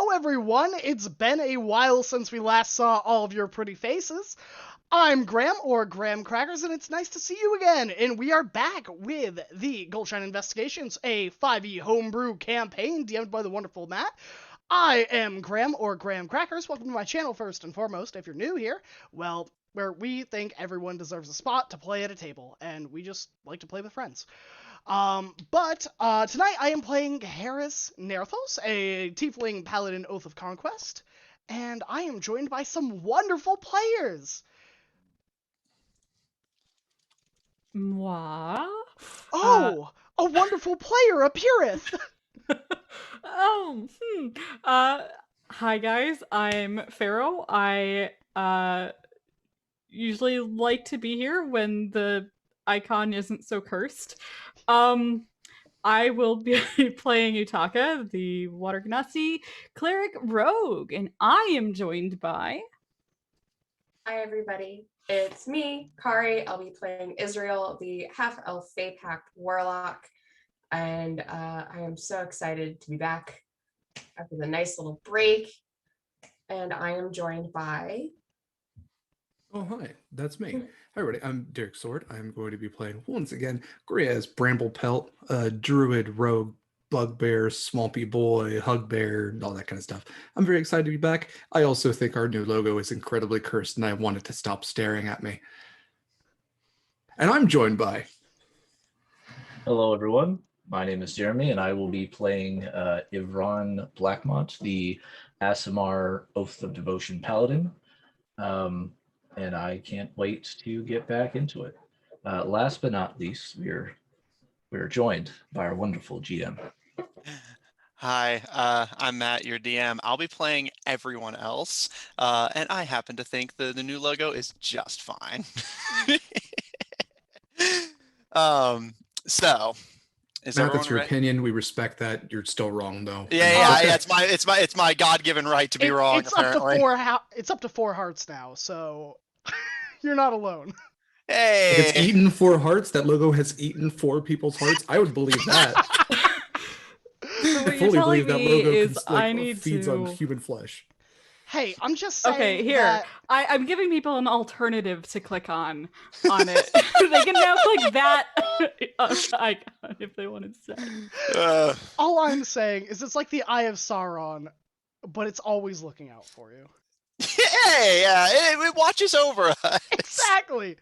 Hello everyone, it's been a while since we last saw all of your pretty faces. I'm Graham, or Graham Crackers, and it's nice to see you again, and we are back with the Goldshine Investigations, a 5e homebrew campaign DM'd by the wonderful Matt. I am Graham, or Graham Crackers. Welcome to my channel first and foremost. If you're new here, well, where we think everyone deserves a spot to play at a table, and we just like to play with friends. But tonight I am playing Harris Nerthos, a Tiefling Paladin Oath of Conquest, and I am joined by some wonderful players. Moi? Oh, a wonderful player appeareth! Oh, hi guys, I'm Pharaoh. I usually like to be here when the icon isn't so cursed. I will be playing Utaka, the Water Genasi Cleric Rogue, and I am joined by... Hi everybody, it's me, Kari. I'll be playing Israel, the half-elf Fae Pact Warlock, and I am so excited to be back after the nice little break. And I am joined by... Oh, hi, that's me. Hi, everybody. I'm Derek Sword. I'm going to be playing once again Griaz Bramble a druid, rogue, bugbear, swampy boy, hugbear, all that kind of stuff. I'm very excited to be back. I also think our new logo is incredibly cursed, and I want it to stop staring at me. And I'm joined by... Hello, everyone. My name is Jeremy, and I will be playing Ivran Blackmont, the Asimar Oath of Devotion Paladin. And I can't wait to get back into it. Last but not least, we're joined by our wonderful GM. Hi, I'm Matt, your DM. I'll be playing everyone else, and I happen to think the new logo is just fine. So, is Matt, everyone that's your ready? opinion. We respect that. You're still wrong, though. Yeah, Okay. it's my God-given right to be wrong. It's apparently. it's up to 4 hearts now, so you're not alone. Hey, If it's eaten 4 hearts, that logo has eaten 4 people's hearts. I would believe that. So what I you're fully telling believe that me logo is can, I need feeds on to... human flesh. Hey, I'm just saying. Okay, here. That... I'm giving people an alternative to click on it. They can now click that icon if they want to say. All I'm saying is it's like the Eye of Sauron, but it's always looking out for you. Hey, it watches over us. Exactly.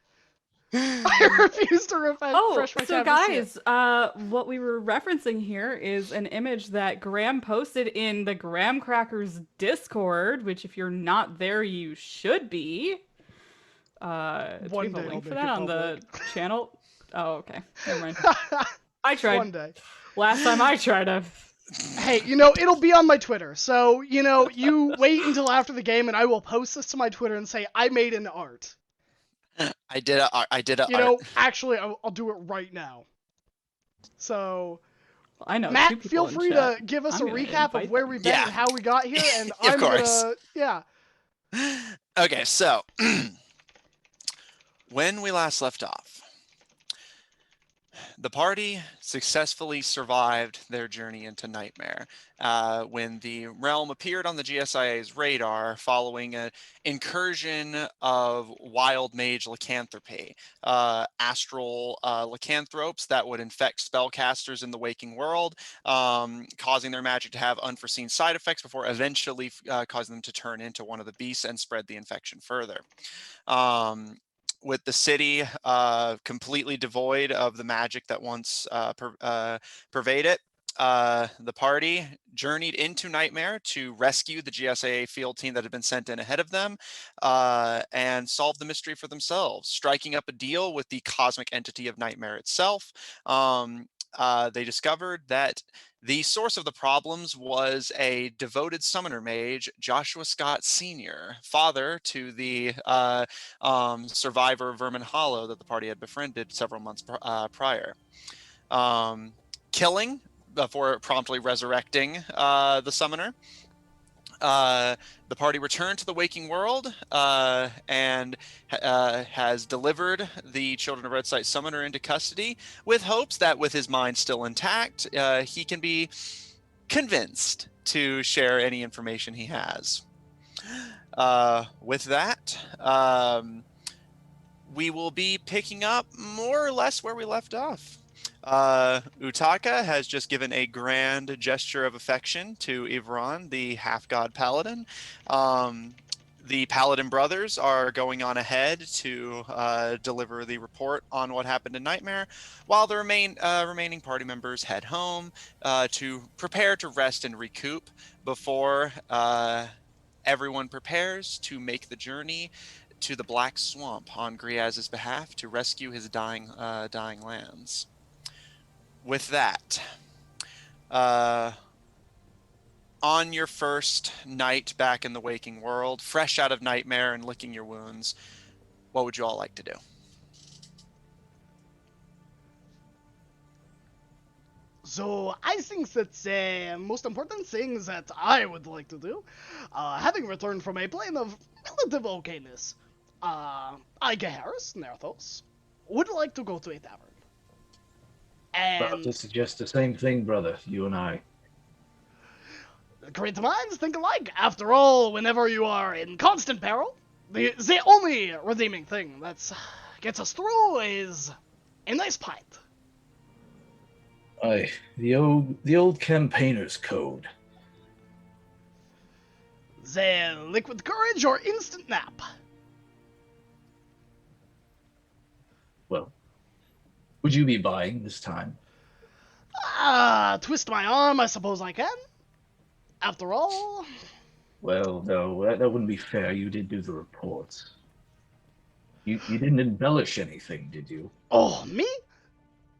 I refuse to refresh my so tab to see it. guys, what we were referencing here is an image that Graham posted in the Graham Crackers Discord, which if you're not there, you should be. Do we have a link for that on the channel? Oh, okay. Never mind. I tried. One day. Last time I tried to... Hey, it'll be on my Twitter. So, you wait until after the game and I will post this to my Twitter and say, I made an art. I did a Actually, I'll do it right now. So, I know. Matt, feel free to give us a recap of where we've been and how we got here, and I'm gonna, Okay, so when we last left off, the party successfully survived their journey into Nightmare when the realm appeared on the GSIA's radar following an incursion of wild mage lycanthropy, astral lycanthropes that would infect spellcasters in the waking world, causing their magic to have unforeseen side effects before eventually causing them to turn into one of the beasts and spread the infection further. With the city completely devoid of the magic that once pervaded it, the party journeyed into Nightmare to rescue the GSAA field team that had been sent in ahead of them and solve the mystery for themselves, striking up a deal with the cosmic entity of Nightmare itself. They discovered that the source of the problems was a devoted summoner mage, Joshua Scott Sr., father to the survivor Vermin Hollow that the party had befriended several months prior. Killing before promptly resurrecting the summoner. The party returned to the waking world and has delivered the Children of Red Sight summoner into custody with hopes that with his mind still intact, he can be convinced to share any information he has. With that, we will be picking up more or less where we left off. Utaka has just given a grand gesture of affection to Ivran, the half-god paladin. The Paladin brothers are going on ahead to deliver the report on what happened in Nightmare, while the remaining party members head home to prepare to rest and recoup before everyone prepares to make the journey to the Black Swamp on Griaz's behalf to rescue his dying lands. With that, on your first night back in the waking world, fresh out of Nightmare and licking your wounds, what would you all like to do? So I think that the most important thing that I would like to do, having returned from a plane of relative okayness, I, Harris, Nerthos, would like to go to a tavern. About And to suggest the same thing, brother, you and I. great minds think alike. After all, whenever you are in constant peril, the only redeeming thing that gets us through is a nice pint. Aye, the old campaigner's code. The liquid courage or instant nap. Well, would you be buying this time? Twist my arm, I suppose I can. After all... Well, no, that wouldn't be fair. You did do the reports. You didn't embellish anything, did you? Oh, me?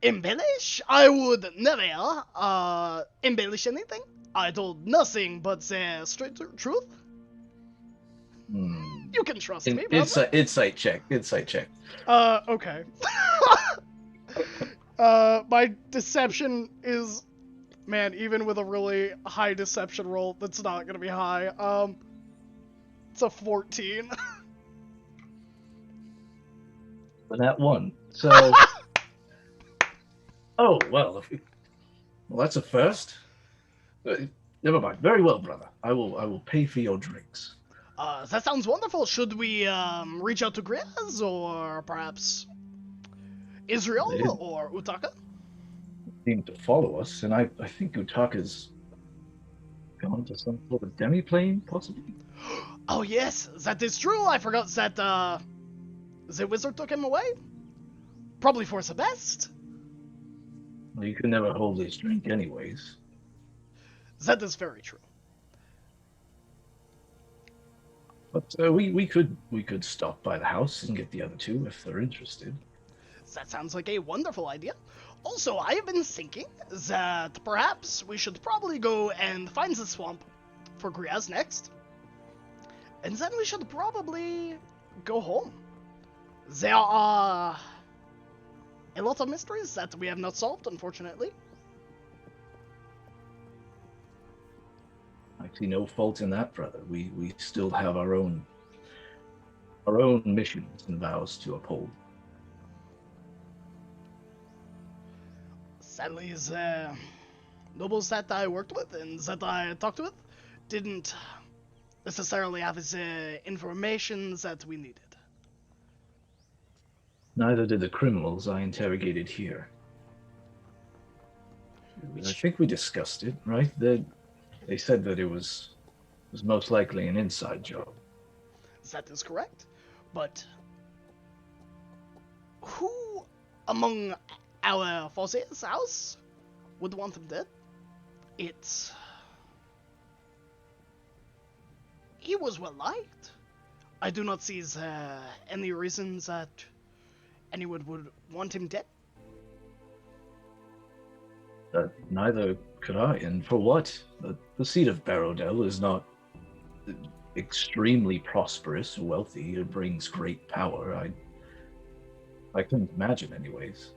Embellish? I would never, embellish anything. I told nothing but the straight truth. You can trust me, brother. Insight check. Okay. My deception is... Man, even with a really high deception roll, that's not gonna be high. It's a 14. But that one. So... Oh, well, that's a first. Never mind. Very well, brother. I will pay for your drinks. That sounds wonderful. Should we, reach out to Graz, or perhaps Israel, or Utaka? Seem to follow us, and I think Utaka's gone to some sort of demi-plane, possibly? Oh yes, that is true. I forgot that, the wizard took him away. Probably for the best. Well, you can never hold his drink anyways. That is very true. But we could stop by the house and get the other two if they're interested. That sounds like a wonderful idea. Also, I have been thinking that perhaps we should probably go and find the swamp for Griaz next. And then we should probably go home. There are a lot of mysteries that we have not solved, unfortunately. I see no fault in that, brother. We still have our own missions and vows to uphold. Sadly, the nobles that I worked with and that I talked with didn't necessarily have the information that we needed. Neither did the criminals I interrogated here. I think we discussed it, right? They said that it was most likely an inside job. That is correct. But who among our Fossier's house would want him dead? He was well liked. I do not see any reason that anyone would want him dead. Neither could I, and for what? The seat of Barrowdell is not extremely prosperous or wealthy. It brings great power. I couldn't imagine anyways.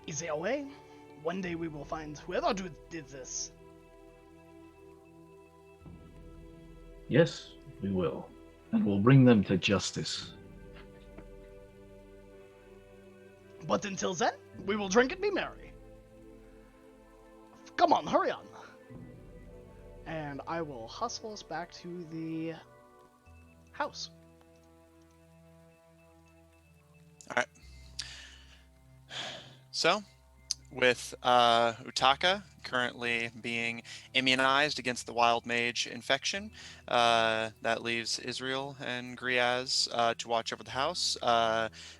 Is there a way? One day we will find whoever did this. Yes, we will. And we'll bring them to justice. But until then, we will drink and be merry. Come on, hurry on. And I will hustle us back to the house. All right. So, with Utaka currently being immunized against the wild mage infection, that leaves Israel and Griaz to watch over the house.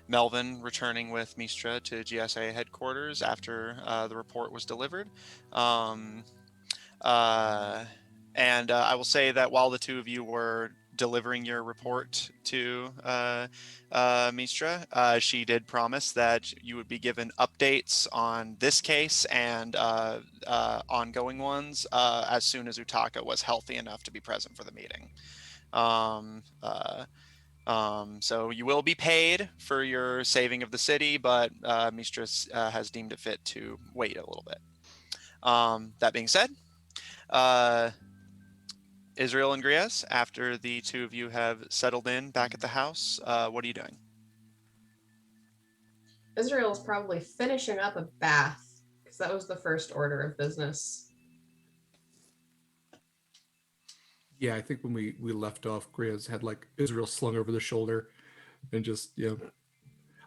Melvin returning with Mistra to GSA headquarters after the report was delivered. And I will say that while the two of you were delivering your report to Mistra, she did promise that you would be given updates on this case and ongoing ones as soon as Utaka was healthy enough to be present for the meeting. So you will be paid for your saving of the city, but Mistra has deemed it fit to wait a little bit. That being said, Israel and Griaz, after the two of you have settled in back at the house, what are you doing? Israel's probably finishing up a bath, because that was the first order of business. Yeah, I think when we left off, Griaz had like Israel slung over the shoulder and just,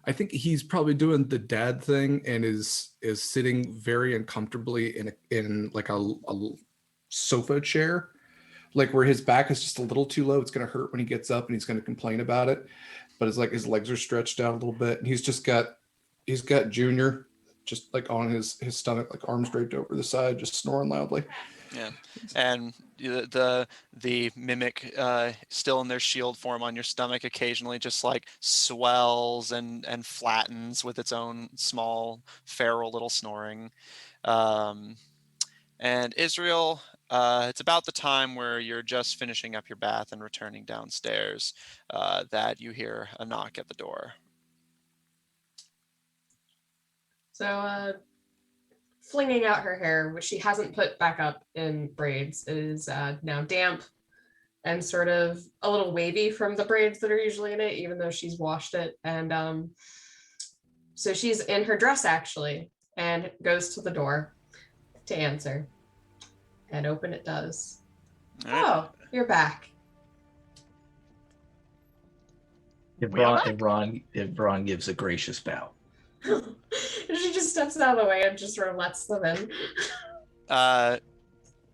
I think he's probably doing the dad thing and is sitting very uncomfortably in like a sofa chair, like where his back is just a little too low. It's going to hurt when he gets up and he's going to complain about it. But it's like his legs are stretched out a little bit and he's got Junior just like on his stomach, like arms draped over the side, just snoring loudly. Yeah, and the mimic still in their shield form on your stomach occasionally just like swells and flattens with its own small feral little snoring. And Israel, it's about the time where you're just finishing up your bath and returning downstairs that you hear a knock at the door. So, flinging out her hair, which she hasn't put back up in braids, is now damp and sort of a little wavy from the braids that are usually in it, even though she's washed it. And so she's in her dress, actually, and goes to the door to answer. And open it does. All right. Oh, you're back. Ivron gives a gracious bow. She just steps out of the way and just sort of lets them in.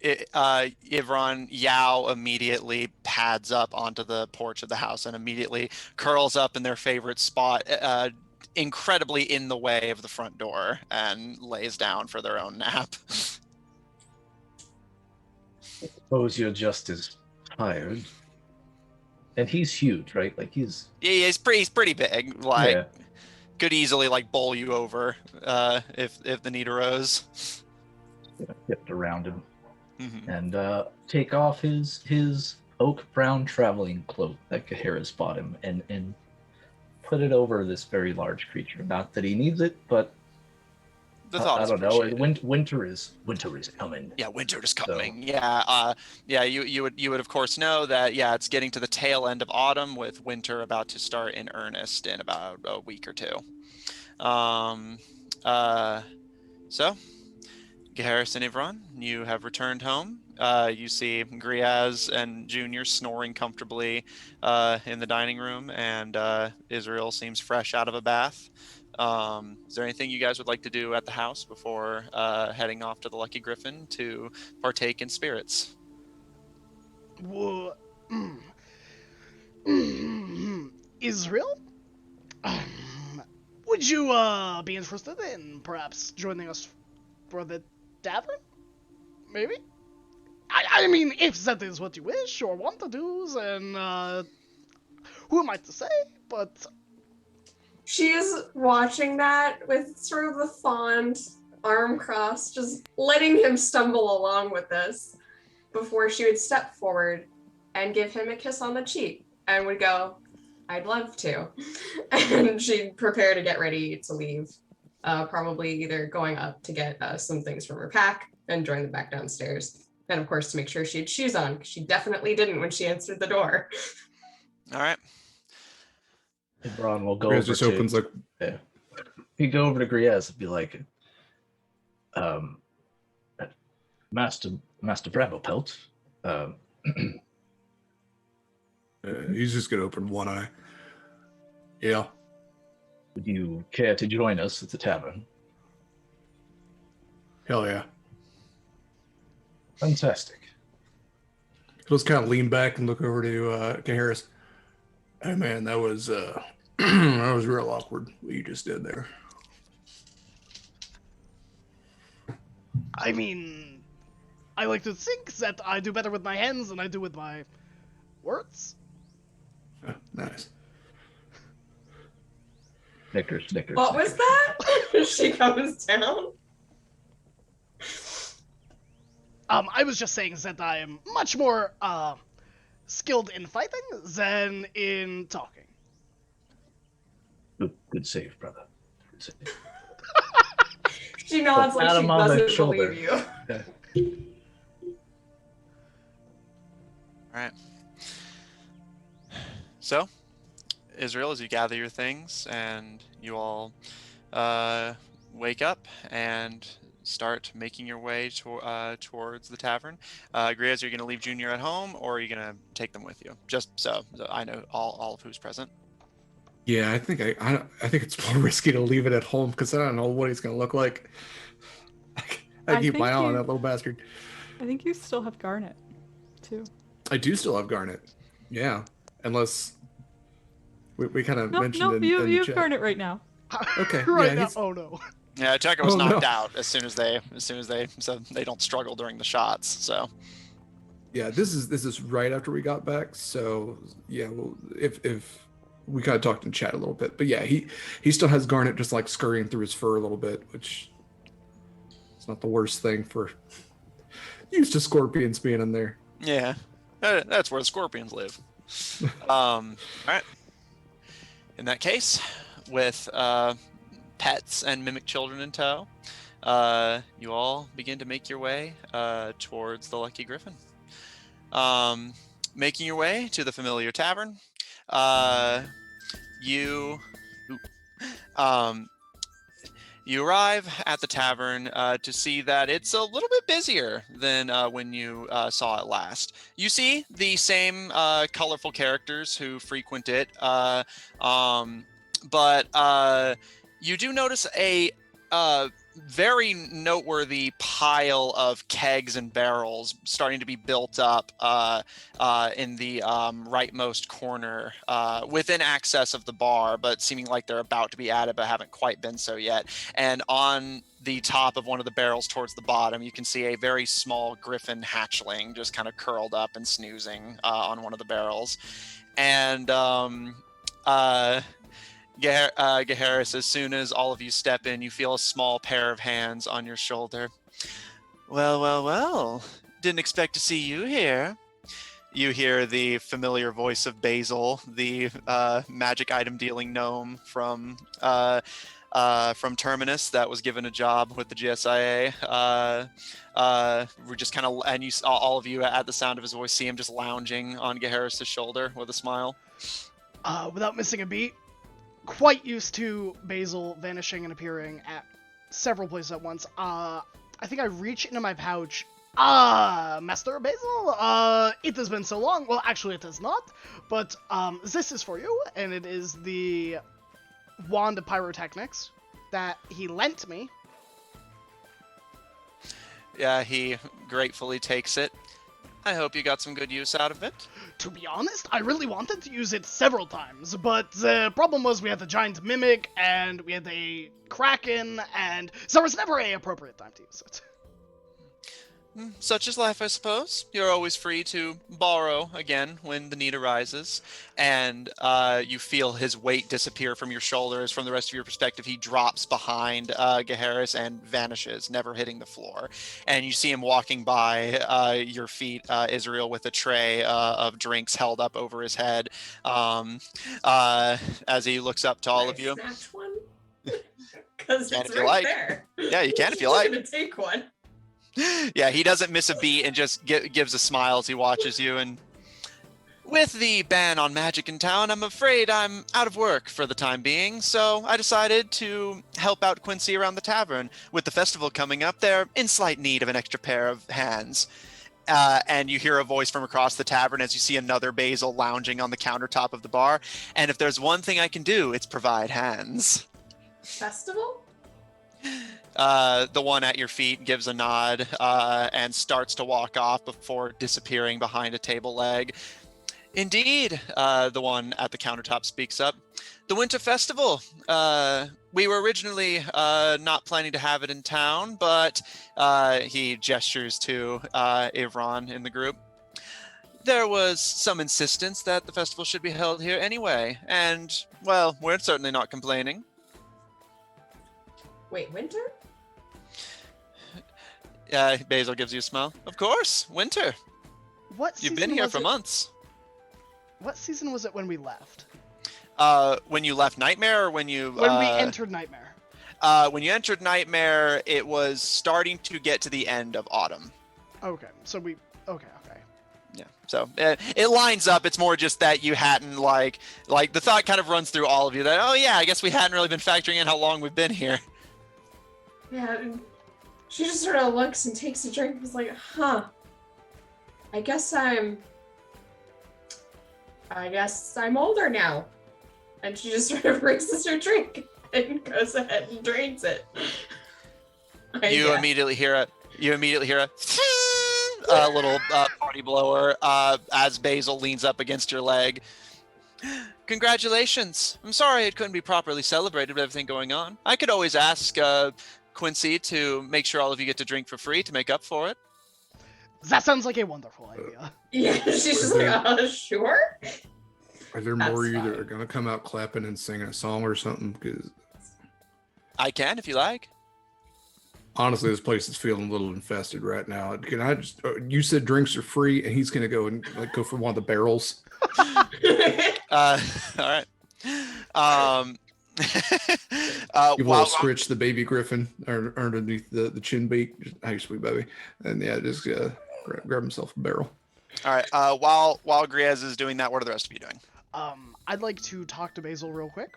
Ivron Yao immediately pads up onto the porch of the house and immediately curls up in their favorite spot, incredibly in the way of the front door, and lays down for their own nap. Suppose you're just as tired. And he's huge, right? Like he's pretty big. Like yeah. could easily like bowl you over if the need arose. Get around him. Mm-hmm. And take off his oak brown traveling cloak that Kahira's bought him and put it over this very large creature. Not that he needs it, but The thought I is don't know. appreciated. Winter is coming. Yeah, winter is coming. So. Yeah. You would of course know that. Yeah, it's getting to the tail end of autumn, with winter about to start in earnest in about a week or two. So, Harrison Ivron, you have returned home. You see Griaz and Junior snoring comfortably in the dining room, and Israel seems fresh out of a bath. Is there anything you guys would like to do at the house before heading off to the Lucky Griffin to partake in spirits? Israel? Would you be interested in perhaps joining us for the tavern? Maybe? I mean, if that is what you wish or want to do, then who am I to say? But She's watching that with sort of the fond arm crossed, just letting him stumble along with this before she would step forward and give him a kiss on the cheek and would go, I'd love to. And she'd prepare to get ready to leave, probably either going up to get some things from her pack and join them back downstairs. And of course, to make sure she had shoes on, because she definitely didn't when she answered the door. All right. And Ron will go Griaz over just to, opens like, he'd go over to Griaz and be like, Master Bramblepelt. He's just gonna open one eye. Yeah. Would you care to join us at the tavern? Hell yeah. Fantastic. He'll just kind of lean back and look over to Harris. Hey man, that was that was real awkward what you just did there. I mean, I like to think that I do better with my hands than I do with my words. Nice. Snickers. What was that? She comes down. I was just saying that I am much more skilled in fighting than in talking. Good save, brother. Good save. She nods like Pat she him on the doesn't shoulder. believe you. Okay. All right. So, Israel, as you gather your things and you all wake up and start making your way towards the tavern. Griaz, are you going to leave Junior at home, or are you going to take them with you? Just so I know all of who's present. Yeah, I think I think it's more risky to leave it at home because I don't know what he's gonna look like. I keep my eye on that little bastard. I think you still have Garnet, too. I do still have Garnet. Yeah, unless we kind of mentioned Nope, in you the have chat. Garnet right now. Okay, Right yeah, now, he's, oh no. Yeah, Tucker was Oh, knocked no. out as soon as they so they don't struggle during the shots. So yeah, this is right after we got back. So yeah, well, if we kind of talked in chat a little bit, but yeah, he still has Garnet just like scurrying through his fur a little bit, which is not the worst thing for used to scorpions being in there. yeah, that's where the scorpions live. All right. In that case, with pets and mimic children in tow, you all begin to make your way towards the Lucky Griffin. Making your way to the familiar tavern, you arrive at the tavern to see that it's a little bit busier than when you saw it last. You see the same colorful characters who frequent it, but you do notice a very noteworthy pile of kegs and barrels starting to be built up in the rightmost corner within access of the bar, but seeming like they're about to be added but haven't quite been so yet. And on the top of one of the barrels towards the bottom, you can see a very small griffin hatchling just kind of curled up and snoozing on one of the barrels. And Gaharis, as soon as all of you step in, you feel a small pair of hands on your shoulder. Well. Didn't expect to see you here. You hear the familiar voice of Basil, the magic item dealing gnome from Terminus that was given a job with the GSIA. We're just kind of, and all of you at the sound of his voice see him just lounging on Gaharis' shoulder with a smile. Without missing a beat, quite used to Basil vanishing and appearing at several places at once. I think I reach into my pouch. Master Basil, it has been so long. Well, actually it has not, but this is for you, and it is the wand of pyrotechnics that he lent me. Yeah, he gratefully takes it. I hope you got some good use out of it. To be honest, I really wanted to use it several times, but the problem was we had the giant mimic, and we had the kraken, and so there was never an appropriate time to use it. Such is life, I suppose. You're always free to borrow again when the need arises. And you feel his weight disappear from your shoulders. From the rest of your perspective, he drops behind Gaharis and vanishes, never hitting the floor. And you see him walking by your feet, Israel, with a tray of drinks held up over his head as he looks up to all of you. Snatch one? Because Can it's if you right like. there. Yeah, you can if you I'm like. gonna take one. Yeah, he doesn't miss a beat and just gives a smile as he watches you. And With the ban on magic in town, I'm afraid I'm out of work for the time being, so I decided to help out Quincy around the tavern. With the festival coming up, they're in slight need of an extra pair of hands. And you hear a voice from across the tavern as you see another Basil lounging on the countertop of the bar. And if there's one thing I can do, it's provide hands. Festival? The one at your feet gives a nod and starts to walk off before disappearing behind a table leg. Indeed, the one at the countertop speaks up. The Winter Festival. We were originally not planning to have it in town, but he gestures to Ivron in the group. There was some insistence that the festival should be held here anyway, and, well, we're certainly not complaining. Wait, winter? Basil gives you a smile. Of course, winter. What You've season been here was for it? months. What season was it when we left? When you left Nightmare, or when you When we entered Nightmare. when you entered Nightmare, it was starting to get to the end of autumn. Okay, so we... Okay. Yeah, so it lines up. It's more just that you hadn't like the thought kind of runs through all of you that, oh yeah, I guess we hadn't really been factoring in how long we've been here. Yeah, and she just sort of looks and takes a drink and was like, huh. I guess I'm older now. And she just sort of raises her drink and goes ahead and drains it. You immediately hear a little party blower as Basil leans up against your leg. Congratulations. I'm sorry it couldn't be properly celebrated with everything going on. I could always ask Quincy to make sure all of you get to drink for free to make up for it. That sounds like a wonderful idea. Yeah, she's just like, sure. Are there That's more of you that fine. are gonna come out clapping and singing a song or something? Because I can if you like. honestly, this place is feeling a little infested right now. Can I just? You said drinks are free, and he's gonna go and go for one of the barrels. All right. You will scritch the baby griffin underneath the chin beak. Hey, sweet baby, and yeah, just grab himself a barrel. All right. While Griez is doing that, what are the rest of you doing? I'd like to talk to Basil real quick.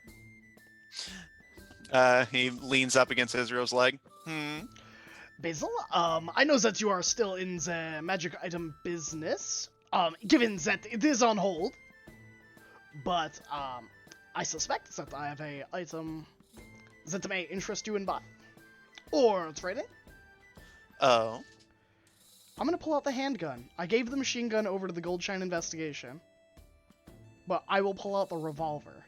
He leans up against Israel's leg. Basil, I know that you are still in the magic item business, given that it is on hold, but, I suspect that I have a item that may interest you in buying. Or trading. Oh. I'm gonna pull out the handgun. I gave the machine gun over to the Goldshine investigation, but I will pull out the revolver.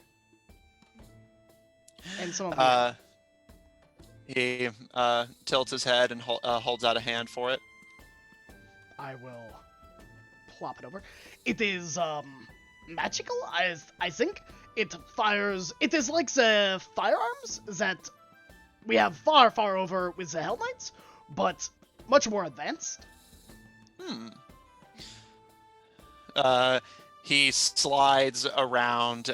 And some of the... He tilts his head and holds out a hand for it. I will plop it over. It is, magical, I think. It fires... It is like the firearms that we have far, far over with the Hell Knights, but much more advanced. He slides around,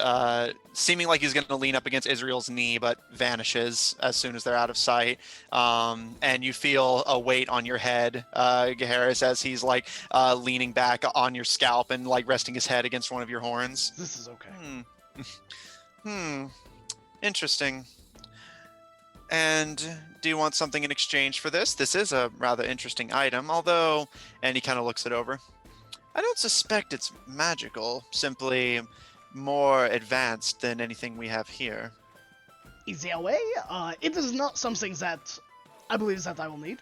seeming like he's going to lean up against Israel's knee, but vanishes as soon as they're out of sight. And you feel a weight on your head, Gaharis, as he's like leaning back on your scalp and like resting his head against one of your horns. This is okay. Interesting. And do you want something in exchange for this? This is a rather interesting item, although, and he kind of looks it over. I don't suspect it's magical, simply more advanced than anything we have here. Easy away. It is not something that I believe that I will need.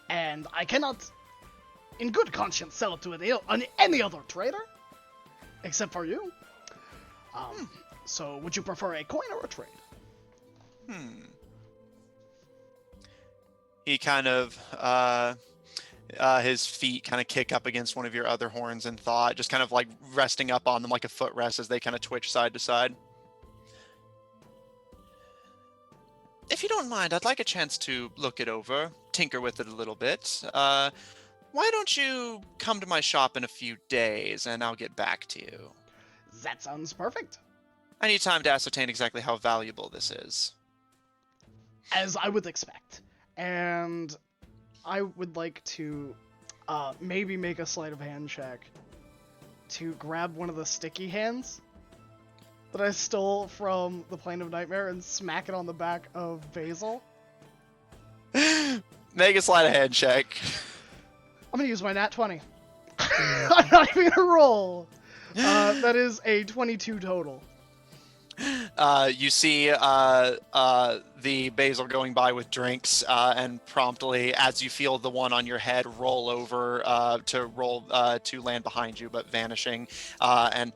And I cannot, in good conscience, sell it to any other trader, except for you. So would you prefer a coin or a trade? He kind of, his feet kind of kick up against one of your other horns in thought, just kind of like resting up on them like a footrest as they kind of twitch side to side. If you don't mind, I'd like a chance to look it over, tinker with it a little bit. Why don't you come to my shop in a few days and I'll get back to you? That sounds perfect. I need time to ascertain exactly how valuable this is. As I would expect. And I would like to maybe make a sleight of hand check to grab one of the sticky hands that I stole from the Plane of Nightmare and smack it on the back of Basil. Make a sleight of hand check. I'm gonna use my nat 20. I'm not even gonna roll. That is a 22 total. You see the Basil going by with drinks, and promptly, as you feel the one on your head roll over to land behind you, but vanishing, and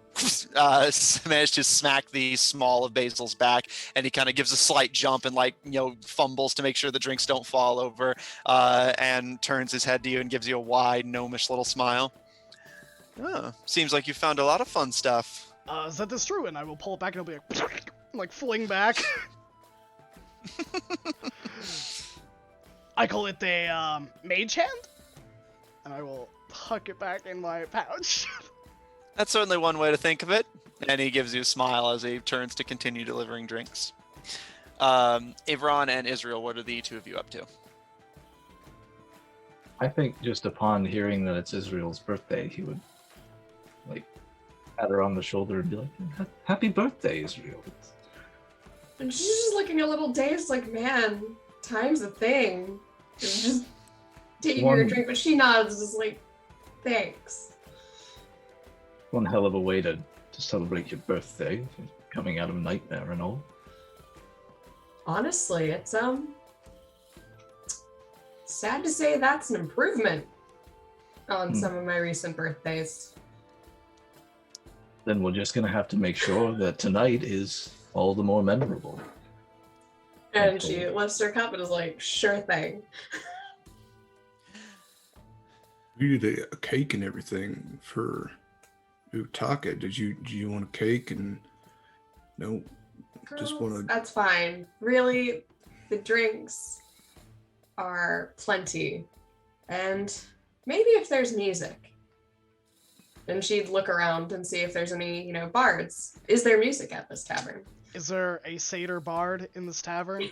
manage to smack the small of Basil's back, and he kind of gives a slight jump and fumbles to make sure the drinks don't fall over, and turns his head to you and gives you a wide gnomish little smile. Oh, seems like you found a lot of fun stuff. Is that this true? And I will pull it back and it'll be like fling back. I call it the mage hand, and I will huck it back in my pouch. That's certainly one way to think of it. And he gives you a smile as he turns to continue delivering drinks. Ivron and Israel, what are the two of you up to? I think just upon hearing that it's Israel's birthday, he would pat her on the shoulder and be like, "Happy birthday, Israel." And she's just looking a little dazed, like, man, time's a thing. She's just taking her a drink, but she nods, just like, thanks. One hell of a way to celebrate your birthday, coming out of Nightmare and all. Honestly, it's sad to say that's an improvement on some of my recent birthdays. Then we're just going to have to make sure that tonight is all the more memorable. And she lifts her cup and is like, sure thing. We did a cake and everything for Utaka. Do you want a cake? And no, just want to. That's fine. Really, the drinks are plenty. And maybe if there's music. And she'd look around and see if there's any, bards. Is there music at this tavern? Is there a satyr bard in this tavern?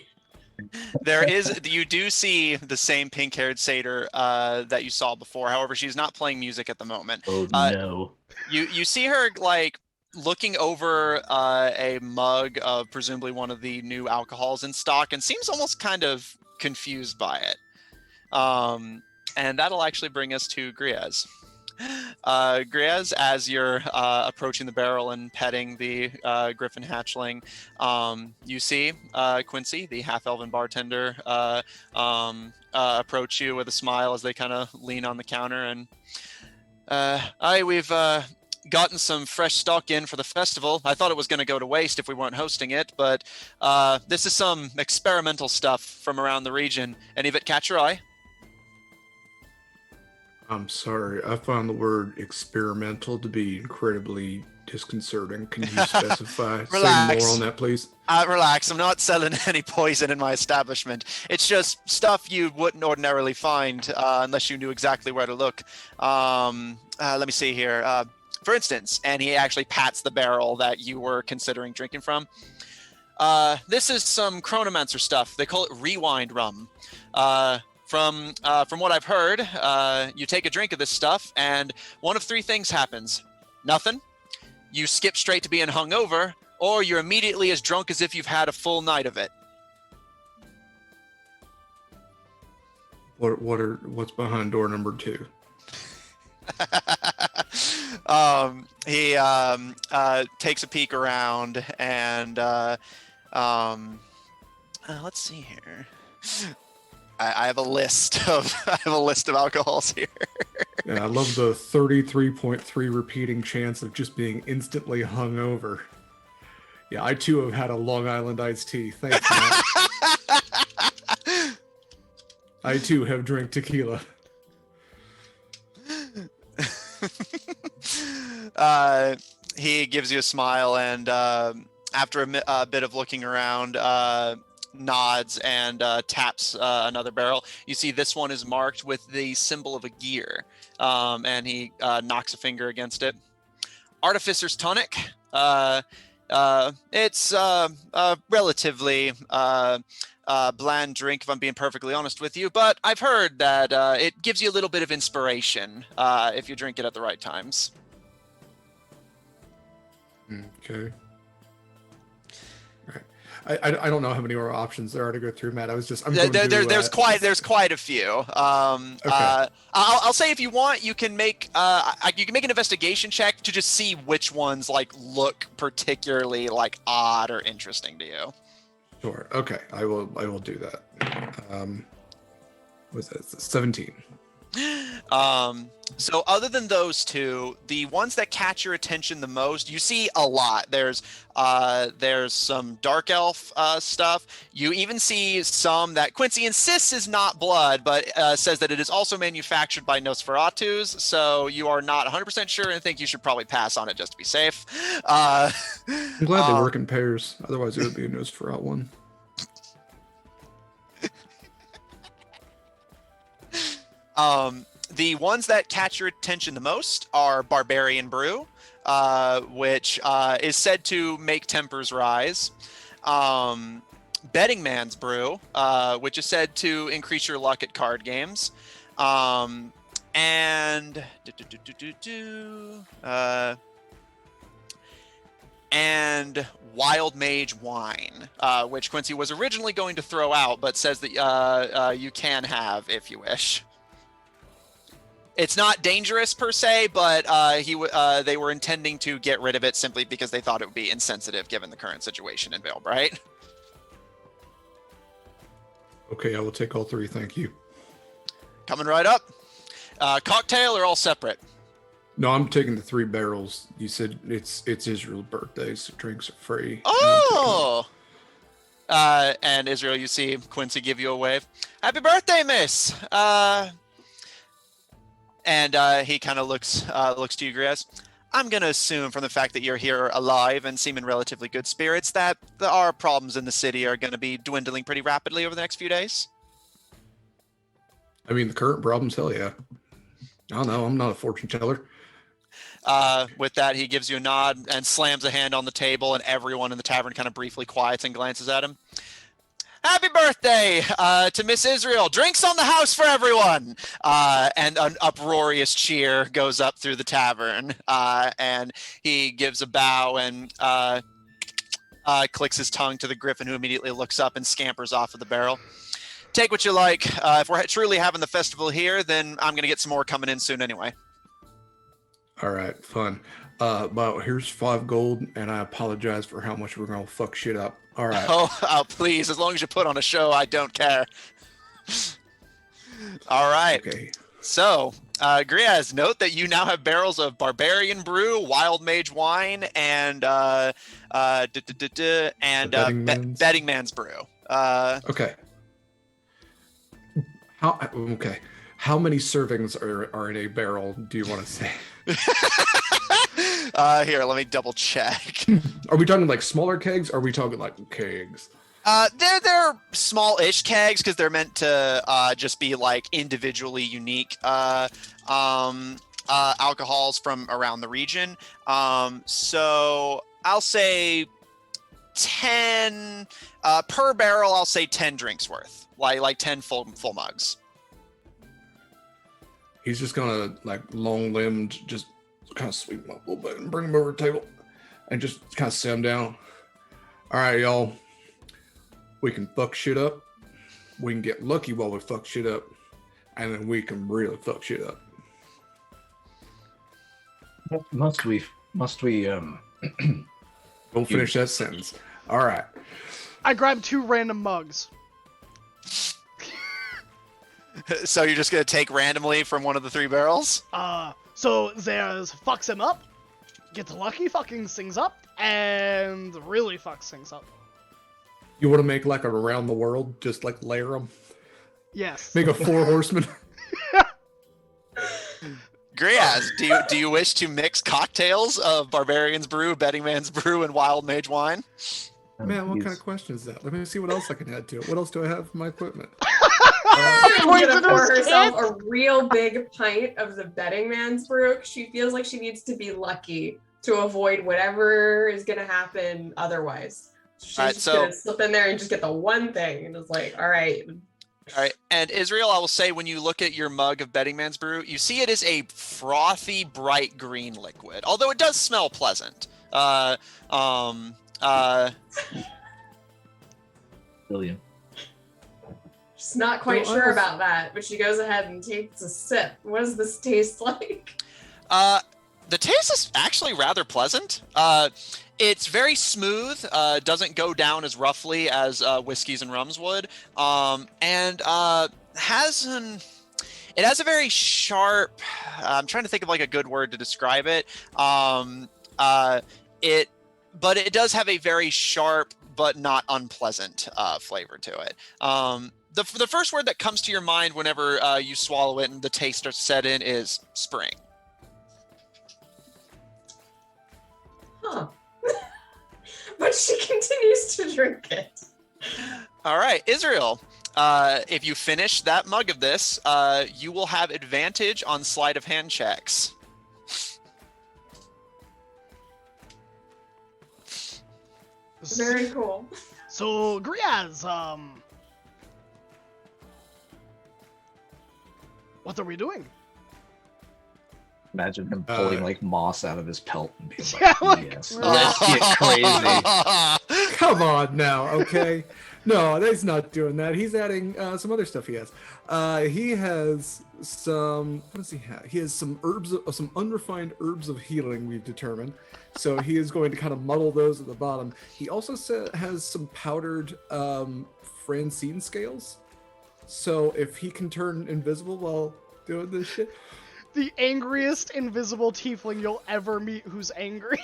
There is. You do see the same pink-haired satyr that you saw before. However, she's not playing music at the moment. Oh no! You see her looking over a mug of presumably one of the new alcohols in stock, and seems almost kind of confused by it. And that'll actually bring us to Griez. Griez, as you're approaching the barrel and petting the griffin hatchling, you see Quincy, the half-elven bartender, approach you with a smile as they kind of lean on the counter. And we've gotten some fresh stock in for the festival. I thought it was going to go to waste if we weren't hosting it, but this is some experimental stuff from around the region. Any of it catch your eye? I'm sorry, I found the word experimental to be incredibly disconcerting. Can you specify? Say more on that, please? Relax, I'm not selling any poison in my establishment. It's just stuff you wouldn't ordinarily find unless you knew exactly where to look. Let me see here. For instance, and he actually pats the barrel that you were considering drinking from. This is some chronomancer stuff. They call it rewind rum. From what I've heard, you take a drink of this stuff, and one of three things happens. Nothing. You skip straight to being hungover, or you're immediately as drunk as if you've had a full night of it. What's behind door number 2? He takes a peek around, and let's see here. I have a list of alcohols here. Yeah, I love the 33.3 repeating chance of just being instantly hungover. Yeah, I too have had a Long Island iced tea. Thanks, Matt. I too have drank tequila. He gives you a smile, and after a bit of looking around, nods and taps another barrel. You see this one is marked with the symbol of a gear, and he knocks a finger against it. Artificer's Tonic. It's a relatively bland drink, if I'm being perfectly honest with you, but I've heard that it gives you a little bit of inspiration if you drink it at the right times. Okay. All right. I don't know how many more options there are to go through, Matt. There's quite a few. I'll say if you want, you can make an investigation check to just see which ones like look particularly like odd or interesting to you. Sure. Okay. I will do that. What's that? 17. So other than those two, the ones that catch your attention the most, you see a lot. There's some dark elf stuff. You even see some that Quincy insists is not blood, but says that it is also manufactured by Nosferatus. So you are not 100% sure and think you should probably pass on it just to be safe. I'm glad they work in pairs. Otherwise, it would be a Nosferatu one. The ones that catch your attention the most are Barbarian Brew, which is said to make tempers rise. Betting Man's Brew, which is said to increase your luck at card games. And Wild Mage Wine, which Quincy was originally going to throw out, but says that you can have if you wish. It's not dangerous per se, but they were intending to get rid of it simply because they thought it would be insensitive given the current situation in Vale, right? Okay, I will take all three. Thank you. Coming right up. Cocktail or all separate? No, I'm taking the 3 barrels. You said it's Israel's birthday, so drinks are free. Oh! And Israel, you see Quincy give you a wave. Happy birthday, miss! And he kind of looks to you, Griaz. I'm going to assume from the fact that you're here alive and seem in relatively good spirits that our problems in the city are going to be dwindling pretty rapidly over the next few days. I mean, the current problems, hell yeah. I don't know. I'm not a fortune teller. With that, he gives you a nod and slams a hand on the table, and everyone in the tavern kind of briefly quiets and glances at him. Happy birthday to Miss Israel. Drinks on the house for everyone. And an uproarious cheer goes up through the tavern. And he gives a bow and clicks his tongue to the griffin, who immediately looks up and scampers off of the barrel. Take what you like. If we're truly having the festival here, then I'm going to get some more coming in soon anyway. All right, fun. Well, here's 5 gold, and I apologize for how much we're going to fuck shit up. All right. Oh, please. As long as you put on a show, I don't care. All right. Okay. So, Griaz, note that you now have barrels of Barbarian Brew, Wild Mage Wine, and Betting Man's Brew. Okay. How many servings are in a barrel, do you want to say? Here, let me double check. Are we talking like smaller kegs? Or are we talking like kegs? They're small-ish kegs because they're meant to just be like individually unique alcohols from around the region. So I'll say 10 per barrel. I'll say 10 drinks worth, like 10 full mugs. He's just gonna like long-limbed, just kind of sweep him up a little bit and bring him over the table, and just kind of sit him down. All right, y'all. We can fuck shit up. We can get lucky while we fuck shit up, and then we can really fuck shit up. Must we? Don't finish that sentence. All right. I grabbed 2 random mugs. So you're just gonna take randomly from one of the 3 barrels? So there's fucks him up, gets lucky, fucking things up, and really fucks things up. You want to make like an around the world, just like layer them? Yes. Make a 4 horsemen. Griaz, do you wish to mix cocktails of Barbarian's Brew, Betting Man's Brew, and Wild Mage Wine? Man, what kind of question is that? Let me see what else I can add to it. What else do I have in my equipment? She's gonna pour herself a real big pint of the Betting Man's Brew. She feels like she needs to be lucky to avoid whatever is gonna happen otherwise. She's just gonna slip in there and just get the one thing, and it's like, all right. All right, and Israel, I will say, when you look at your mug of Betting Man's Brew, you see it is a frothy, bright green liquid, although it does smell pleasant. William. She's not quite So I sure was- about that, but she goes ahead and takes a sip. What does this taste like? The taste is actually rather pleasant. It's very smooth, doesn't go down as roughly as whiskeys and rums would, and it has a very sharp. I'm trying to think of like a good word to describe it. But it does have a very sharp but not unpleasant flavor to it. The first word that comes to your mind whenever you swallow it and the taste starts to set in is spring. Huh. But she continues to drink it. All right, Israel. If you finish that mug of this, you will have advantage on sleight of hand checks. Very cool. So, Griaz, what are we doing? Imagine him pulling like moss out of his pelt and being Yeah, like, like- yes, let's get crazy. Come on now, okay? No, he's not doing that. He's adding some other stuff he has. He has some, what does he have? He has some herbs, some unrefined herbs of healing, we've determined. So he is going to kind of muddle those at the bottom. He also has some powdered Francine scales. So if he can turn invisible while doing this shit. The angriest invisible tiefling you'll ever meet who's angry.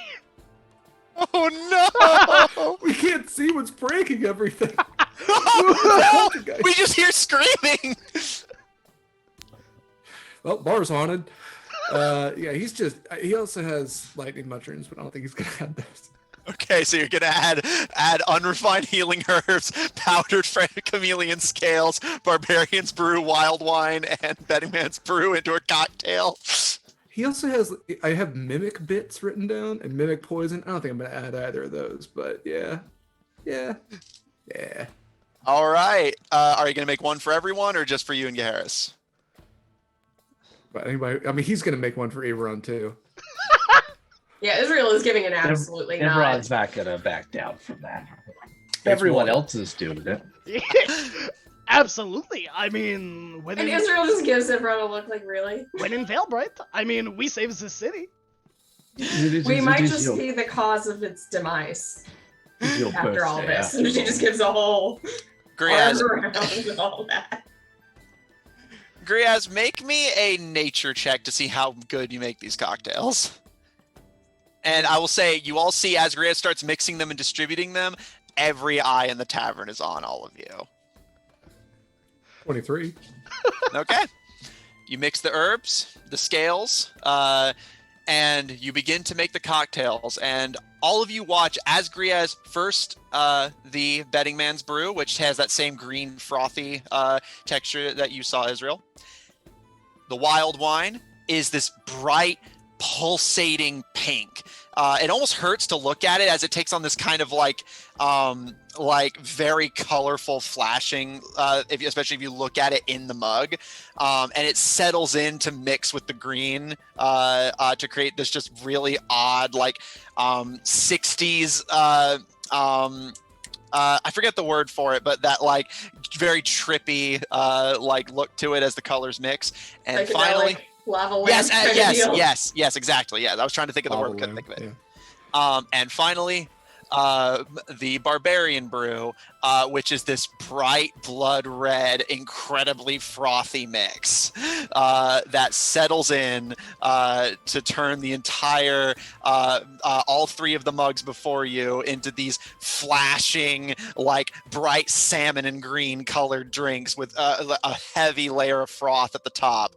Oh no! We can't see what's breaking everything. We just hear screaming. Well, bar's haunted. Yeah, he also has lightning mushrooms, but I don't think he's gonna add those. Okay, so you're gonna add unrefined healing herbs, powdered chameleon scales, Barbarian's Brew wild wine, and Betting Man's Brew into a cocktail. He also has, I have mimic bits written down and mimic poison. I don't think I'm gonna add either of those, but yeah. All right. Are you gonna make one for everyone, or just for you and Garrus? But anybody, I mean, he's gonna make one for Averon too. Yeah, Israel is giving an absolutely not. Everyone's not gonna back down from that. Everyone one. else is doing it. Absolutely. I mean, when And in, Israel just gives everyone a look like, really? when in Veilbright, I mean, we saves the city. We might just be the cause of its demise after all this. And she just gives a whole Griaz, arm around and all that. Griaz, make me a nature check to see how good you make these cocktails. And I will say, you all see as Griaz starts mixing them and distributing them, every eye in the tavern is on all of you. 23. Okay. You mix the herbs, the scales, and you begin to make the cocktails. And all of you watch as Griaz first the Betting Man's Brew, which has that same green frothy texture that you saw, Israel. The wild wine is this bright, pulsating pink. It almost hurts to look at it as it takes on this kind of like very colorful flashing, especially if you look at it in the mug, and it settles in to mix with the green to create this just really odd 60s I forget the word for it, but that like very trippy look to it as the colors mix. And Like finally, that, lava lamp kind of deal. yes, exactly. Yeah, I was trying to think of the word, couldn't think of it. Yeah. And finally, the Barbarian Brew, which is this bright blood red, incredibly frothy mix that settles in to turn the entire, all three of the mugs before you into these flashing, like bright salmon and green colored drinks with a heavy layer of froth at the top,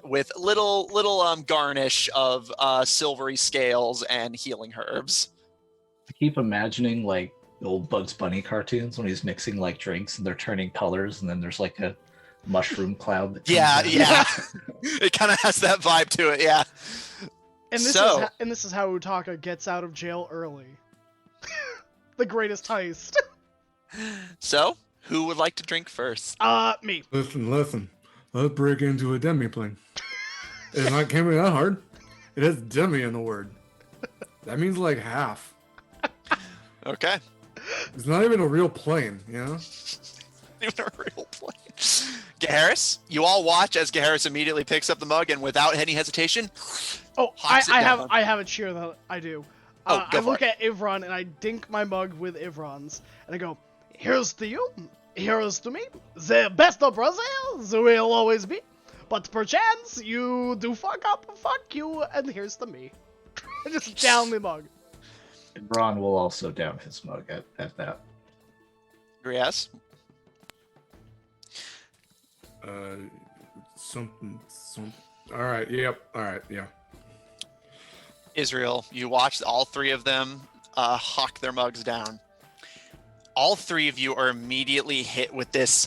with little garnish of silvery scales and healing herbs. I keep imagining like the old Bugs Bunny cartoons when he's mixing like drinks and they're turning colors, and then there's like a mushroom cloud. That comes out. Yeah. It kind of has that vibe to it. Yeah. And this is how Utaka gets out of jail early. The greatest heist. So, who would like to drink first? Me. Listen. Let's break into a demi plane. It's not can't be that hard. It has demi in the word. That means like half. Okay. It's not even a real plane, you know? Even a real plane. Gaharis, you all watch as Gaharis immediately picks up the mug and without any hesitation. Oh, Hawks it I down. have a cheer that I do. Oh, go I for look it. at Ivron and I dink my mug with Ivron's and I go, "Here's to you, here's to me. The best of brothers will always be. But perchance you do fuck up, fuck you, and here's to me." I just down the mug. Ron will also down his mug at that. Griaz. Something. All right. Yep. All right. Yeah. Israel, you watch all three of them hawk their mugs down. All three of you are immediately hit with this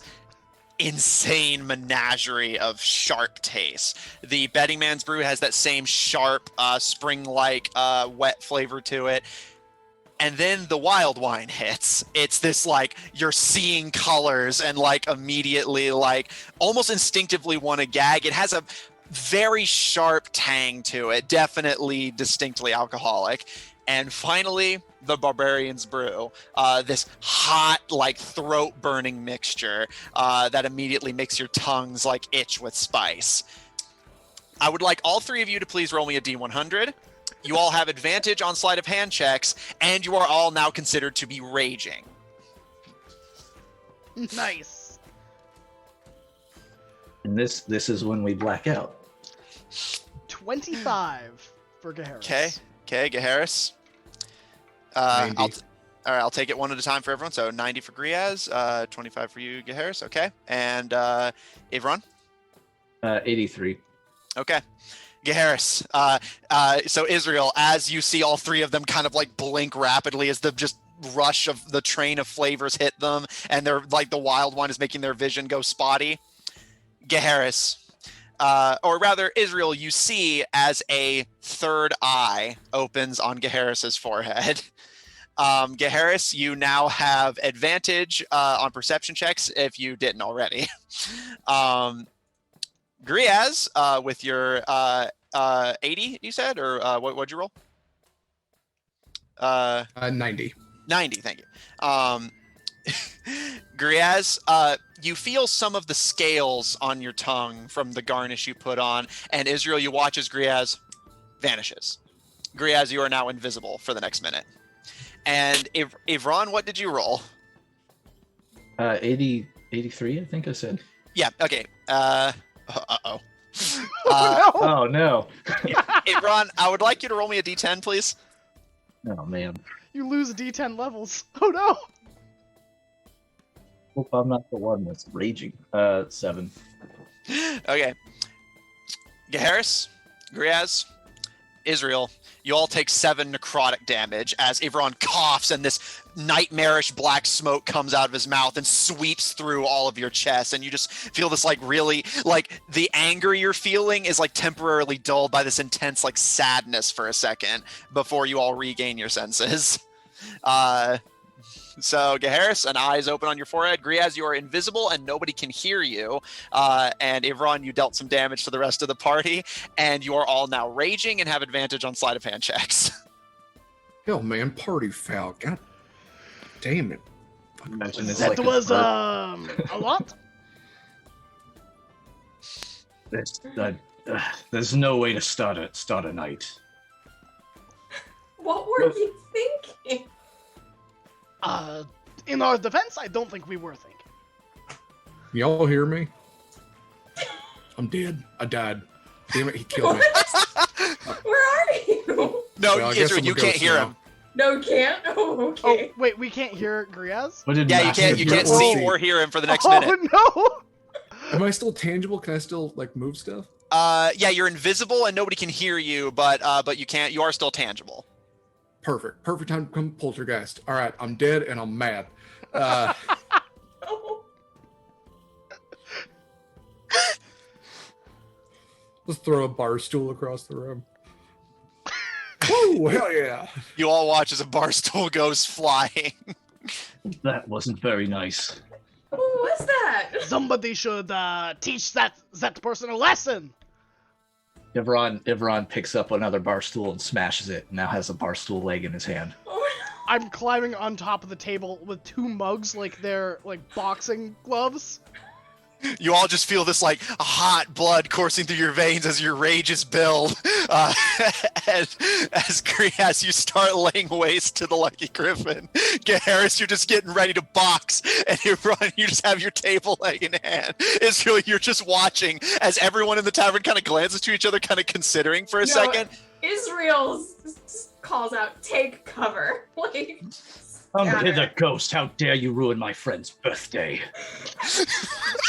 insane menagerie of sharp taste. The Betting Man's Brew has that same sharp, spring-like, wet flavor to it. And then the wild wine hits. It's this like you're seeing colors and like immediately like almost instinctively want to gag. It has a very sharp tang to it, definitely distinctly alcoholic. And finally, the Barbarian's Brew, this hot, like throat-burning mixture that immediately makes your tongues like itch with spice. I would like all three of you to please roll me a D100. You all have advantage on sleight of hand checks, and you are all now considered to be raging. Nice. And this is when we black out. 25 for Gaharis. Okay, Gaharis. 90. All right, I'll take it one at a time for everyone. So 90 for Griaz, 25 for you, Gaharis. Okay, and Ivron. 83. Okay. Gaharis, so Israel, as you see all three of them kind of like blink rapidly as the just rush of the train of flavors hit them, and they're like the wild one is making their vision go spotty. Gaharis, or rather Israel, you see as a third eye opens on Gaharis's forehead. Gaharis, you now have advantage on perception checks if you didn't already. Griaz, with your 80, you said, or what'd you roll? 90. 90, thank you. Griaz, you feel some of the scales on your tongue from the garnish you put on, and Israel, you watch as Griaz vanishes. Griaz, you are now invisible for the next minute. And Ivron, what did you roll? 83, I think I said. Yeah, okay. Uh-oh. Oh, no. Oh no. Ivron, I would like you to roll me a d10, please. Oh man. You lose D10 levels. Oh no. Hope I'm not the one that's raging. 7. Okay. Gaharis, Griaz, Israel, you all take 7 necrotic damage as Ivron coughs and this nightmarish black smoke comes out of his mouth and sweeps through all of your chest, and you just feel this like really like the anger you're feeling is like temporarily dulled by this intense like sadness for a second before you all regain your senses. So Gaharis, an eye is open on your forehead. Griaz, you are invisible and nobody can hear you. And Ivron, you dealt some damage to the rest of the party, and you are all now raging and have advantage on sleight of hand checks. Hell, man, party foul. God damn it. Imagine it's That like a was bird. a lot. There's no way to start a night. What were you thinking? In our defense, I don't think we were thinking. Y'all hear me? I'm dead. I died. Damn it, he killed me. Where are you? No, Well, I guess Israel, I'm you a can't ghost hear now. him. No, can't? Oh, Oh, okay. wait, we can't hear Griaz? What did Yeah, you Matt can't. say? You can't Whoa. see or hear him for the next Oh minute. no! Am I still tangible? Can I still like move stuff? Yeah, you're invisible and nobody can hear you, but you can't. You are still tangible. Perfect. Perfect time to become poltergeist. All right, I'm dead and I'm mad. Oh, Let's throw a bar stool across the room. Woo! Hell yeah! You all watch as a bar stool goes flying. That wasn't very nice. who was that? Somebody should teach that person a lesson. Ivron picks up another bar stool and smashes it. Now has a bar stool leg in his hand. I'm climbing on top of the table with 2 mugs like they're like boxing gloves. You all just feel this like hot blood coursing through your veins as your rages build, as you start laying waste to the Lucky Griffin. Harris, you're just getting ready to box, and you just have your table leg in hand. Israel, you're just watching as everyone in the tavern kind of glances to each other, kind of considering for a second. Israel calls out, "Take cover!" Like. Come hither, ghost! How dare you ruin my friend's birthday?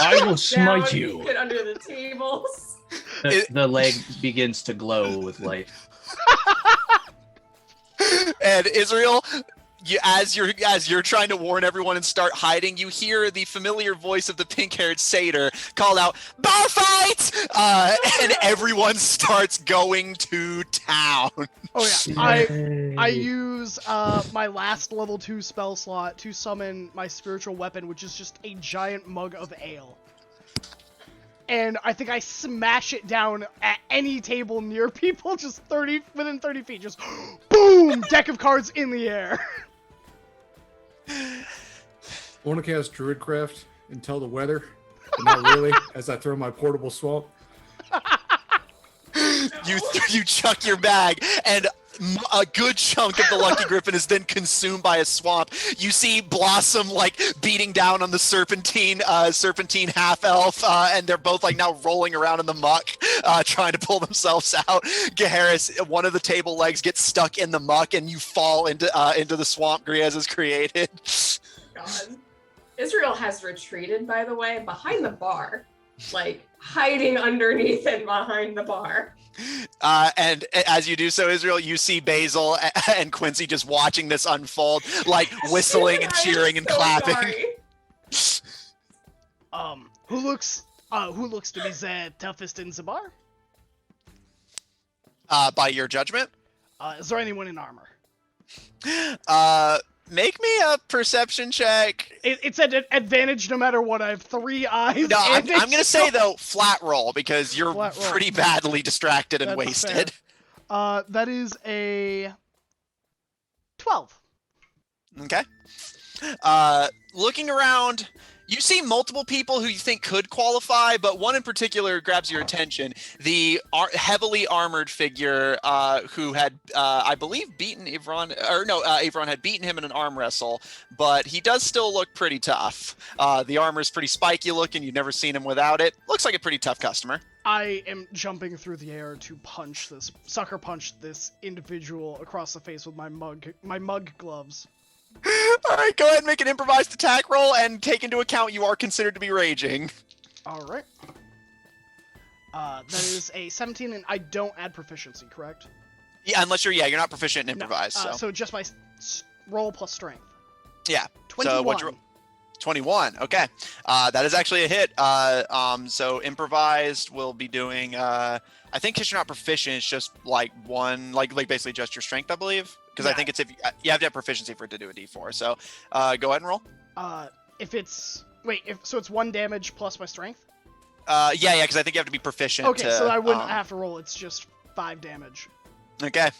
I will smite you. Get under the tables. The leg begins to glow with light. And Israel, as you're trying to warn everyone and start hiding, you hear the familiar voice of the pink-haired satyr call out, "Bar fight!" And everyone starts going to town. Oh yeah, I use my last level 2 spell slot to summon my spiritual weapon, which is just a giant mug of ale. And I think I smash it down at any table near people, just within 30 feet, just boom, deck of cards in the air. I want to cast Druidcraft and tell the weather, but not really, as I throw my portable swamp. You chuck your bag, and a good chunk of the Lucky Griffin is then consumed by a swamp. You see Blossom like beating down on the serpentine half elf, and they're both like now rolling around in the muck, trying to pull themselves out. Gaharis, one of the table legs gets stuck in the muck, and you fall into the swamp Griaz has created. God. Israel has retreated, by the way, behind the bar, like hiding underneath and behind the bar. And as you do so, Israel, you see Basil and Quincy just watching this unfold, like whistling and cheering and clapping. Sorry. Who looks to be the toughest in the bar? By your judgment? Is there anyone in armor? Make me a perception check. It's an advantage no matter what. I have 3 eyes. No, I'm going to say, though, flat roll, because you're Flat roll. pretty badly distracted and That's wasted. fair. That is a 12. Okay. Looking around, you see multiple people who you think could qualify, but one in particular grabs your attention. The heavily armored figure who had, I believe, beaten Ivron, Ivron had beaten him in an arm wrestle, but he does still look pretty tough. The armor's pretty spiky looking. You've never seen him without it. Looks like a pretty tough customer. I am jumping through the air to sucker punch this individual across the face with my mug gloves. All right, go ahead and make an improvised attack roll, and take into account you are considered to be raging. All right. That is a 17, and I don't add proficiency, correct? Yeah, unless you're not proficient in improvise. No, so just my roll plus strength. Yeah. 21. So what's your 21? Okay. That is actually a hit. So improvised will be doing. I think because you're not proficient, it's just like one, like basically just your strength, I believe. Because I think it's if you have to have proficiency for it to do a D4. So go ahead and roll. So it's 1 damage plus my strength? Yeah, because I think you have to be proficient. Okay, so I wouldn't have to roll. It's just 5 damage. Okay.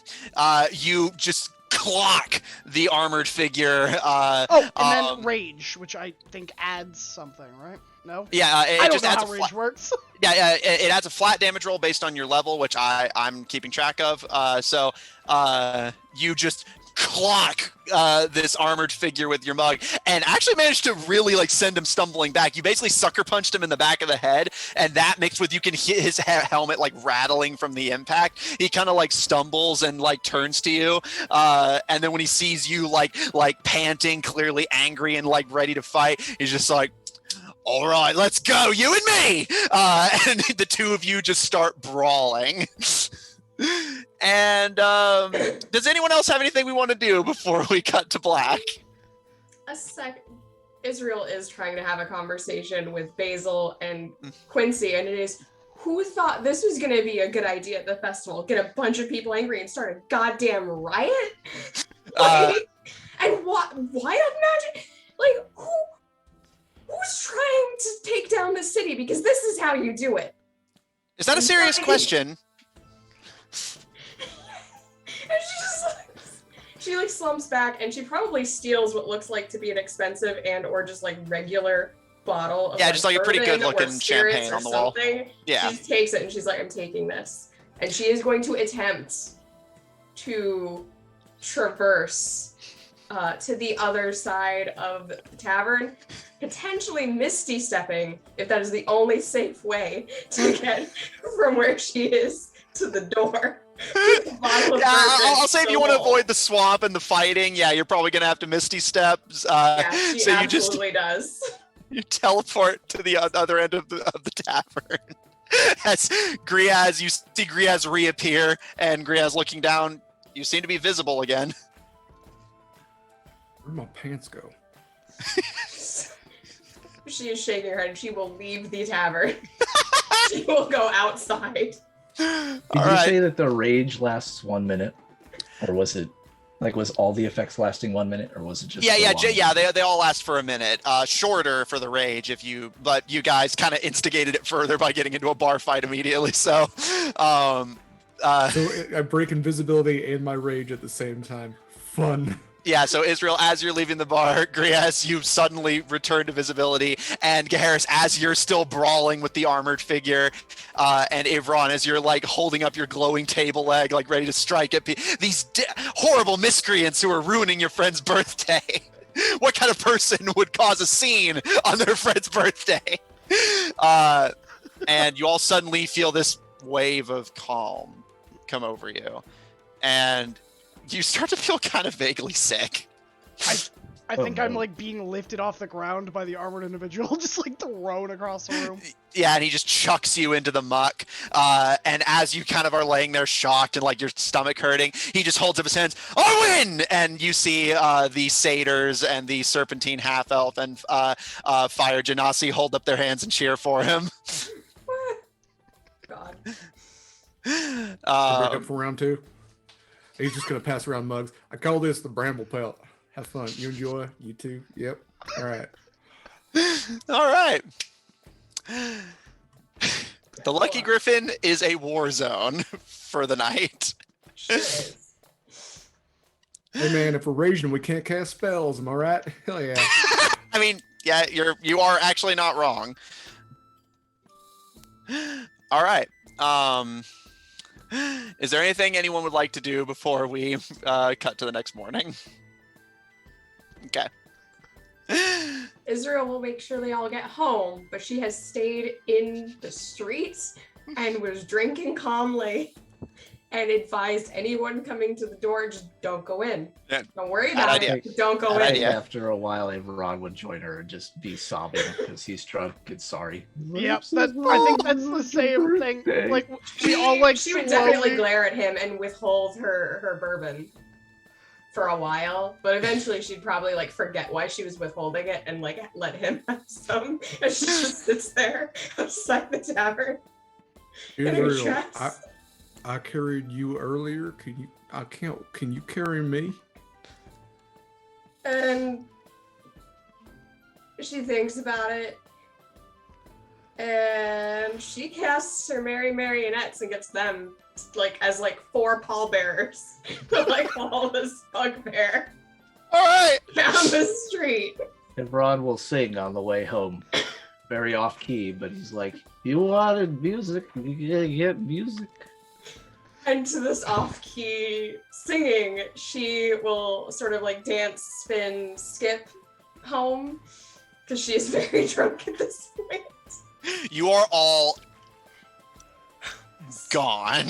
You just clock the armored figure. Then rage, which I think adds something, right? No? Yeah, I don't know how rage works. Yeah, it adds a flat damage roll based on your level, which I'm keeping track of. So you just clock this armored figure with your mug, and actually managed to really like send him stumbling back. You basically sucker punched him in the back of the head, and that mixed with you can hit his helmet like rattling from the impact. He kind of like stumbles and like turns to you, and then when he sees you like panting, clearly angry and like ready to fight, he's just like, "All right, let's go, you and me!" And the two of you just start brawling. And does anyone else have anything we want to do before we cut to black? A sec. Israel is trying to have a conversation with Basil and Quincy, and it is, who thought this was going to be a good idea at the festival? Get a bunch of people angry and start a goddamn riot? And why imagine, like, who's trying to take down the city? Because this is how you do it. Is that a serious question? she like slumps back and she probably steals what looks like to be an expensive and or just like regular bottle of just like a pretty bourbon good looking or spirits champagne or on the wall. something. Yeah. She takes it and she's like, I'm taking this. And she is going to attempt to traverse to the other side of the tavern, potentially misty stepping, if that is the only safe way to get from where she is to the door. I'll say if you want to avoid the swamp and the fighting, you're probably gonna have to misty step. She so absolutely does. You teleport to the other end of the tavern. As Griaz, you see Griaz reappear, and Griaz looking down. You seem to be visible again. Where'd my pants go? She is shaking her head. She will leave the tavern. She will go outside. Did you say that the rage lasts 1 minute, or was it like was all the effects lasting 1 minute, or was it just? They all last for a minute. Shorter for the rage but you guys kind of instigated it further by getting into a bar fight immediately. So, So I break invisibility and my rage at the same time. Fun. Yeah, so Israel, as you're leaving the bar, Grias, you suddenly return to visibility, and Gaharis, as you're still brawling with the armored figure, and Ivron, as you're like holding up your glowing table leg, like ready to strike at these horrible miscreants who are ruining your friend's birthday. What kind of person would cause a scene on their friend's birthday? And you all suddenly feel this wave of calm come over you, and you start to feel kind of vaguely sick. I think I'm like being lifted off the ground by the armored individual, just like thrown across the room. Yeah, and he just chucks you into the muck. And as you kind of are laying there shocked and like your stomach hurting, he just holds up his hands. I win! And you see the satyrs and the serpentine half elf and fire genasi hold up their hands and cheer for him. God. Break up for round two. He's just gonna pass around mugs. I call this the bramble pelt. Have fun. You enjoy. You too. Yep. All right. All right. The Lucky Griffin is a war zone for the night. Sure is. Hey man, if we're raging, we can't cast spells. Am I right? Hell yeah. I mean, yeah, you are actually not wrong. All right. Is there anything anyone would like to do before we cut to the next morning? Okay. Israel will make sure they all get home, but she has stayed in the streets and was drinking calmly and advised anyone coming to the door, just don't go in. Yeah. Don't worry about it. Don't go in. After a while, Ivron would join her and just be sobbing because he's drunk and sorry. Yep, I think that's the same thing. Like we all like she would definitely glare at him and withhold her bourbon for a while, but eventually she'd probably like forget why she was withholding it and like let him have some, and she just sits there outside the tavern in her Israel, dress. I carried you earlier. Can you carry me? And she thinks about it, and she casts her merry marionettes and gets them like as like 4 pallbearers to like haul this bugbear All right. down the street. Ivron will sing on the way home. Very off key, but he's like, you wanted music, you gotta get music. And to this off-key singing, she will sort of like dance, spin, skip home because she is very drunk at this point. You are all gone.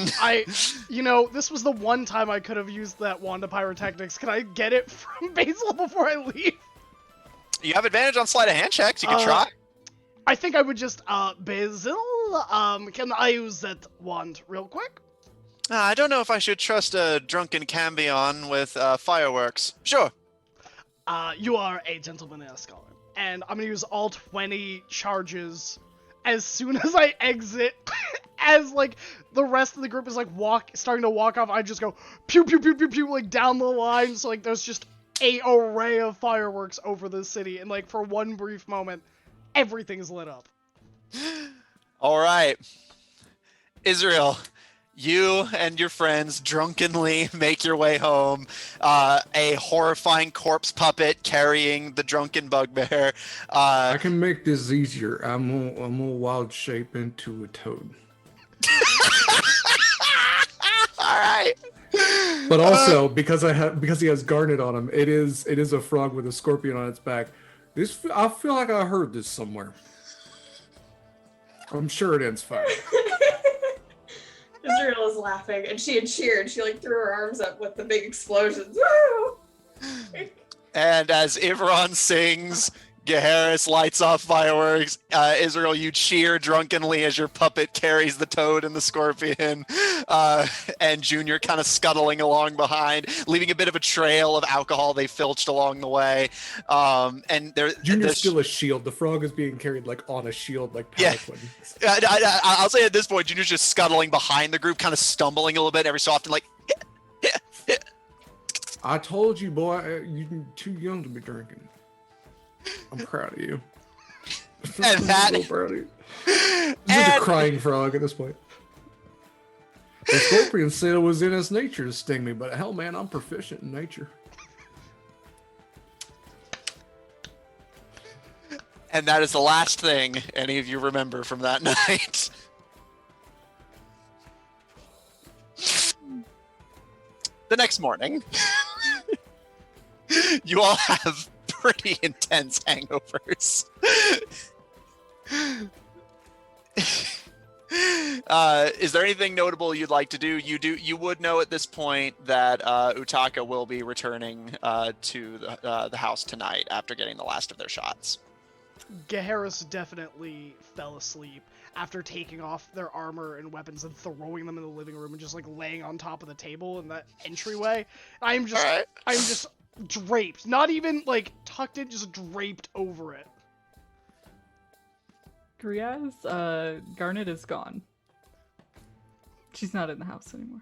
This was the one time I could have used that wand of pyrotechnics. Can I get it from Basil before I leave? You have advantage on sleight of hand checks. You can try. I think I would just, Basil, can I use that wand real quick? I don't know if I should trust a drunken Cambion with fireworks. Sure. You are a gentleman and a scholar. And I'm gonna use all 20 charges as soon as I exit. As, like, the rest of the group is, like, starting to walk off, I just go pew, pew, pew, pew, pew, like, down the line. So, like, there's just an array of fireworks over the city. And, like, for one brief moment, everything's lit up. All right. Israel, You and your friends drunkenly make your way home. A horrifying corpse puppet carrying the drunken bugbear. I can make this easier. I'm gonna wild shape into a toad. All right. But also because he has garnet on him, it is a frog with a scorpion on its back. I feel like I heard this somewhere. I'm sure it ends fine. Israel is laughing, and she had cheered. She like threw her arms up with the big explosions. Woo! And as Ivron sings, Gaheris lights off fireworks. Israel, you cheer drunkenly as your puppet carries the toad and the scorpion. And Junior kind of scuttling along behind, leaving a bit of a trail of alcohol they filched along the way. And Junior's still a shield. The frog is being carried like on a shield, like palanquin. Yeah. I'll say at this point, Junior's just scuttling behind the group, kind of stumbling a little bit every so often, like. I told you, boy, you're too young to be drinking. I'm proud of you. And that, I'm so proud of you. This is a crying frog at this point. The scorpion said it was in his nature to sting me, but hell, man, I'm proficient in nature. And that is the last thing any of you remember from that night. The next morning, you all have pretty intense hangovers. Is there anything notable you'd like to do? You would know at this point that Utaka will be returning to the house tonight after getting the last of their shots. Gaheris definitely fell asleep after taking off their armor and weapons and throwing them in the living room and just like laying on top of the table in that entryway. I'm just draped, not even like tucked in, just draped over it. Griaz, Garnet is gone. She's not in the house anymore.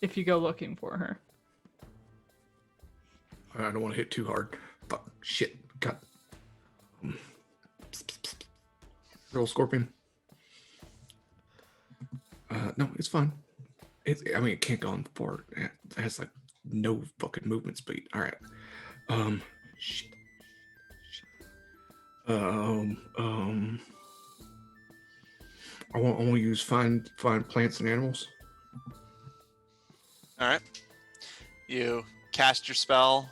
If you go looking for her. I don't want to hit too hard. Fuck, shit, God. Little scorpion. No, it's fine. It can't go on far. It has like no fucking movement speed. All right. Shit. I want to use find plants and animals. All right. You cast your spell,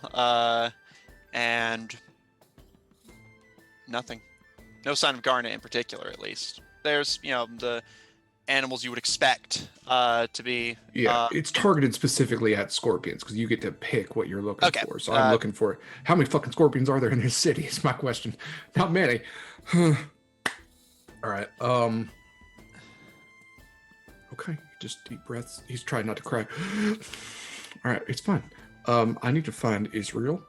and nothing. No sign of Garnet in particular, at least. There's, the animals you would expect to be. Yeah, it's targeted specifically at scorpions because you get to pick what you're looking for. So I'm looking for how many fucking scorpions are there in this city? Is my question. Not many. All right. Okay, just deep breaths. He's trying not to cry. All right, it's fine. I need to find Israel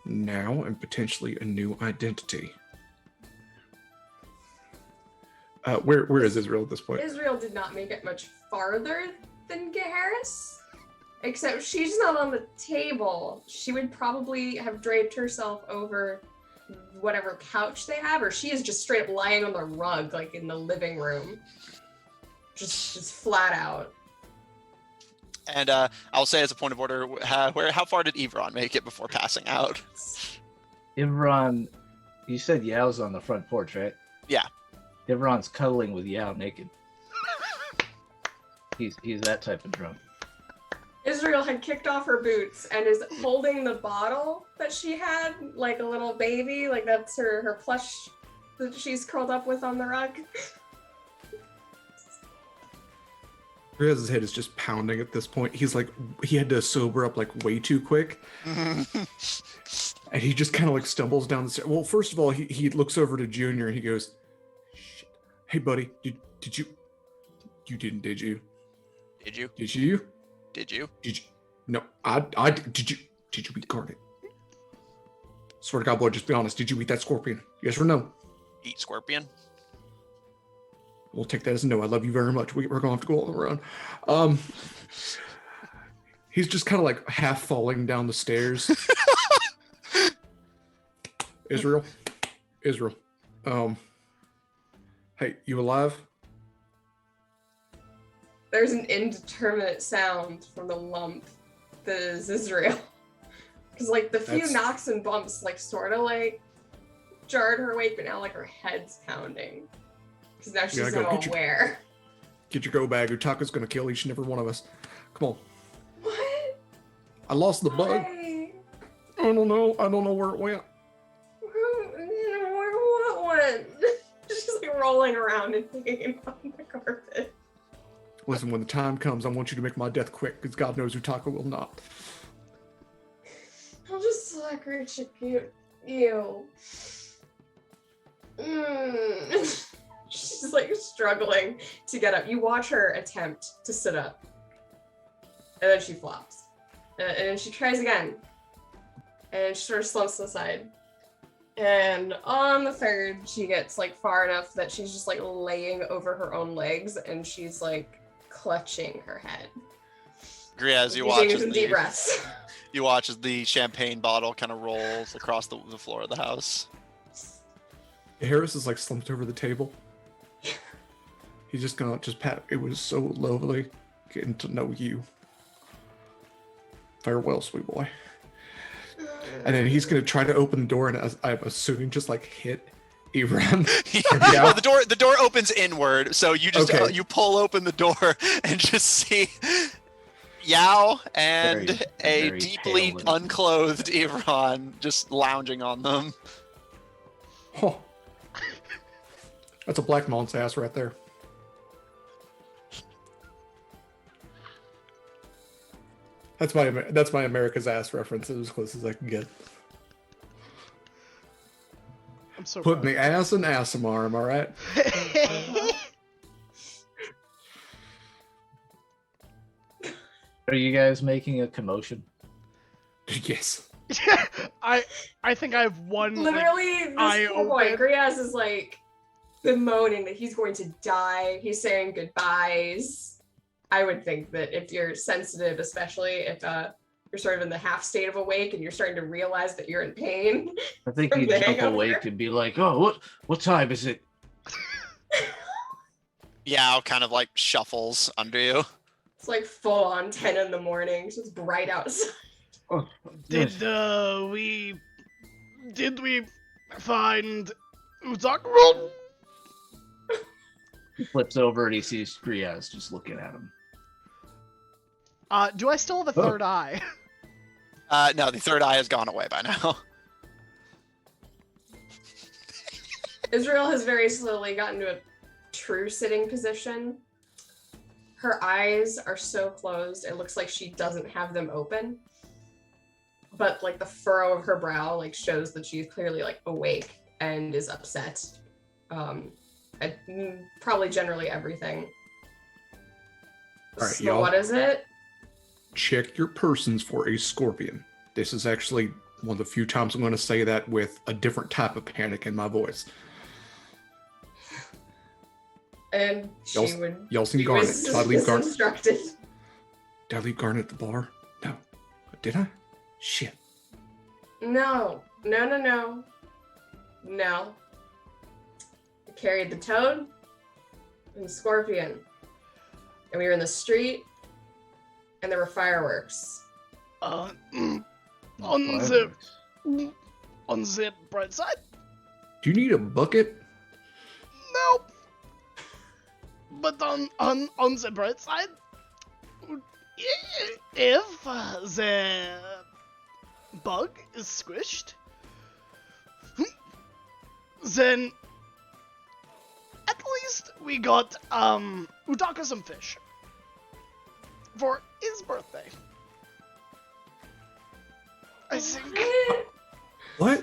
now and potentially a new identity. Where is Israel at this point? Israel did not make it much farther than Gaheris, except she's not on the table. She would probably have draped herself over whatever couch they have, or she is just straight up lying on the rug, like in the living room, just flat out. And I'll say as a point of order, how far did Ivron make it before passing out? Ivron, you said Yao's on the front porch, right? Yeah. Ivron's cuddling with Yao naked. He's that type of drunk. Israel had kicked off her boots and is holding the bottle that she had like a little baby, like that's her plush that she's curled up with on the rug. His head is just pounding at this point. He's like, he had to sober up like way too quick. And he just kind of like stumbles down the stairs. Well, first of all, he looks over to Junior and he goes, "Shit. Hey buddy, did you didn't, did you? Did you? Did you? Did you? Did you? No, I did you eat Garnet? Swear to God, boy, just be honest. Did you eat that scorpion? Yes or no? Eat scorpion? We'll take that as a no. I love you very much. We're gonna have to go on the run. He's just kind of like half falling down the stairs. Israel. Hey, you alive? there's an indeterminate sound from the lump that is Israel. Because like the few knocks and bumps like sort of like jarred her awake, but now like her head's pounding. Because now she's not aware. Get your go bag. Utaka's gonna kill each and every one of us. Come on. What? I lost the bug. Why? I don't know. I don't know where it went. What one? She's like rolling around and hanging on the carpet. Listen, when the time comes, I want you to make my death quick, because God knows Utaka will not. I'll just suck her cute. Ew. She's like struggling to get up. You watch her attempt to sit up. And then she flops. And then she tries again. And she sort of slumps to the side. And on the third, she gets like far enough that she's just like laying over her own legs and she's like clutching her head. Griaz, you watch as the champagne bottle kind of rolls across the floor of the house. Harris is like slumped over the table. He's just gonna pat. It was so lovely getting to know you. Farewell, sweet boy. And then he's gonna try to open the door, and I'm assuming just like hit Evron. Yeah. Well, the door opens inward, so you just you pull open the door and just see Yao and a deeply unclothed Evron just lounging on them. Oh. That's a black mont's ass right there. That's my America's ass reference. It's as close as I can get. I'm so putting the ass in Asimar, am I right? Are you guys making a commotion? Yes. I think I have one. Literally, this poor boy, Griaz is like bemoaning that he's going to die. He's saying goodbyes. I would think that if you're sensitive, especially if you're sort of in the half state of awake and you're starting to realize that you're in pain. I think you jump awake and be like, "Oh, what time is it?" Yao kind of like shuffles under you. It's like full on 10 in the morning, so it's bright outside. Oh, did we find Utaka? He flips over and he sees Griaz just looking at him. Do I still have a third eye? No, the third eye has gone away by now. Israel has very slowly gotten to a true sitting position. Her eyes are so closed, it looks like she doesn't have them open. But like the furrow of her brow like shows that she's clearly like awake and is upset. Probably generally everything. All right, so y'all. What is it? Check your persons for a scorpion. This is actually one of the few times I'm going to say that with a different type of panic in my voice. And she would y'all seen Garnet. Did I leave Garnet? Instructed. Did I leave Garnet at the bar? No. Did I? Shit. No. I carried the toad and the scorpion. And we were in the street and there were fireworks. On the bright side? Do you need a bucket? Nope. But on the bright side, if the bug is squished, then at least we got Utaka some fish for his birthday. I think. What?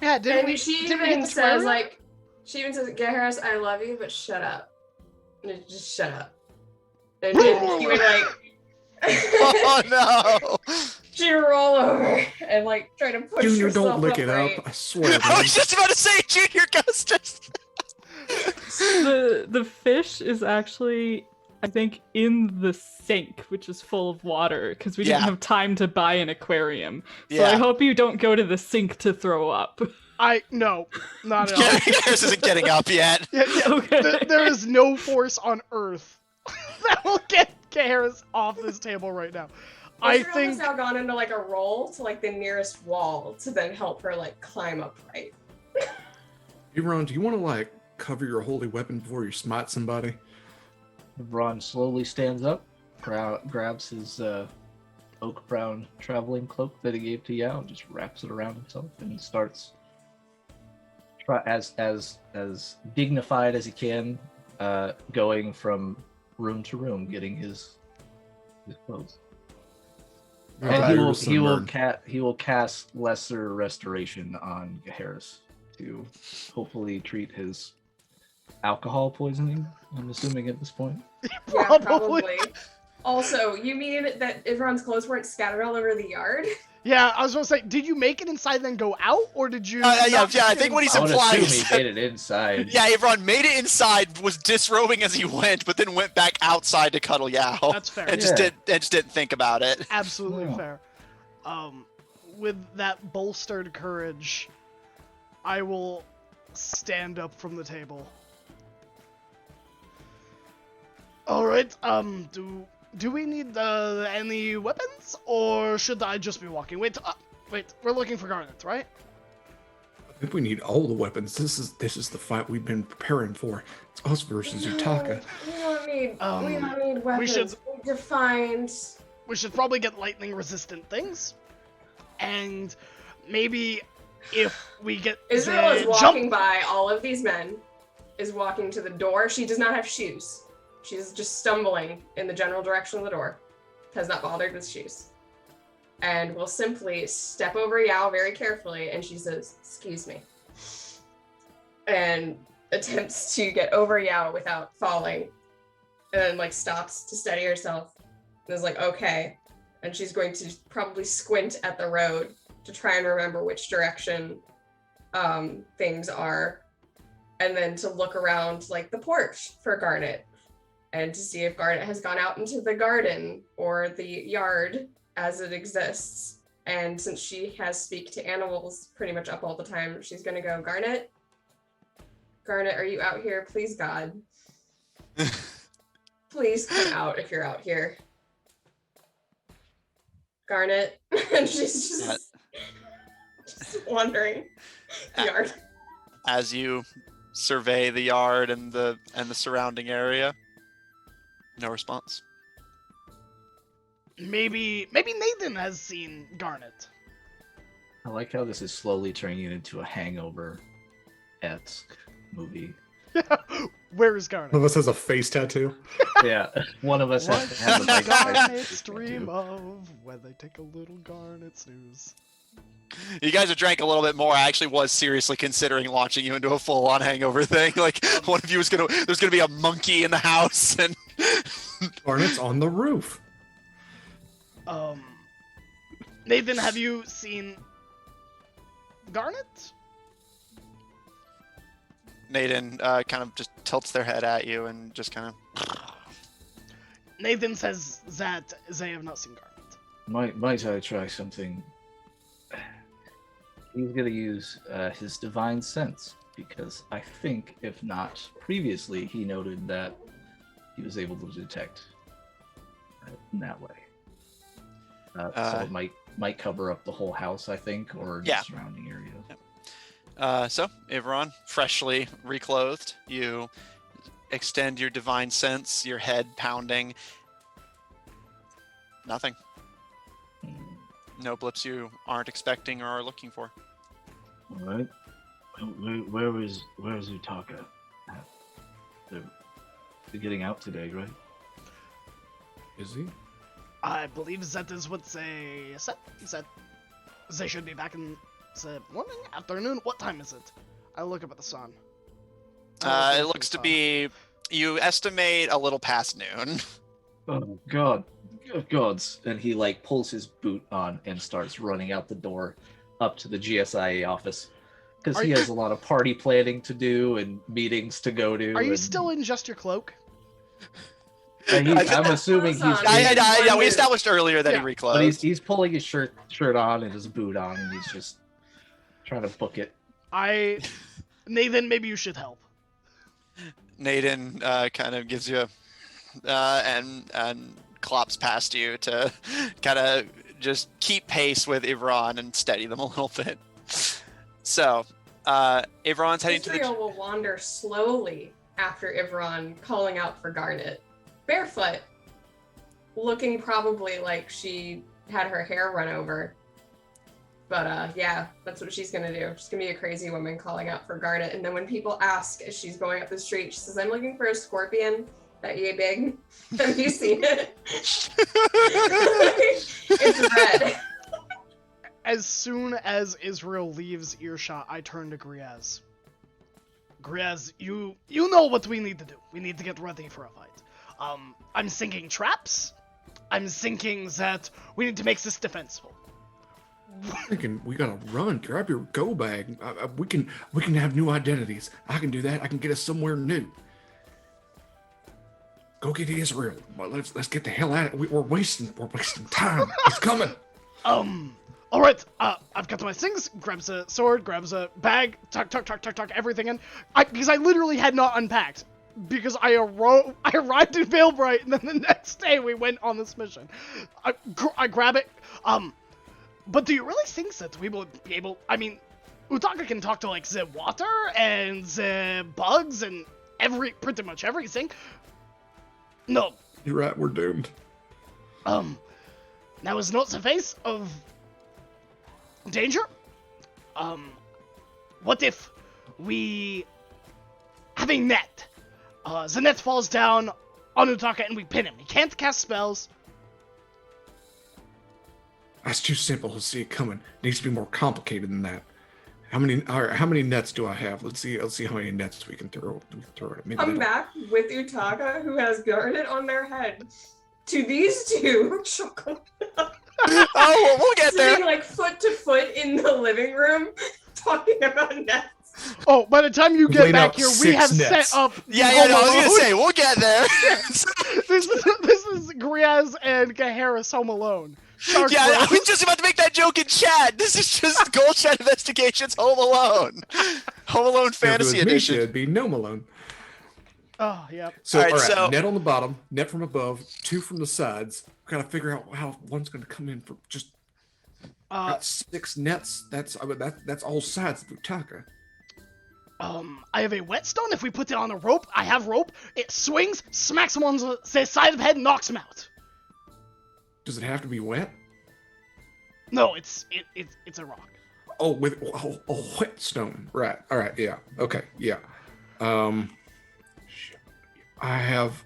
Yeah, didn't we? She didn't we even get the says swear like, she even says, "Harris, I love you, but shut up. Just shut up." And then she would like. Oh no! She roll over and like try to push Junior, herself don't lick it upright. up. I swear. I was just about to say, Junior goes just. The fish is actually, I think, in the sink, which is full of water, because we didn't have time to buy an aquarium. So I hope you don't go to the sink to throw up. No, not at all. Harris isn't getting up yet. Yeah, Okay. There is no force on Earth that will get Harris off this table right now. I Israel think has now gone into like a roll to like the nearest wall to then help her like climb upright. Evron, do you want to like cover your holy weapon before you smite somebody? Ron slowly stands up, grabs his oak brown traveling cloak that he gave to Yao, and just wraps it around himself, and starts as dignified as he can, going from room to room, getting his clothes. And he will cast lesser restoration on Harris to hopefully treat his alcohol poisoning, I'm assuming at this point. Yeah, probably. Also, you mean that Ivron's clothes weren't scattered all over the yard? Yeah, I was going to say, did you make it inside and then go out, or did you? Yeah, I think what he's I would implying assume is he made it inside. yeah, Evron made it inside, was disrobing as he went, but then went back outside to cuddle Yao. That's fair. And just didn't think about it. Absolutely Yeah. fair. With that bolstered courage, I will stand up from the table. All right. Do we need any weapons, or should I just be walking? Wait. We're looking for Garnet, right? I think we need all the weapons. This is the fight we've been preparing for. It's us versus Utaka. We don't need weapons. we should- We need to find. We should probably get lightning-resistant things, and maybe if we get Israel is the walking jump. by all of these men, is walking to the door. She does not have shoes. She's just stumbling in the general direction of the door. Has not bothered with shoes. And will simply step over Yao very carefully, and she says, "Excuse me." And attempts to get over Yao without falling. And then like stops to steady herself. And is like, okay. And she's going to probably squint at the road to try and remember which direction things are. And then to look around like the porch for Garnet. And to see if Garnet has gone out into the garden or the yard as it exists. And since she has speak to animals pretty much up all the time, she's gonna go, Garnet, are you out here? Please, God. Please come out if you're out here. Garnet. And she's just wandering the yard. As you survey the yard and the surrounding area. No response. Maybe Nathan has seen Garnet. I like how this is slowly turning into a Hangover-esque movie. Where is Garnet? One of us has a face tattoo. Yeah, one of us has What to have a does big Garnets dream of when they take a little Garnet snooze? You guys have drank a little bit more. I actually was seriously considering launching you into a full-on hangover thing. Like one of you was there's gonna be a monkey in the house, and Garnet's on the roof. Nathan, have you seen Garnet? Nathan kind of just tilts their head at you and just kind of. Nathan says that they have not seen Garnet. Might I try something? He's gonna use his divine sense, because I think, if not previously, he noted that he was able to detect in that way. So it might cover up the whole house, I think, or the surrounding area. So, Ivron, freshly reclothed, you extend your divine sense, your head pounding. Nothing. No blips you aren't expecting or are looking for. All right. Where is Utaka? They're getting out today, right? Is he? I believe that is what they said. Said they should be back in the morning, afternoon. What time is it? I'll look up at the sun. It looks to be, you estimate a little past noon. Oh God, gods! And he like pulls his boot on and starts running out the door up to the GSIA office, because he has a lot of party planning to do and meetings to go to. Are you still in just your cloak? I'm assuming he's. Yeah, we established earlier that he But reclothed. he's pulling his shirt on and his boot on, and he's just trying to book it. Nathan, maybe you should help. Nathan kind of gives you and clops past you to kind of just keep pace with Ivron and steady them a little bit. So, Ivron's heading to Israel will wander slowly after Ivron, calling out for Garnet, barefoot, looking probably like she had her hair run over. But yeah, that's what she's gonna do. She's gonna be a crazy woman calling out for Garnet. And then when people ask as she's going up the street, she says, "I'm looking for a scorpion. That yay big. Have you seen it?" It's red. As soon as Israel leaves earshot, I turn to Griaz. Griaz, you know what we need to do. We need to get ready for a fight. I'm thinking traps. I'm thinking that we need to make this defensible. I'm thinking we gotta run. Grab your go bag. We can have new identities. I can do that. I can get us somewhere new. Go get Israel. Well, let's get the hell out of it. We're wasting time. It's coming. All right. I've got my things. Grabs a sword. Grabs a bag. Tuck everything in. Because I literally had not unpacked. Because I arrived in Valebright, and then the next day we went on this mission. I grab it. But do you really think that we will be able? I mean, Utaka can talk to like the water and the bugs and pretty much everything. No. You're right. We're doomed. Now is not the face of danger. What if we have a net? The net falls down on Utaka and we pin him. He can't cast spells. That's too simple to see it coming. It needs to be more complicated than that. How many nets do I have? Let's see how many nets we can throw at him. Come back with Utaka, who has Garnet on their head, to these two. Oh, we'll get there. Sitting like foot to foot in the living room, talking about nets. Oh, by the time you get laid back out here, we 6 have nets. set up. Yeah, Home no, I was Alone. gonna say we'll get there. This is Griaz and Gaheris Home Alone. Shark Yeah, I Bros. was just about to make that joke in chat. This is just Goldshine Investigations Home Alone. Home Alone Fantasy If it was Edition. me, it'd be Gnome Alone. Oh, yeah. So, All right, all right, so- net on the bottom, net from above, 2 from the sides. We gotta figure out how one's gonna come in for just got 6 nets. That's all sides of Utaka. I have a whetstone. If we put it on a rope, I have rope. It swings, smacks him on the side of the head, knocks him out. Does it have to be wet? No, it's a rock. Oh, with a whetstone. Right. All right. Yeah. Okay. Yeah. Shit. I have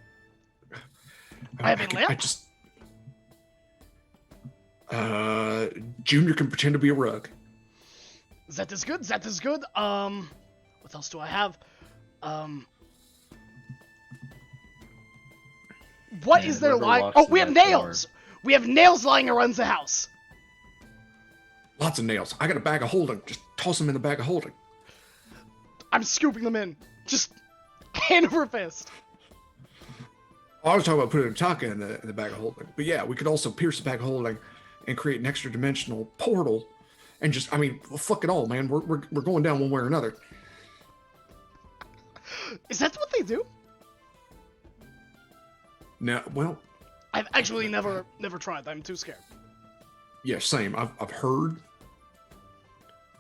I have a lamp? I just. Junior can pretend to be a rug. That is good. That is good. What else do I have? What And is there whoever lying? walks Oh, through we have that nails. We have nails lying around the house. Lots of nails. I got a bag of holding. Just toss them in the bag of holding. I'm scooping them in. Just hand over fist. Oh, I was talking about putting a Taka in the bag of holding. But yeah, we could also pierce the bag of holding and create an extra dimensional portal. And just, I mean, well, fuck it all, man. We're going down one way or another. Is that what they do? No, well, I've actually never tried. I'm too scared. yeah, same. I've heard.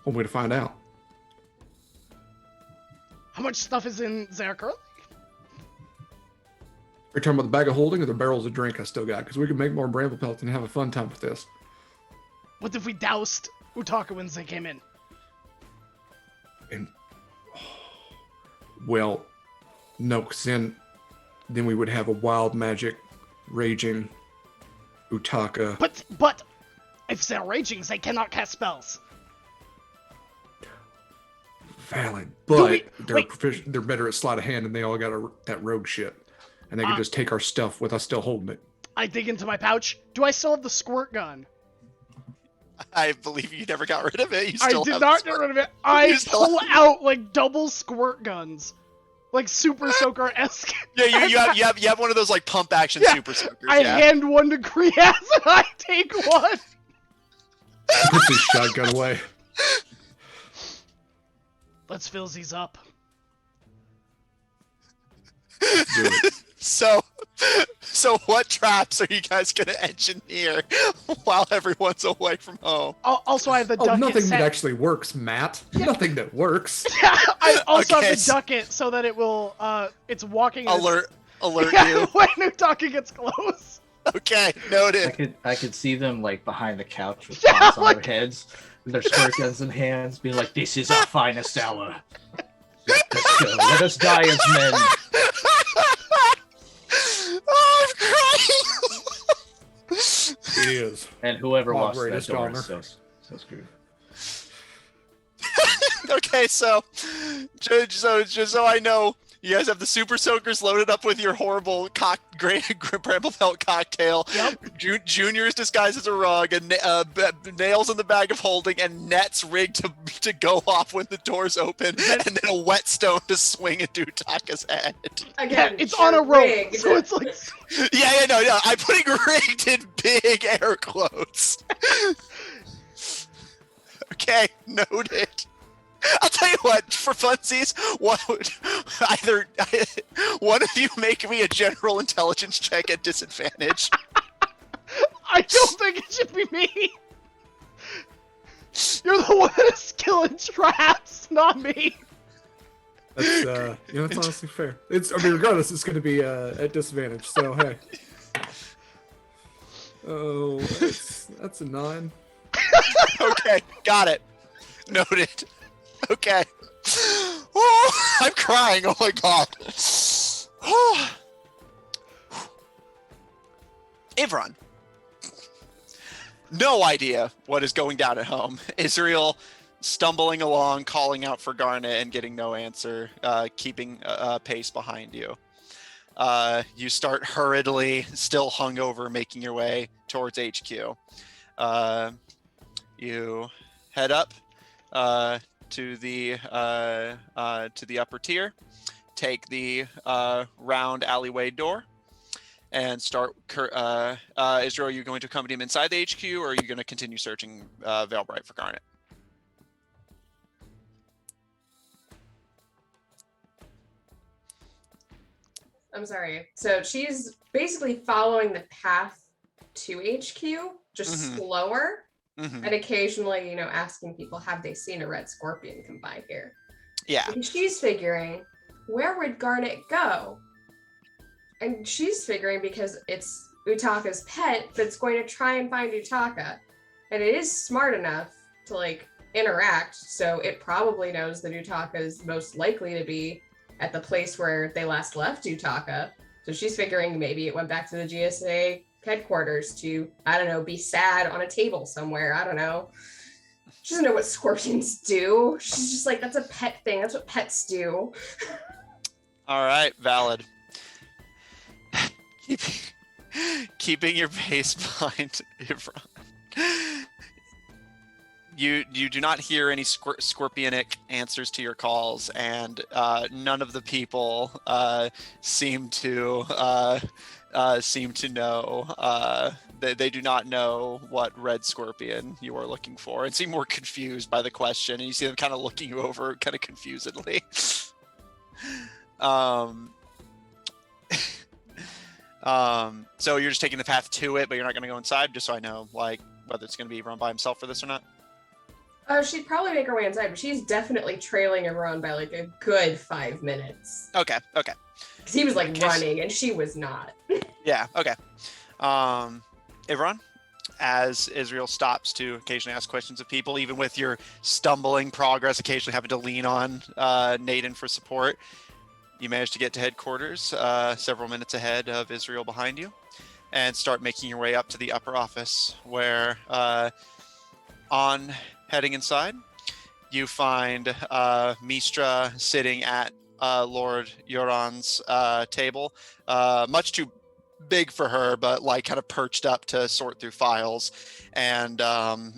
One way to find out. How much stuff is in there currently? Are you talking about the bag of holding or the barrels of drink I still got? Because we can make more bramble pelts and have a fun time with this. What if we doused Utaka when they came in? And well, no, because then we would have a wild magic raging Utaka. But if they're raging, they cannot cast spells. Valid, but wait. they're better at sleight of hand, and they all got that rogue shit, and they can just take our stuff with us still holding it. I dig into my pouch. Do I still have the squirt gun? I believe you never got rid of it. You I still did have not the get rid of it. I You still pull out like double squirt guns, like Super Soaker esque. Yeah, you have one of those like pump action Yeah, super soakers. I Yeah. hand one to Griaz and I take one. Puts his shotgun away. Let's fill these up. Do it. So So what traps are you guys gonna engineer while everyone's away from home? Also, I have the Oh, ducket nothing set. that actually works, Matt. Nothing that works. I also Okay, have the ducket so that it will, it's walking and Alert yeah, you. when Utaka gets close. Okay, noted. I could see them like behind the couch with Yeah, pants on like- their heads, with their squirt guns in hands, being like, "This is our finest hour. Let us go. Let us die as men." Oh, I'm crying. It is. And whoever My walks through that greatest door honor. is so screwed. Okay, so just so I know, you guys have the super soakers loaded up with your horrible bramble pelt cocktail. Yep. Junior is disguised as a rug, and nails in the bag of holding, and nets rigged to go off when the doors open, and then a whetstone to swing into Utaka's head. Yeah, Again, it's on a rope, rigged. so it's like... Yeah, no. I'm putting rigged in big air quotes. Okay, noted. I'll tell you what, for funsies, either one of you make me a general intelligence check at disadvantage. I don't think it should be me. You're the one that is skill in traps, not me. That's that's honestly fair. Regardless, it's going to be at disadvantage. So hey. Oh, that's a 9. Okay, got it. Noted. Okay. Oh, I'm crying. Oh my god. Ivron. No idea what is going down at home. Israel stumbling along, calling out for Garnet and getting no answer, keeping pace behind you. You start hurriedly, still hungover, making your way towards HQ. You head up to the upper tier, take the round alleyway door, and start. Israel, are you going to accompany him inside the HQ, or are you going to continue searching Veilbright for Garnet? I'm sorry. So she's basically following the path to HQ, just slower, and occasionally, asking people, have they seen a red scorpion come by here? Yeah. Because she's figuring, where would Garnet go? And she's figuring because it's Utaka's pet that's going to try and find Utaka. And it is smart enough to, interact, so it probably knows that Utaka is most likely to be at the place where they last left Utaka. So she's figuring maybe it went back to the GSA headquarters to, I don't know, be sad on a table somewhere. I don't know. She doesn't know what scorpions do. She's just like, that's a pet thing. That's what pets do. All right, valid. Keeping your pace behind Ivron. You do not hear any scorpionic answers to your calls, and none of the people seem to know. They do not know what red scorpion you are looking for, and seem more confused by the question. And you see them kind of looking you over, kind of confusedly. So you're just taking the path to it, but you're not going to go inside, just so I know, whether it's going to be run by himself for this or not. She'd probably make her way inside, but she's definitely trailing everyone by a good 5 minutes. Okay. Because he was running and she was not. Yeah, okay. Ivron, as Israel stops to occasionally ask questions of people, even with your stumbling progress, occasionally having to lean on Naden for support, you manage to get to headquarters several minutes ahead of Israel behind you, and start making your way up to the upper office, where on heading inside, you find Mistra sitting at Lord Yoran's table, much too big for her, but kind of perched up to sort through files, and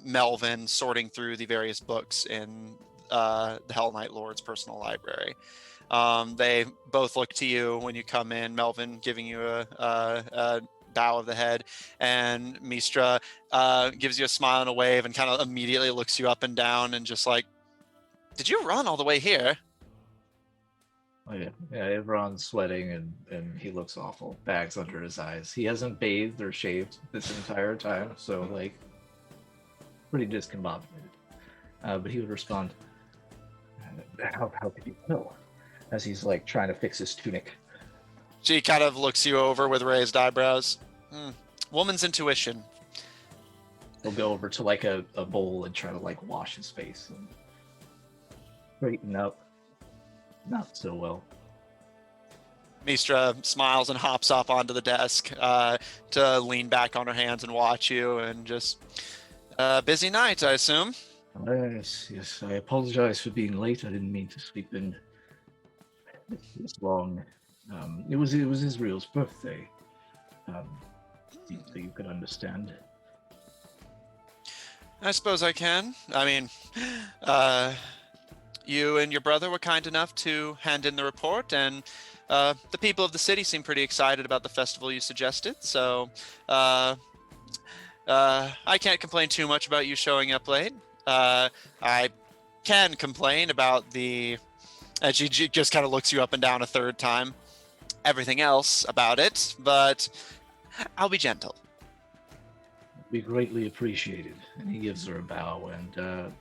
Melvin sorting through the various books in the Hell Knight Lord's personal library. They both look to you when you come in, Melvin giving you a bow of the head, and Mistra gives you a smile and a wave and kind of immediately looks you up and down and just did you run all the way here? Oh yeah, yeah. Everyone's sweating and he looks awful. Bags under his eyes. He hasn't bathed or shaved this entire time, so like pretty discombobulated. But he would respond, how could you tell? As he's like trying to fix his tunic. She kind of looks you over with raised eyebrows. Woman's intuition. He'll go over to like a bowl and try to like wash his face and straighten up. Not so well. Mistra smiles and hops up onto the desk to lean back on her hands and watch you, and just busy night, I assume. Yes. I apologize for being late. I didn't mean to sleep in this long. It was Israel's birthday. So you could understand. I suppose I can. I mean, you and your brother were kind enough to hand in the report, and the people of the city seem pretty excited about the festival you suggested, so I can't complain too much about you showing up late. I can complain about and she just kind of looks you up and down a third time, everything else about it, but I'll be gentle. Be greatly appreciated. And he gives her a bow and,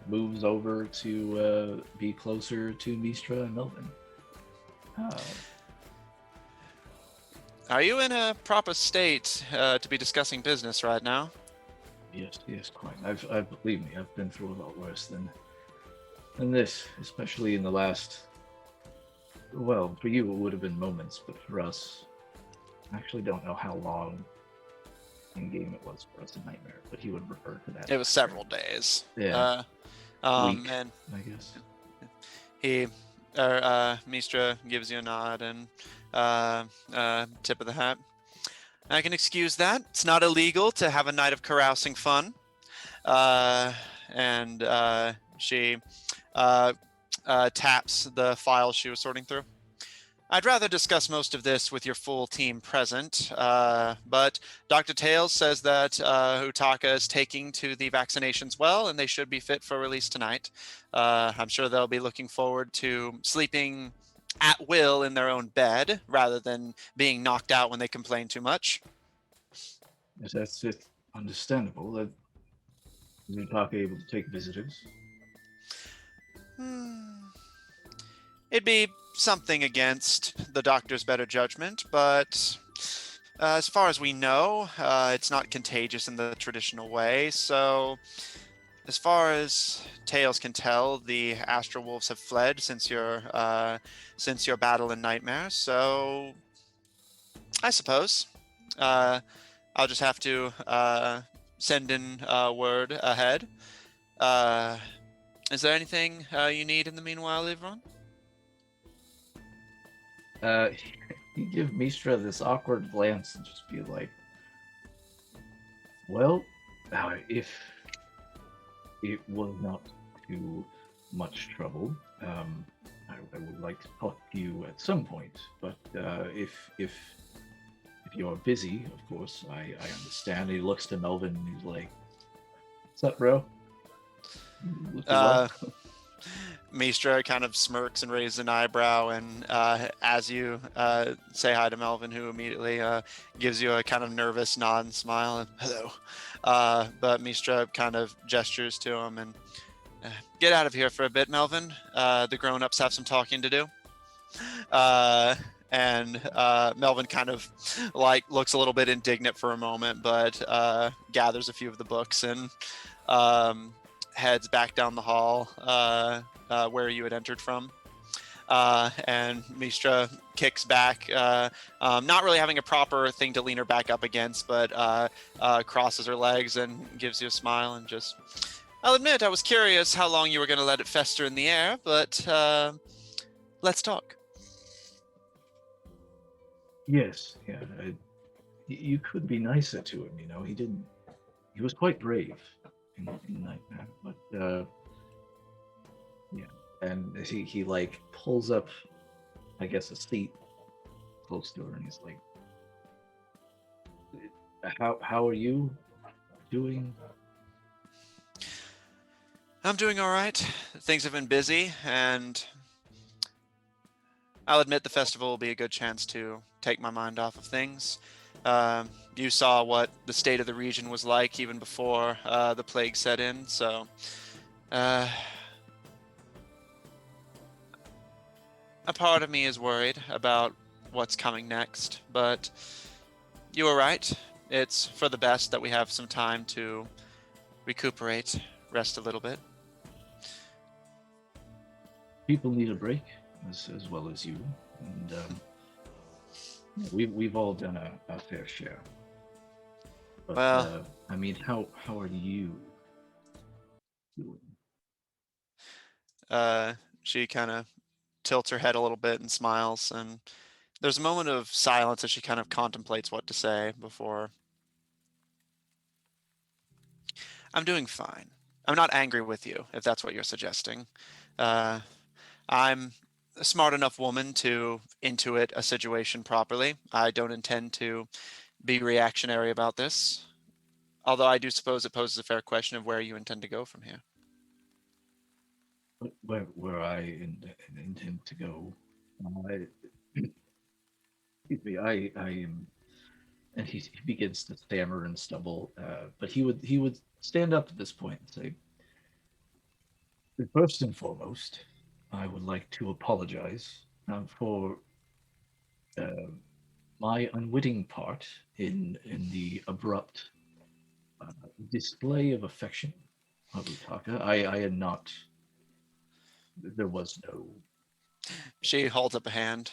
moves over to be closer to Mistra and Melvin. Are you in a proper state to be discussing business right now? Yes, quite. Believe me, I've been through a lot worse than this, especially in the last. Well, for you it would have been moments, but for us, I actually don't know how long in game it was for us in Nightmare, but he would refer to that. It was several days. Yeah. Week, and I guess. Mistra gives you a nod and tip of the hat. I can excuse that. It's not illegal to have a night of carousing fun. She taps the files she was sorting through. I'd rather discuss most of this with your full team present, but Dr. Tails says that Utaka is taking to the vaccinations well, and they should be fit for release tonight. I'm sure they'll be looking forward to sleeping at will in their own bed, rather than being knocked out when they complain too much. Yes, that's it. Understandable. That Utaka able to take visitors. It'd be something against the doctor's better judgment, but as far as we know, it's not contagious in the traditional way. So, as far as Tails can tell, the Astral Wolves have fled since your battle in Nightmare. So, I suppose I'll just have to send in word ahead. Is there anything you need in the meanwhile, Ivron? You give Mistra this awkward glance and just be like, well, if it was not too much trouble, I would like to talk to you at some point, but if you're busy, of course, I understand. He looks to Melvin and he's like, what's up, bro? Mistra kind of smirks and raises an eyebrow, and as you say hi to Melvin, who immediately gives you a kind of nervous nod and smile and hello, but Mistra kind of gestures to him and get out of here for a bit, Melvin. The grown-ups have some talking to do. And Melvin kind of like looks a little bit indignant for a moment, but gathers a few of the books and heads back down the hall where you had entered from. And Mistra kicks back, not really having a proper thing to lean her back up against, but crosses her legs and gives you a smile and just, I'll admit, I was curious how long you were going to let it fester in the air, but let's talk. Yes, yeah. You could be nicer to him, you know. He was quite brave in Nightmare, but yeah. And he like pulls up, I guess, a seat close to her, and he's like, "How are you doing?" I'm doing all right. Things have been busy, and I'll admit the festival will be a good chance to take my mind off of things. You saw what the state of the region was like even before the plague set in, so a part of me is worried about what's coming next, but you were right. It's for the best that we have some time to recuperate, rest a little bit. People need a break, as well as you, and we've all done a fair share. But Well, I mean, how are you doing? She kind of tilts her head a little bit and smiles, and there's a moment of silence as she kind of contemplates what to say before. I'm doing fine. I'm not angry with you, if that's what you're suggesting. I'm a smart enough woman to intuit a situation properly. I don't intend to be reactionary about this, although I do suppose it poses a fair question of where you intend to go from here. Where I intend to go. I, excuse me. I am, and he begins to stammer and stumble. But he would stand up at this point and say, first and foremost, I would like to apologize for my unwitting part in the abrupt display of affection of Utaka. I had not. There was no. She holds up a hand.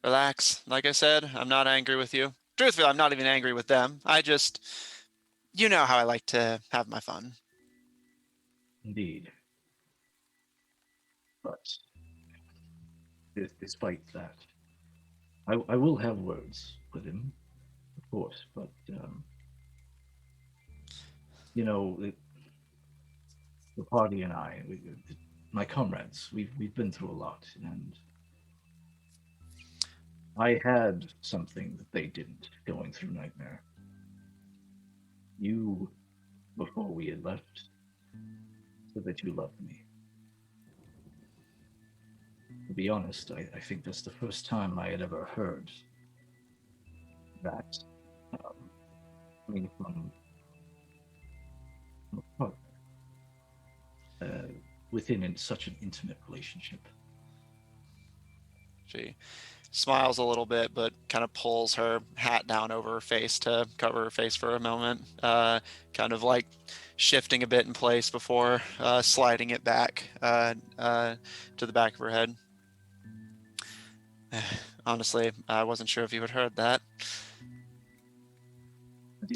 Relax. Like I said, I'm not angry with you. Truthfully, I'm not even angry with them. You know how I like to have my fun. Indeed. But despite that, I will have words with him, of course. But the party and my comrades, we've been through a lot, and I had something that they didn't going through Nightmare. You, before we had left, said that you loved me. To be honest, I think that's the first time I had ever heard that. I mean, from a partner, within such an intimate relationship. She smiles a little bit, but kind of pulls her hat down over her face to cover her face for a moment, kind of like shifting a bit in place before sliding it back to the back of her head. Honestly, I wasn't sure if you had heard that.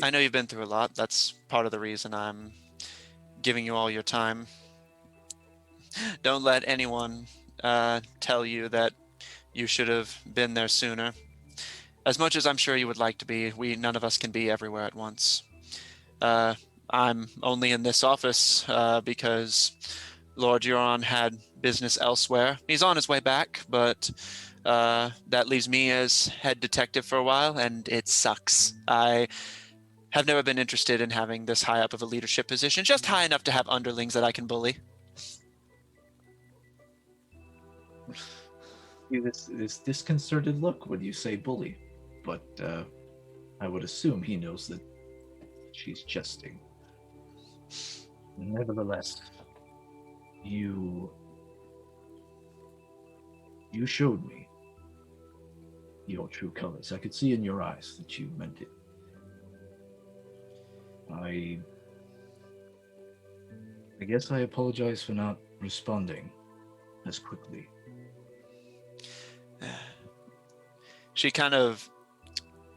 I know you've been through a lot. That's part of the reason I'm giving you all your time. Don't let anyone tell you that you should have been there sooner. As much as I'm sure you would like to be, none of us can be everywhere at once. I'm only in this office because Lord Euron had business elsewhere. He's on his way back, but that leaves me as head detective for a while, and it sucks. I have never been interested in having this high up of a leadership position, just high enough to have underlings that I can bully. This disconcerted look when you say bully, but I would assume he knows that she's jesting. Nevertheless, you showed me your true colors. I could see in your eyes that you meant it. I guess I apologize for not responding as quickly. She kind of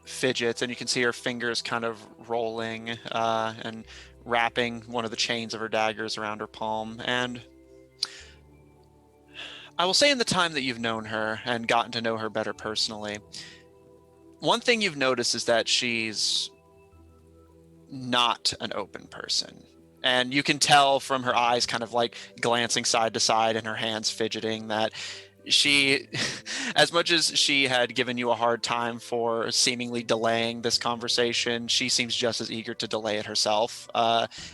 fidgets, and you can see her fingers kind of rolling and wrapping one of the chains of her daggers around her palm. And I will say, in the time that you've known her and gotten to know her better personally, one thing you've noticed is that she's not an open person. And you can tell from her eyes kind of like glancing side to side and her hands fidgeting that she, as much as she had given you a hard time for seemingly delaying this conversation, she seems just as eager to delay it herself,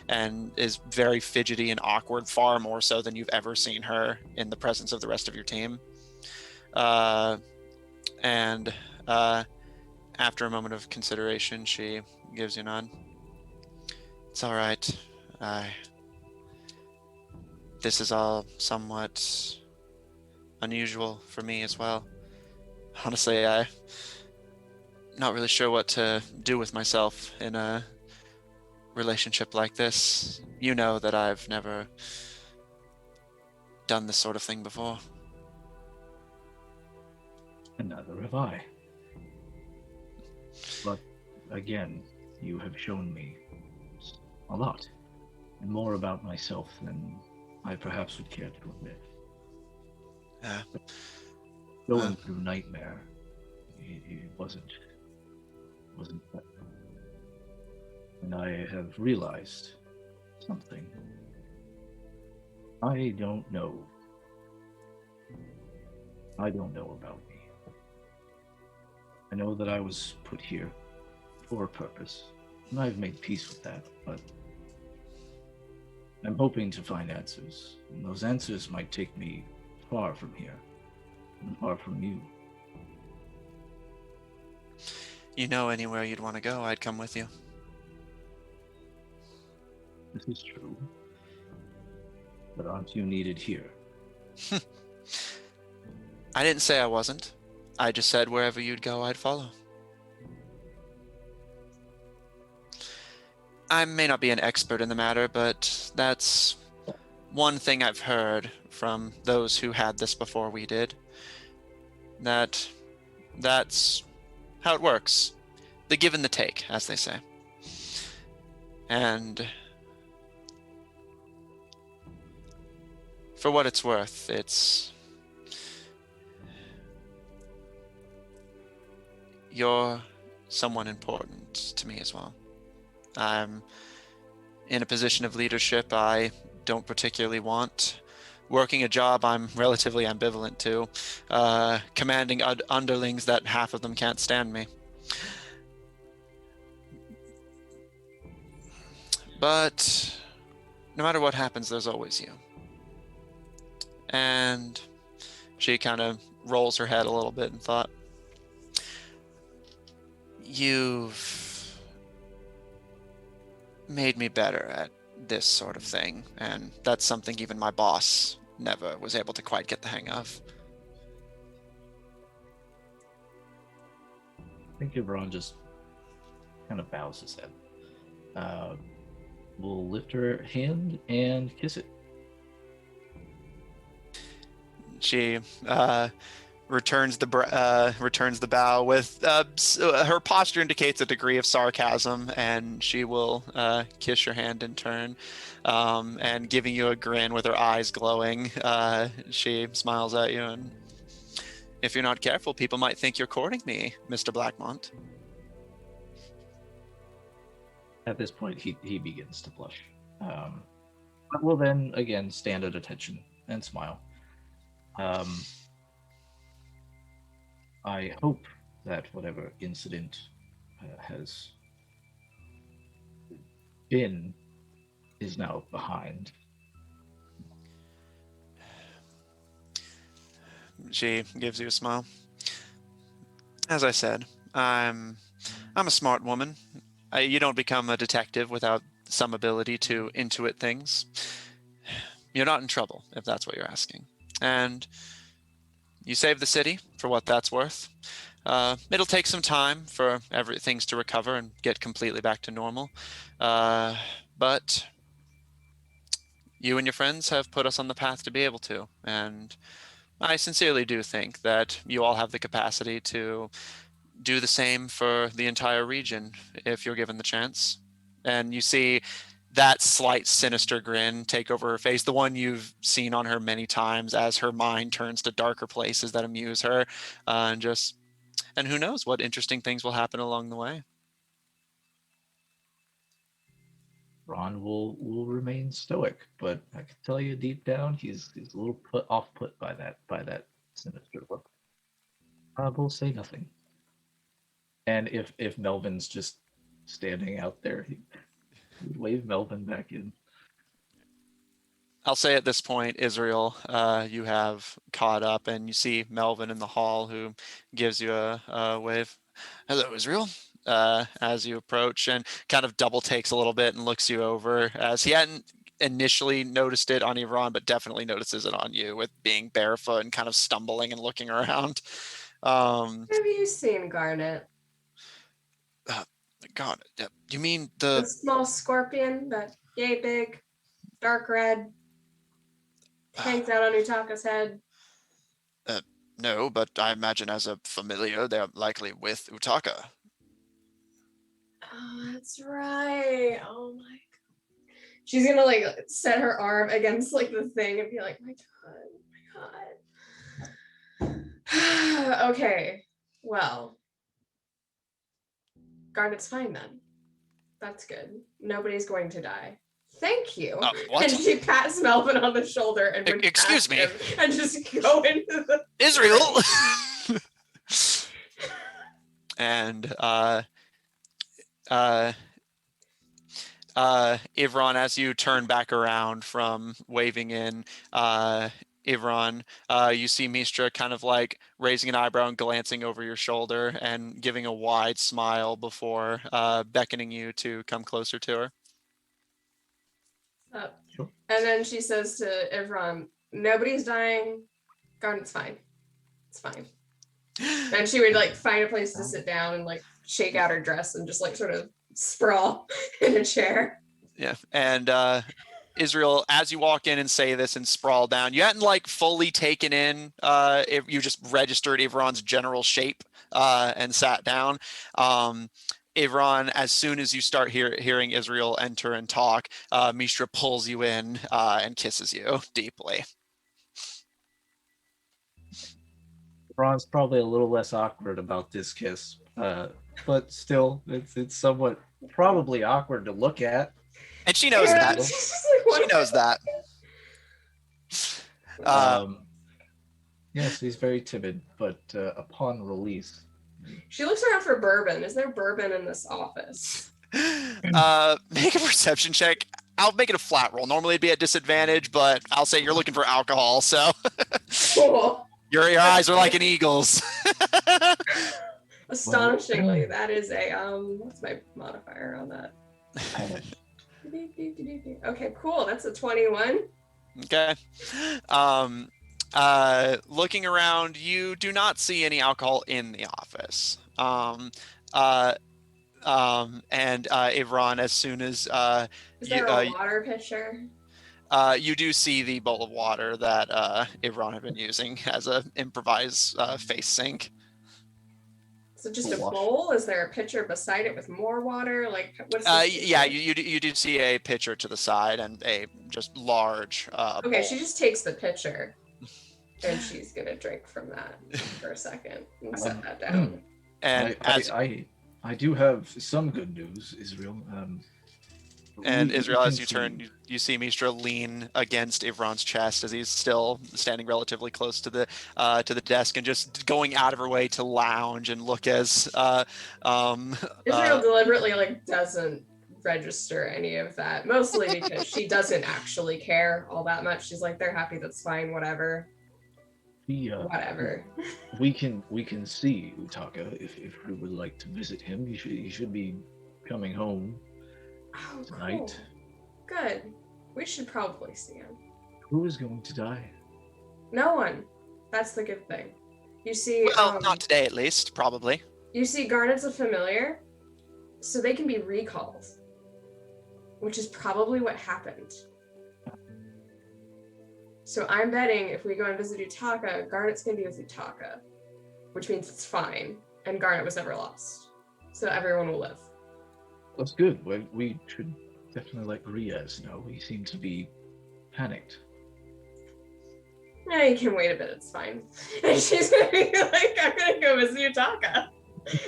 and is very fidgety and awkward, far more so than you've ever seen her in the presence of the rest of your team. And after a moment of consideration, she gives you a nod. It's all right. This is all somewhat unusual for me as well. Honestly, I'm not really sure what to do with myself in a relationship like this. You know that I've never done this sort of thing before. And neither have I. But again, you have shown me a lot, and more about myself than I perhaps would care to admit. Yeah. Going through Nightmare, it wasn't fun. And I have realized something. I don't know. I don't know about me. I know that I was put here for a purpose, and I've made peace with that, but I'm hoping to find answers, and those answers might take me far from here, and far from you. You know, anywhere you'd want to go, I'd come with you. This is true. But aren't you needed here? I didn't say I wasn't. I just said wherever you'd go, I'd follow. I may not be an expert in the matter, but that's one thing I've heard from those who had this before we did. That's how it works. The give and the take, as they say. And for what it's worth, you're someone important to me as well. I'm in a position of leadership I don't particularly want. Working a job I'm relatively ambivalent to. Commanding underlings that half of them can't stand me. But no matter what happens, there's always you. And she kind of rolls her head a little bit in thought. You've made me better at this sort of thing, and that's something even my boss never was able to quite get the hang of. I think Ivron just kind of bows his head. We'll lift her hand and kiss it. She returns the bow with her posture indicates a degree of sarcasm, and she will kiss your hand in turn, and giving you a grin with her eyes glowing. She smiles at you, and if you're not careful, people might think you're courting me, Mr. Blackmont. At this point, he begins to blush. But will then again stand at attention and smile. I hope that whatever incident has been is now behind. She gives you a smile. As I said, I'm a smart woman. You don't become a detective without some ability to intuit things. You're not in trouble, if that's what you're asking. And you saved the city, for what that's worth. It'll take some time for things to recover and get completely back to normal. But you and your friends have put us on the path to be able to. And I sincerely do think that you all have the capacity to do the same for the entire region if you're given the chance. And you see that slight sinister grin take over her face, the one you've seen on her many times as her mind turns to darker places that amuse her. And who knows what interesting things will happen along the way. Ron will remain stoic, but I can tell you deep down he's a little put by that sinister look. We'll say nothing. And if Melvin's just standing out there, he'd wave Melvin back in. I'll say at this point, Israel, you have caught up, and you see Melvin in the hall, who gives you a wave. Hello, Israel. As you approach, and kind of double takes a little bit and looks you over, as he hadn't initially noticed it on Iran, but definitely notices it on you with being barefoot and kind of stumbling and looking around. Have you seen Garnet? God, you mean The the? small scorpion, that yay big, dark red, hangs out on Utaka's head. No, but I imagine as a familiar, they're likely with Utaka. Oh, that's right. Oh my god. She's gonna like set her arm against like the thing and be like, my god. Okay. Well. Garnet's fine then. That's good. Nobody's going to die. Thank you. What? And she pats Melvin on the shoulder and would Excuse pat me. him and just go into the Israel. And Ivron, as you turn back around from waving in, Ivron, you see Mistra kind of like raising an eyebrow and glancing over your shoulder and giving a wide smile before beckoning you to come closer to her. up. Sure. And then she says to Ivron, nobody's dying. Garnet's fine. It's fine. And she would like find a place to sit down and like shake out her dress and just like sort of sprawl in a chair. Yeah. And Israel, as you walk in and say this and sprawl down, you hadn't like fully taken in, if you just registered Ivron's general shape and sat down. Ivron, as soon as you start hearing Israel enter and talk, Mistra pulls you in and kisses you deeply. Ron's probably a little less awkward about this kiss, but still, it's somewhat probably awkward to look at. And she knows Yeah, that. she's just like, what? She knows that. Yes, he's very timid, but upon release, She looks around for bourbon. Is there bourbon in this office? Make a perception check. I'll make it a flat roll. Normally it'd be a disadvantage, but I'll say you're looking for alcohol, so Cool. your eyes are like an eagle's. Astonishingly, that is a what's my modifier on that? Okay, cool. That's a 21. Okay. Looking around, you do not see any alcohol in the office. And Ivron, as soon as Is there a water pitcher? you do see the bowl of water that Ivron had been using as an improvised face sink. Is it just a bowl? Is there a pitcher beside it with more water? Like, what's yeah, you do see a pitcher to the side and a just large okay, bowl. she just takes the pitcher and she's gonna drink from that for a second and set that down. And I do have some good news, Israel. And Israel, as you turn, you see Mistra lean against Ivron's chest as he's still standing relatively close to the desk and just going out of her way to lounge and look as Israel deliberately like doesn't register any of that, mostly because she doesn't actually care all that much. She's like, they're happy, that's fine, whatever. Whatever. We can see Utaka if we would like to visit him. He should be coming home tonight. Cool. Good. We should probably see him. Who is going to die? No one. That's the good thing. You see, well, not today at least, probably. You see, Garnet's a familiar, so they can be recalled, which is probably what happened. So I'm betting if we go and visit Utaka, Garnet's gonna be with Utaka, which means it's fine, and Garnet was never lost. So everyone will live. That's good. We should definitely let Griaz know. He seemed to be panicked. No, you can wait a bit, it's fine. And she's gonna be like, I'm gonna go visit Utaka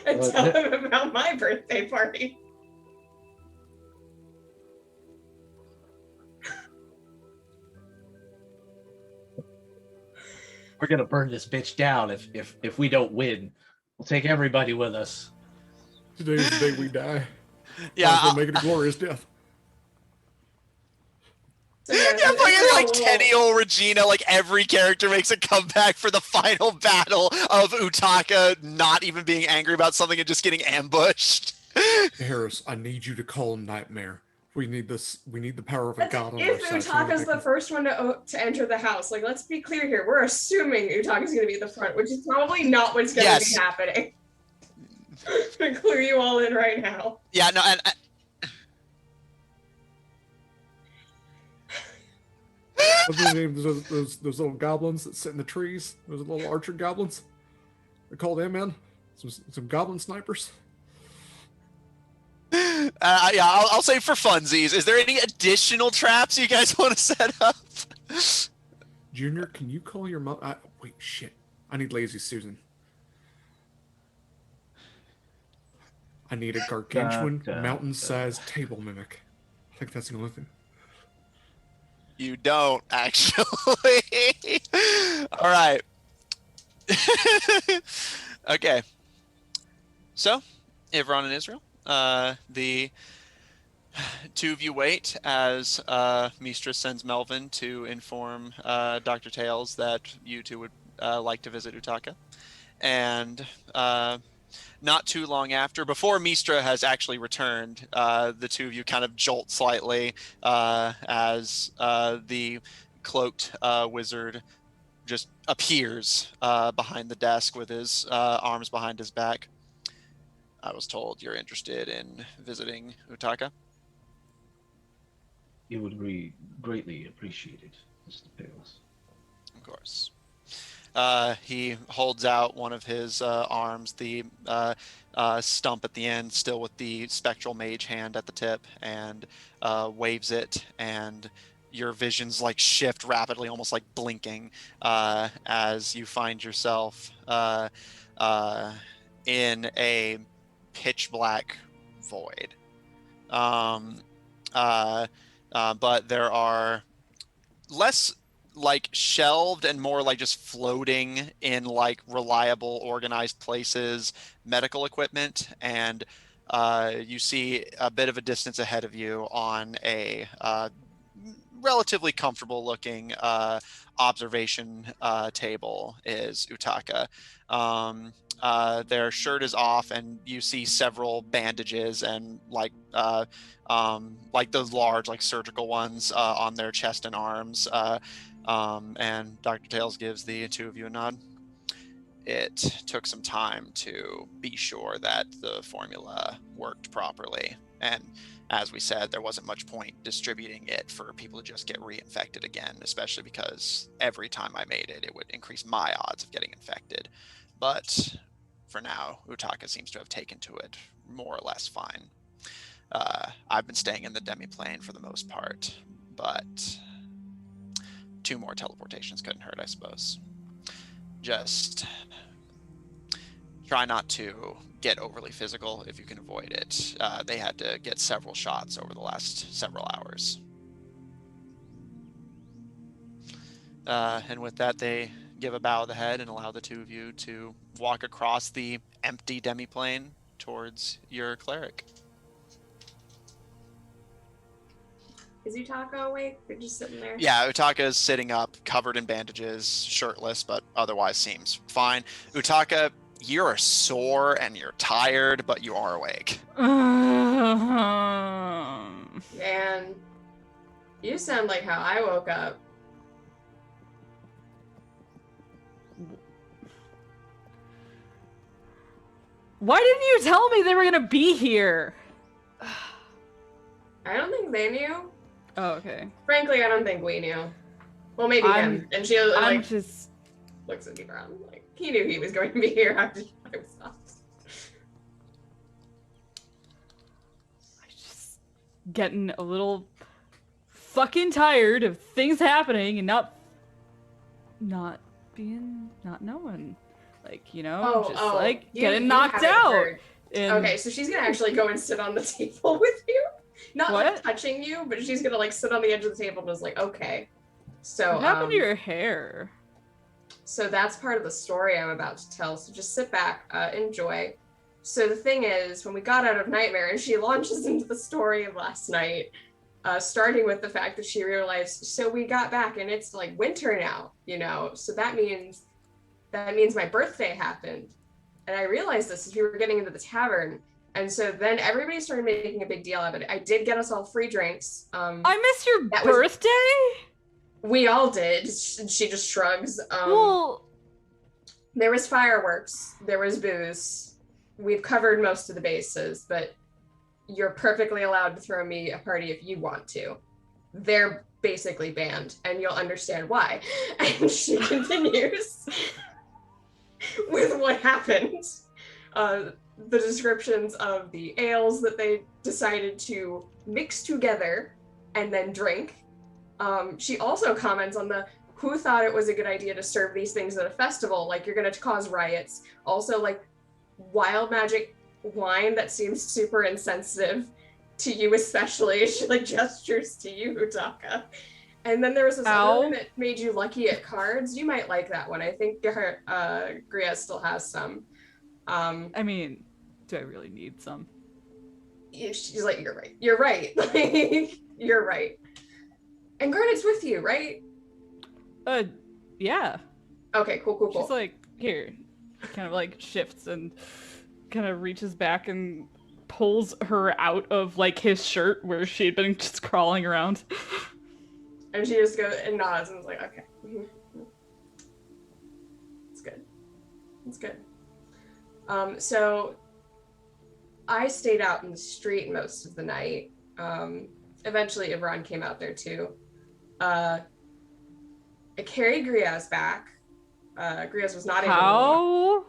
and tell him about my birthday party. We're gonna burn this bitch down if we don't win. We'll take everybody with us. Today's the day we die. Yeah, I'll make it a glorious death. So yeah, Yeah, so fucking Israel like will- Kenny or Regina, like every character makes a comeback for the final battle of Utaka not even being angry about something and just getting ambushed. Harris, I need you to call him Nightmare. We need this. We need the power of a That's god on our if side. so we Utaka's can- the first one to enter the house. Like, let's be clear here. We're assuming Utaka's going to be at the front, which is probably not what's going to Yes. be happening. To clue you all in right now. Yeah, no, and What's the name? Those little goblins that sit in the trees. Those little archer goblins. We call them in. Some goblin snipers. yeah, I'll say for funsies, is there any additional traps you guys want to set up? Junior, can you call your mom? Wait, shit. I need Lazy Susan. I need a gargantuan, mountain-sized table mimic. I think that's the only thing. You don't, actually. All right. Okay. So, Ivron and Israel, the two of you wait as Mistra sends Melvin to inform Dr. Tails that you two would like to visit Utaka. And not too long after, before Mistra has actually returned, the two of you kind of jolt slightly as the cloaked wizard just appears behind the desk with his arms behind his back. I was told you're interested in visiting Utaka. You would be greatly appreciated, Mr. Tails. Of course. He holds out one of his arms, the stump at the end, still with the spectral mage hand at the tip, and waves it, and your visions like shift rapidly, almost like blinking, as you find yourself in a pitch black void. But there are less like shelved and more like just floating in like reliable, organized places, medical equipment, and you see a bit of a distance ahead of you on a relatively comfortable looking observation table is Utaka. Their shirt is off, and you see several bandages and like those large like surgical ones on their chest and arms. And Dr. Tails gives the two of you a nod. It took some time to be sure that the formula worked properly. And as we said, there wasn't much point distributing it for people to just get reinfected again, especially because every time I made it, it would increase my odds of getting infected. But for now, Utaka seems to have taken to it more or less fine. I've been staying in the demiplane for the most part, but 2 more teleportations couldn't hurt, I suppose. Just try not to get overly physical if you can avoid it. They had to get several shots over the last several hours. And with that, they give a bow of the head and allow the two of you to walk across the empty demiplane towards your cleric. Is Utaka awake? Or just sitting there? Yeah, Utaka is sitting up, covered in bandages, shirtless, but otherwise seems fine. Utaka, you're sore and you're tired, but you are awake. Man, you sound like how I woke up. Why didn't you tell me they were gonna be here? I don't think they knew. Oh, okay. Frankly, I don't think we knew. Well, maybe him. And she I'm like just. looks at the ground like he knew he was going to be here after I was off. I'm just getting a little fucking tired of things happening and not knowing. Like, you know, getting knocked out. And Okay, so she's gonna actually go and sit on the table with you. Not like What? touching you, but she's gonna like sit on the edge of the table and was like, okay. So what happened to your hair? So that's part of the story I'm about to tell. So just sit back, enjoy. So the thing is, when we got out of Nightmare and she launches into the story of last night, starting with the fact that she realized, so we got back and it's like winter now, so that means my birthday happened. And I realized this as we were getting into the tavern. And so then everybody started making a big deal of it. I did get us all free drinks. I missed your birthday? We all did. She just shrugs. Well, there was fireworks. There was booze. We've covered most of the bases, but you're perfectly allowed to throw me a party if you want to. They're basically banned, and you'll understand why. And she continues with what happened. The descriptions of the ales that they decided to mix together and then drink. She also comments on who thought it was a good idea to serve these things at a festival, like you're going to cause riots. Also, like, wild magic wine that seems super insensitive to you, especially. She like gestures to you, Utaka. And then there was this other one that made you lucky at cards. You might like that one. I think Gria still has some. I mean, do I really need some? She's like, you're right. You're right. Like, you're right. And Garnet's with you, right? Yeah. Okay, cool. She's like, here. Kind of like shifts and kind of reaches back and pulls her out of like his shirt where she had been just crawling around. And she just goes and nods and is like, okay. It's good. It's good. So I stayed out in the street most of the night. Eventually Ivran came out there too. I carried Griaz back. Griaz was not able to walk.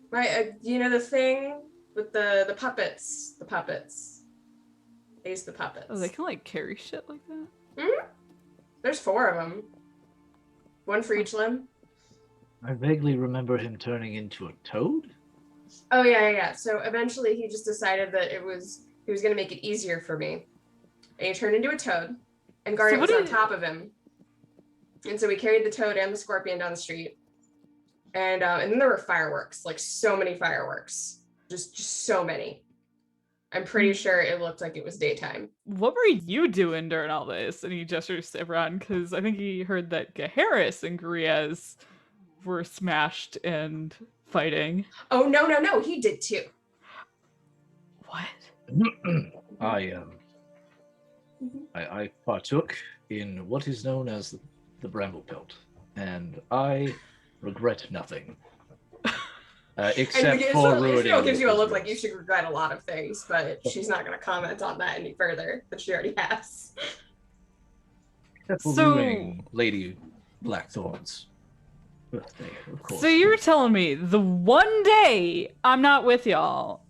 Right, the thing with the puppets. The puppets. They use the puppets. Oh, they can like carry shit like that? Mm-hmm. There's 4 of them. One for each limb. I vaguely remember him turning into a toad. Oh yeah. So eventually he just decided that he was going to make it easier for me. And he turned into a toad. And Garnet was on top of him. And so we carried the toad and the scorpion down the street. And then there were fireworks, like so many fireworks. Just so many. I'm pretty sure it looked like it was daytime. What were you doing during all this? And he gestures to Ivran, because I think he heard that Gaharis and Griaz were smashed and fighting. Oh, no, he did too. What? I partook in what is known as the bramble pelt, and I regret nothing. Except for ruining. Israel gives you a look like you should regret a lot of things, but she's not going to comment on that any further than she already has. Except for ruining Lady Blackthorn's birthday, of course. So you're telling me the one day I'm not with y'all,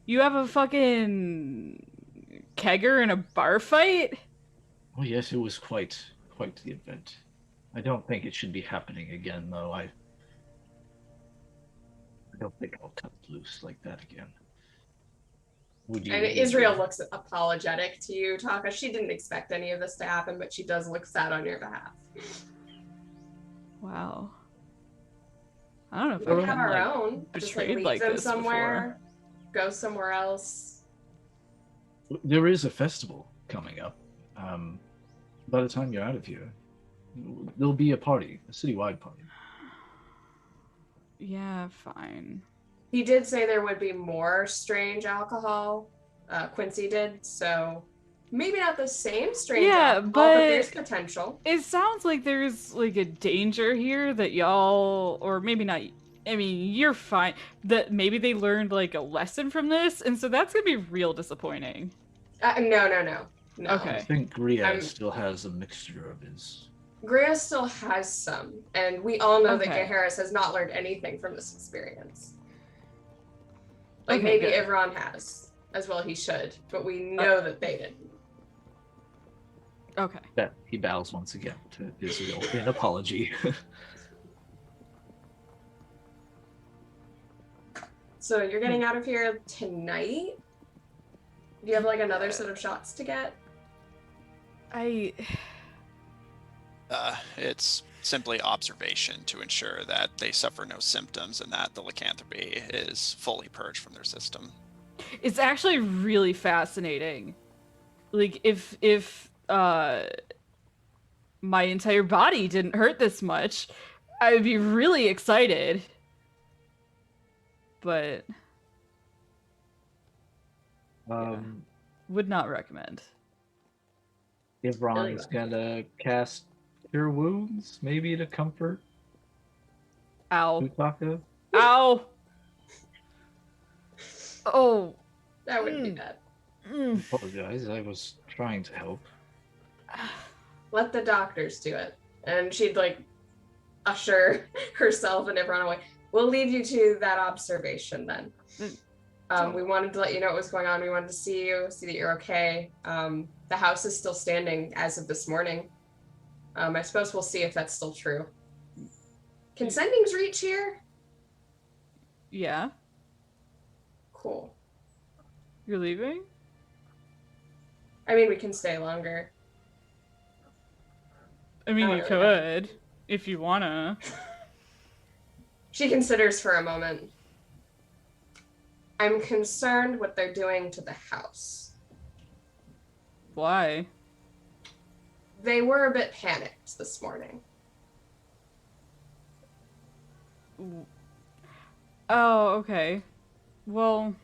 you have a fucking kegger in a bar fight? Oh yes, it was quite the event. I don't think it should be happening again, though. I don't think I'll cut loose like that again. Would you? And Israel looks apologetic to you, Taka. She didn't expect any of this to happen, but she does look sad on your behalf. Wow. I don't know if We I've have been our like, own. betrayed just, leave like them this somewhere, go somewhere else. There is a festival coming up. By the time you're out of here, there'll be a party, a citywide party. Yeah, fine. He did say there would be more strange alcohol. Quincy did, so maybe not the same strange alcohol, but there's potential. It sounds like there's like a danger here that y'all, or maybe not. I mean, you're fine. That maybe they learned like a lesson from this, and so that's gonna be real disappointing. No. Okay. I think Griaz still has a mixture of his. Griaz still has some, and we all know that Gaharis has not learned anything from this experience. Like maybe Ivran has, as well he should, but we know that they didn't. Okay. That he bows once again to Israel in apology. So you're getting out of here tonight? Do you have like another set of shots to get? It's simply observation to ensure that they suffer no symptoms and that the lycanthropy is fully purged from their system. It's actually really fascinating like if my entire body didn't hurt this much, I would be really excited. But would not recommend. Ivron's gonna cast Cure Wounds, maybe to comfort Ow. Utaka. Ow! Oh. That wouldn't be bad. Apologize, I was trying to help. Let the doctors do it. And she'd like usher herself and everyone away. We'll leave you to that observation then. We wanted to let you know what was going on. We wanted to see you, see that you're okay. The house is still standing as of this morning. I suppose we'll see if that's still true. Can sendings reach here? Yeah. Cool. You're leaving? I mean, we can stay longer. I mean, Oh, you yeah. could, if you wanna. She considers for a moment. I'm concerned what they're doing to the house. Why? They were a bit panicked this morning. Oh, okay. Well,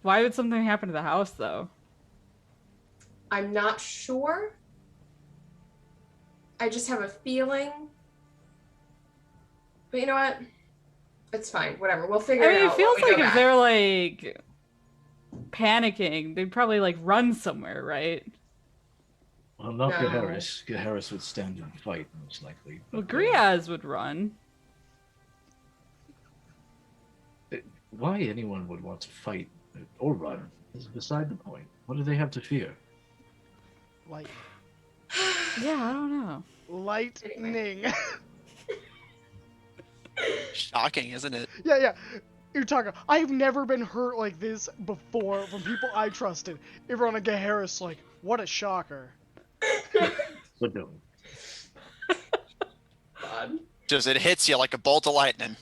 why would something happen to the house, though? I'm not sure. I just have a feeling. But you know what? It's fine. Whatever. We'll figure I mean, it out. it feels when we like go if back. they're, like, panicking, they'd probably, like, run somewhere, right? Well, not No. Gaharis. Gaharis would stand and fight, most likely. Well, but, Griaz would run. why anyone would want to fight or run is beside the point. What do they have to fear? Light. Yeah, I don't know. Lightning. Shocking, isn't it? Yeah. Utaka, I've never been hurt like this before from people I trusted. Everyone at Harris, like, what a shocker. But no. God. Just it hits you like a bolt of lightning.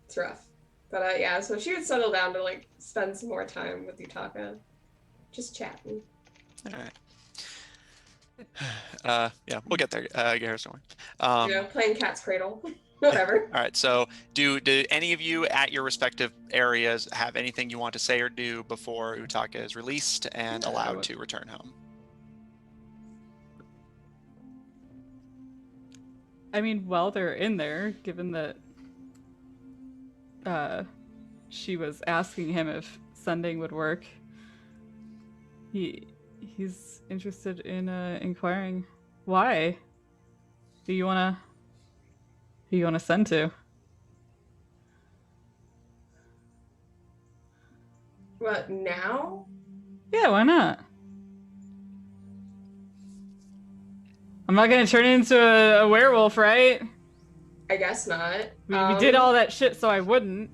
It's rough. But yeah, so she would settle down to like spend some more time with Utaka. Just chatting. All right. Yeah, we'll get there, Garrus. You know, playing cat's cradle. Whatever. All right. So, do any of you at your respective areas have anything you want to say or do before Utaka is released and Yeah, allowed to return home? I mean, while they're in there, given that she was asking him if sending would work, he's interested in inquiring why. Who you wanna send to? What, now? Yeah, why not? I'm not gonna turn into a werewolf, right? I guess not. We did all that shit so I wouldn't.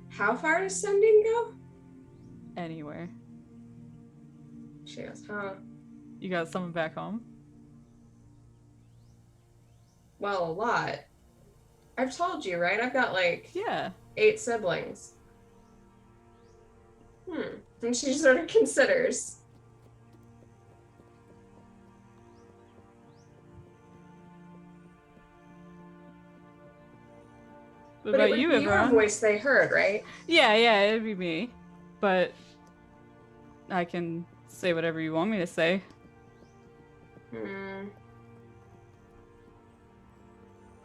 How far does sending go? Anywhere. She goes, huh? You got someone back home? Well, a lot. I've told you, right? I've got like Yeah. 8 siblings. And she sort of considers. What But it about would you, be your Ivron? voice they heard, right? Yeah, it'd be me. But I can say whatever you want me to say.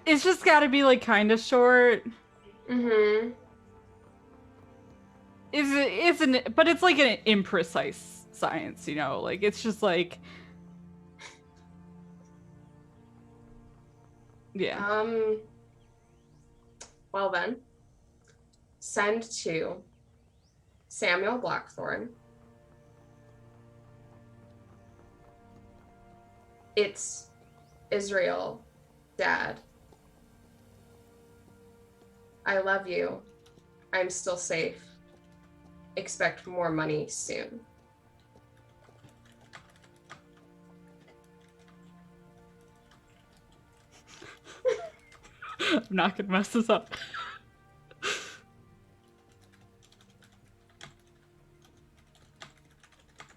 It's just gotta be like kind of short. Mm-hmm. But it's like an imprecise science, you know? Like, it's just like... Yeah. Well then, send to Samuel Blackthorn. It's Israel, Dad. I love you. I'm still safe. Expect more money soon. I'm not gonna mess this up.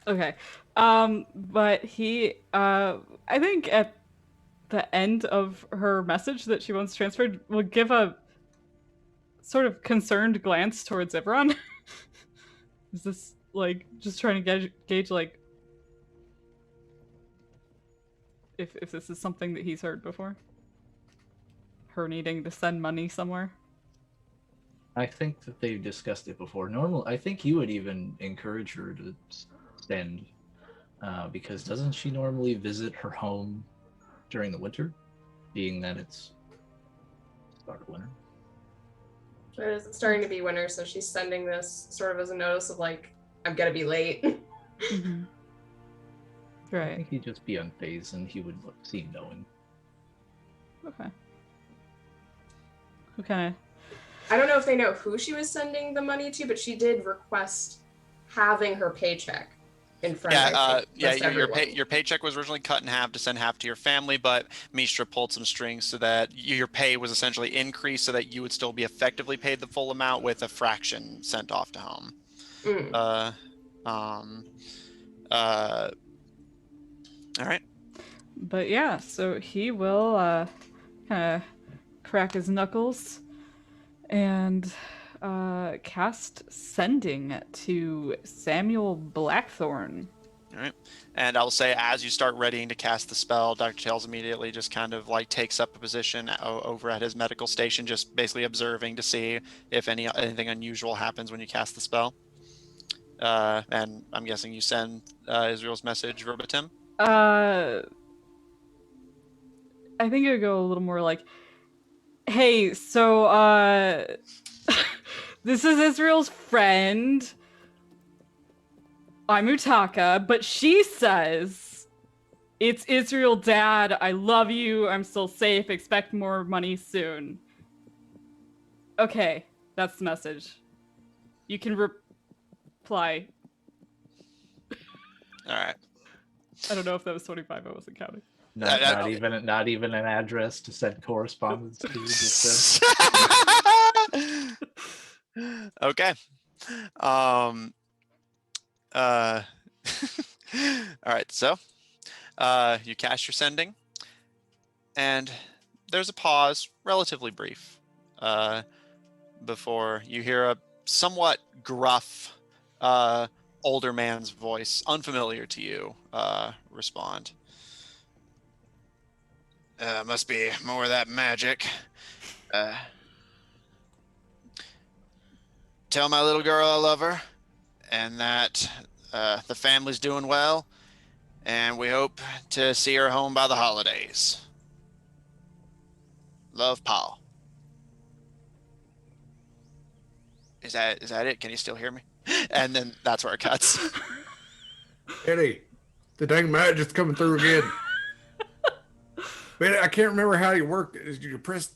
Okay. But he, I think at the end of her message that she wants transferred, will give a sort of concerned glance towards Ivron. Is this like just trying to gauge like if this is something that he's heard before? Her needing to send money somewhere. I think that they've discussed it before. Normal, I think you would even encourage her to send, because doesn't she normally visit her home during the winter, being that it's start of winter? It's starting to be winter, so she's sending this sort of as a notice of like, I'm gonna be late. Mm-hmm. I Right. think he'd just be unfazed and he would seem knowing. Okay. Okay. I don't know if they know who she was sending the money to, but she did request having her paycheck in front of your paycheck was originally cut in half to send half to your family, but Mishra pulled some strings so that your pay was essentially increased so that you would still be effectively paid the full amount with a fraction sent off to home. All right. But yeah, so he will kind of crack his knuckles and cast Sending to Samuel Blackthorn. All right. And I'll say as you start readying to cast the spell, Dr. Tails immediately just kind of like takes up a position over at his medical station, just basically observing to see if anything unusual happens when you cast the spell. And I'm guessing you send Israel's message verbatim? I think it would go a little more like, hey, so this is Israel's friend. I'm Utaka, but she says, it's Israel, Dad. I love you. I'm still safe. Expect more money soon. Okay, that's the message. You can reply. All right. I don't know if that was 25. I wasn't counting. Not even an address to send correspondence to. Just Okay. All right. So, you cast your sending, and there's a pause, relatively brief, before you hear a somewhat gruff, older man's voice, unfamiliar to you, respond. Must be more of that magic. Tell my little girl I love her, and that the family's doing well, and we hope to see her home by the holidays. Love, Paul. Is that it? Can you still hear me? And then that's where it cuts. Eddie, the dang magic's coming through again. Wait, I can't remember how you worked. You press.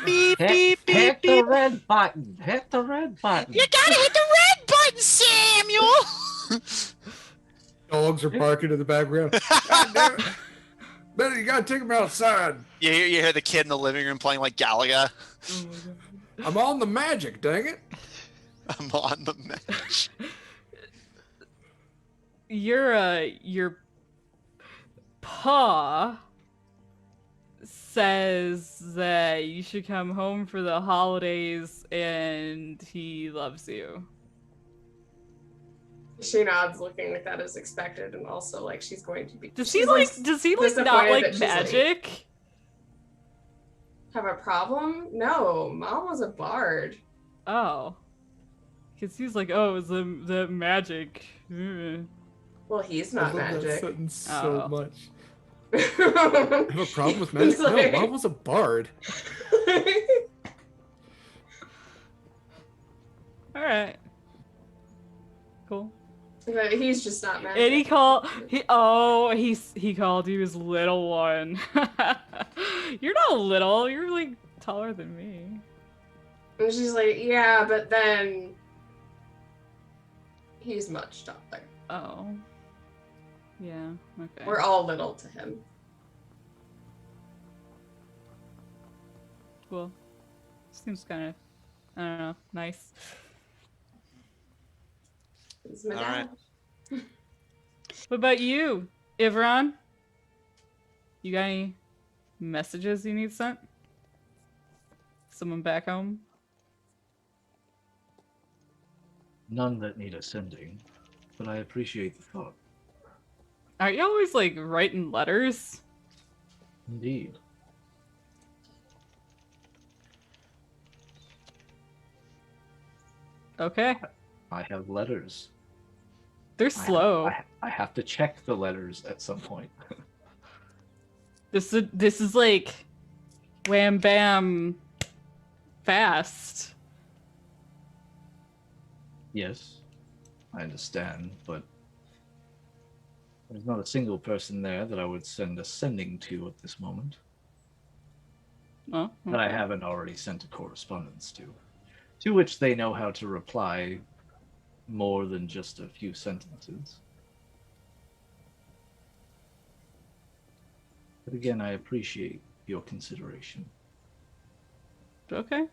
Beep, hit the red button. Hit the red button. You gotta hit the red button, Samuel! Dogs are barking in the background. God damn it. Better, you gotta take them outside. You hear the kid in the living room playing like Galaga. I'm on the magic, dang it. I'm on the match. Your paw says that you should come home for the holidays and he loves you. She nods, looking like that is expected, and also like she's going to be. Does he not disappointed like that she's, magic? Have a problem? No, Mom was a bard. Oh. Because he's like, oh, it's the magic. Well, he's I not love that magic. sentence so much. I I have a problem with magic? No, Mom was a bard. Alright. Cool. But he's just not magic. And he called you his little one. You're not little, you're like taller than me. And she's like, yeah, but then he's much taller. Oh. Yeah, okay. We're all little to him. Cool. Seems kind of, I don't know, nice. It's my All dad. right. What about you, Ivron? You got any messages you need sent? Someone back home? None that need ascending, but I appreciate the thought. Aren't you always like writing letters? Indeed. Okay. I have letters. They're I slow. I have to check the letters at some point. This is like wham bam fast. Yes, I understand, but there's not a single person there that I would send ascending to at this moment Oh, that I okay. haven't already sent a correspondence to which they know how to reply more than just a few sentences. But again, I appreciate your consideration. Okay.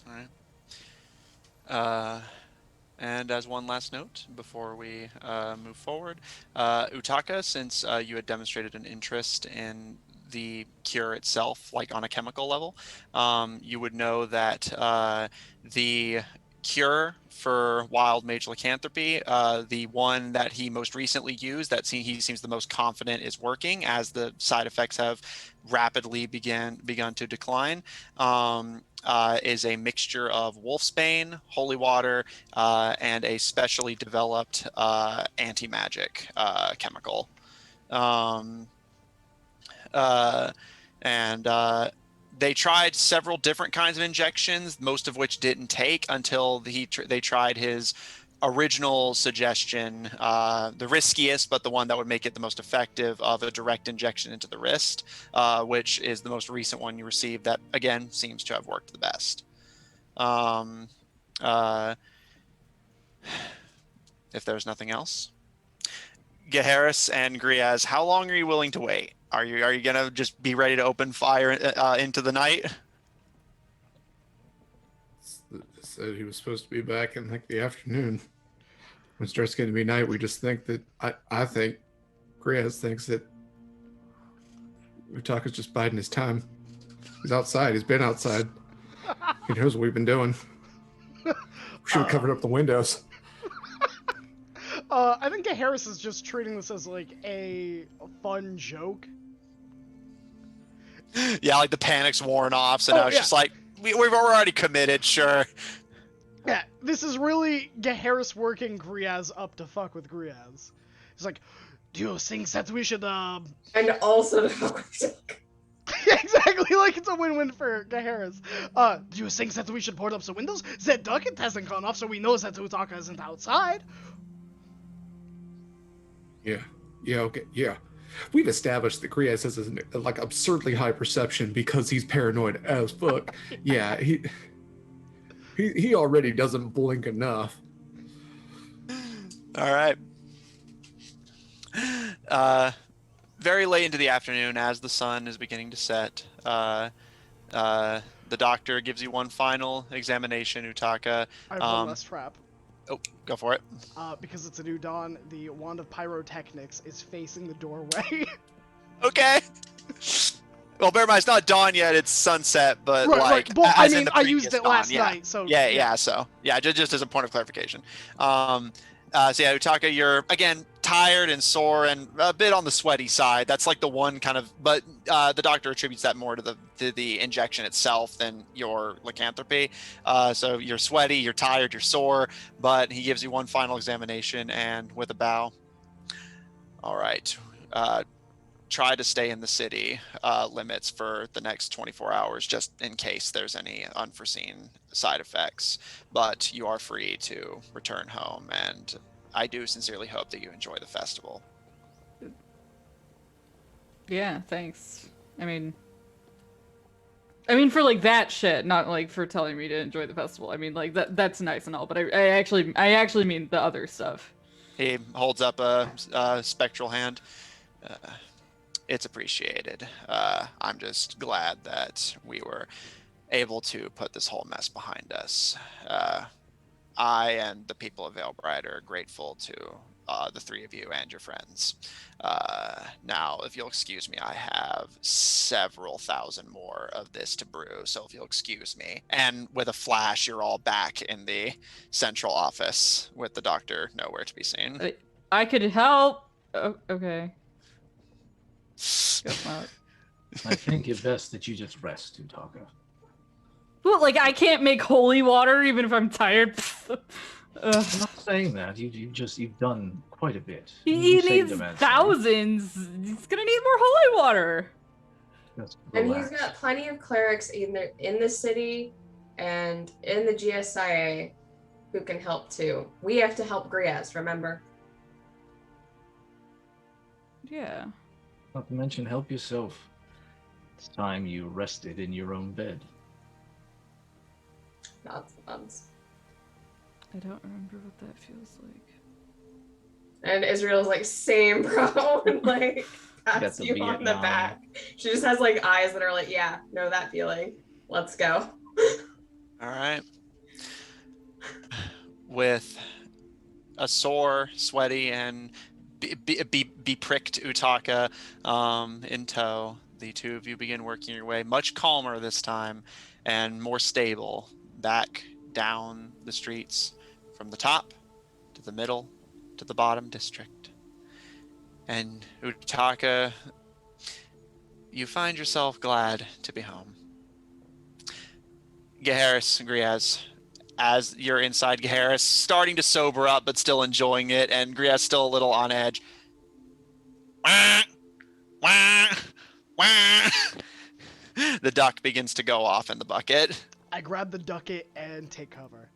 All right. And as one last note before we move forward, Utaka, since you had demonstrated an interest in the cure itself, like on a chemical level, you would know that the cure for wild mage lycanthropy, the one that he most recently used, that he seems the most confident is working as the side effects have rapidly begun to decline, is a mixture of wolfsbane, holy water, and a specially developed anti-magic chemical. And they tried several different kinds of injections, most of which didn't take until they tried his original suggestion, the riskiest, but the one that would make it the most effective, of a direct injection into the wrist, which is the most recent one you received that, again, seems to have worked the best. If there's nothing else, Gaharis and Griaz, how long are you willing to wait? Are you gonna just be ready to open fire into the night? Said he was supposed to be back in like the afternoon. When it starts getting to be night, we just think that I think Griaz thinks that Utaka's just biding his time. He's outside. He's been outside. He knows what we've been doing. We should have covered up the windows. I think Harris is just treating this as like a fun joke. Yeah, like the panic's worn off, so now it's yeah. just like we're already committed, sure. Yeah, this is really Gaharis working Griaz up to fuck with Griaz. He's like, do you think that we should, And also exactly, like it's a win-win for Gaharis. Do you think that we should board up some windows? That ducket hasn't gone off, so we know that Utaka isn't outside. Yeah, okay, yeah. We've established that Griaz has like absurdly high perception because he's paranoid as fuck. Yeah, he already doesn't blink enough. All right. Very late into the afternoon, as the sun is beginning to set, the doctor gives you one final examination, Utaka. I have one last trap. Oh, go for it. Because it's a new dawn, the wand of pyrotechnics is facing the doorway. Okay. Well, bear in mind, it's not dawn yet; it's sunset. But right. Well, I mean, I used it last night, so So just as a point of clarification. So yeah, Utaka, you're again tired and sore and a bit on the sweaty side. That's like the one kind of, but the doctor attributes that more to the injection itself than your lycanthropy. So you're sweaty, you're tired, you're sore, but he gives you one final examination and with a bow. All right. Try to stay in the city limits for the next 24 hours, just in case there's any unforeseen side effects. But you are free to return home, and I do sincerely hope that you enjoy the festival. Yeah, thanks. I mean for like that shit, not like for telling me to enjoy the festival. I mean, like that's nice and all, but I actually mean the other stuff. He holds up a spectral hand. It's appreciated. I'm just glad that we were able to put this whole mess behind us. I and the people of Veilbride are grateful to the three of you and your friends. Now, if you'll excuse me, I have several thousand more of this to brew, so if you'll excuse me. And with a flash, you're all back in the central office with the doctor nowhere to be seen. I could help. Oh, okay. Guess not. I think it best that you just rest, Utaka. Well, like, I can't make holy water even if I'm tired. I'm not saying that. You've done quite a bit. He saved needs immensely. thousands. He's gonna need more holy water. Just And relax. he's got plenty of clerics either in the city and in the GSIA who can help too. We have to help Griaz, remember? Yeah. Not to mention, help yourself. It's time you rested in your own bed. Nonsense. I don't remember what that feels like. And Israel's like, same, bro. And like, pats the you on the Vietnam. back. She just has like eyes that are like, yeah, know that feeling. Let's go. All right. With a sore, sweaty, and be pricked Utaka in tow, the two of you begin working your way, much calmer this time and more stable, back down the streets from the top to the middle to the bottom district. And Utaka, you find yourself glad to be home. Geharis and Griaz, as you're inside Geharis, starting to sober up but still enjoying it, and Griaz still a little on edge. Wah, wah, wah. The duck begins to go off in the bucket. I grab the ducket and take cover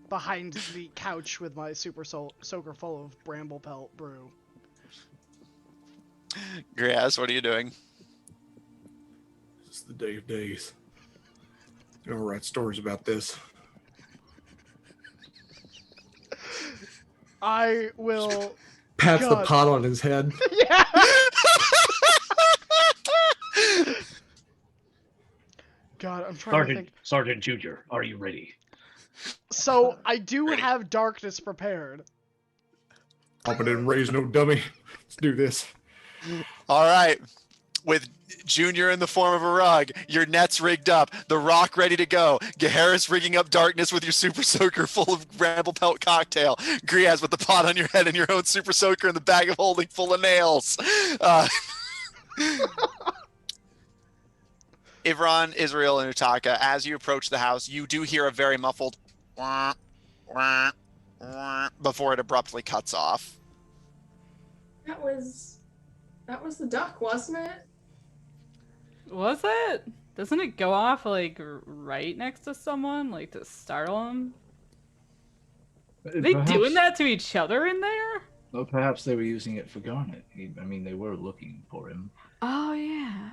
behind the couch with my super soaker full of bramble pelt brew. Griaz, what are you doing? This is the day of days. I'm gonna write stories about this. I will. Pats the God. pot on his head. Yeah. God, I'm trying to think. Sergeant Junior, are you ready? So I do Ready. have darkness prepared. Papa didn't raise no dummy. Let's do this. All right. With Junior in the form of a rug, your net's rigged up, the rock ready to go, Geharis rigging up darkness with your super soaker full of bramble pelt cocktail, Griaz with the pot on your head and your own super soaker and the bag of holding full of nails. Ivron, Israel, and Utaka, as you approach the house, you do hear a very muffled wah, wah, wah, before it abruptly cuts off. That was the duck, wasn't it? Was it? Doesn't it go off like right next to someone, like to startle them? Are they doing that to each other in there? Well, perhaps they were using it for Garnet. I mean, they were looking for him. Oh yeah.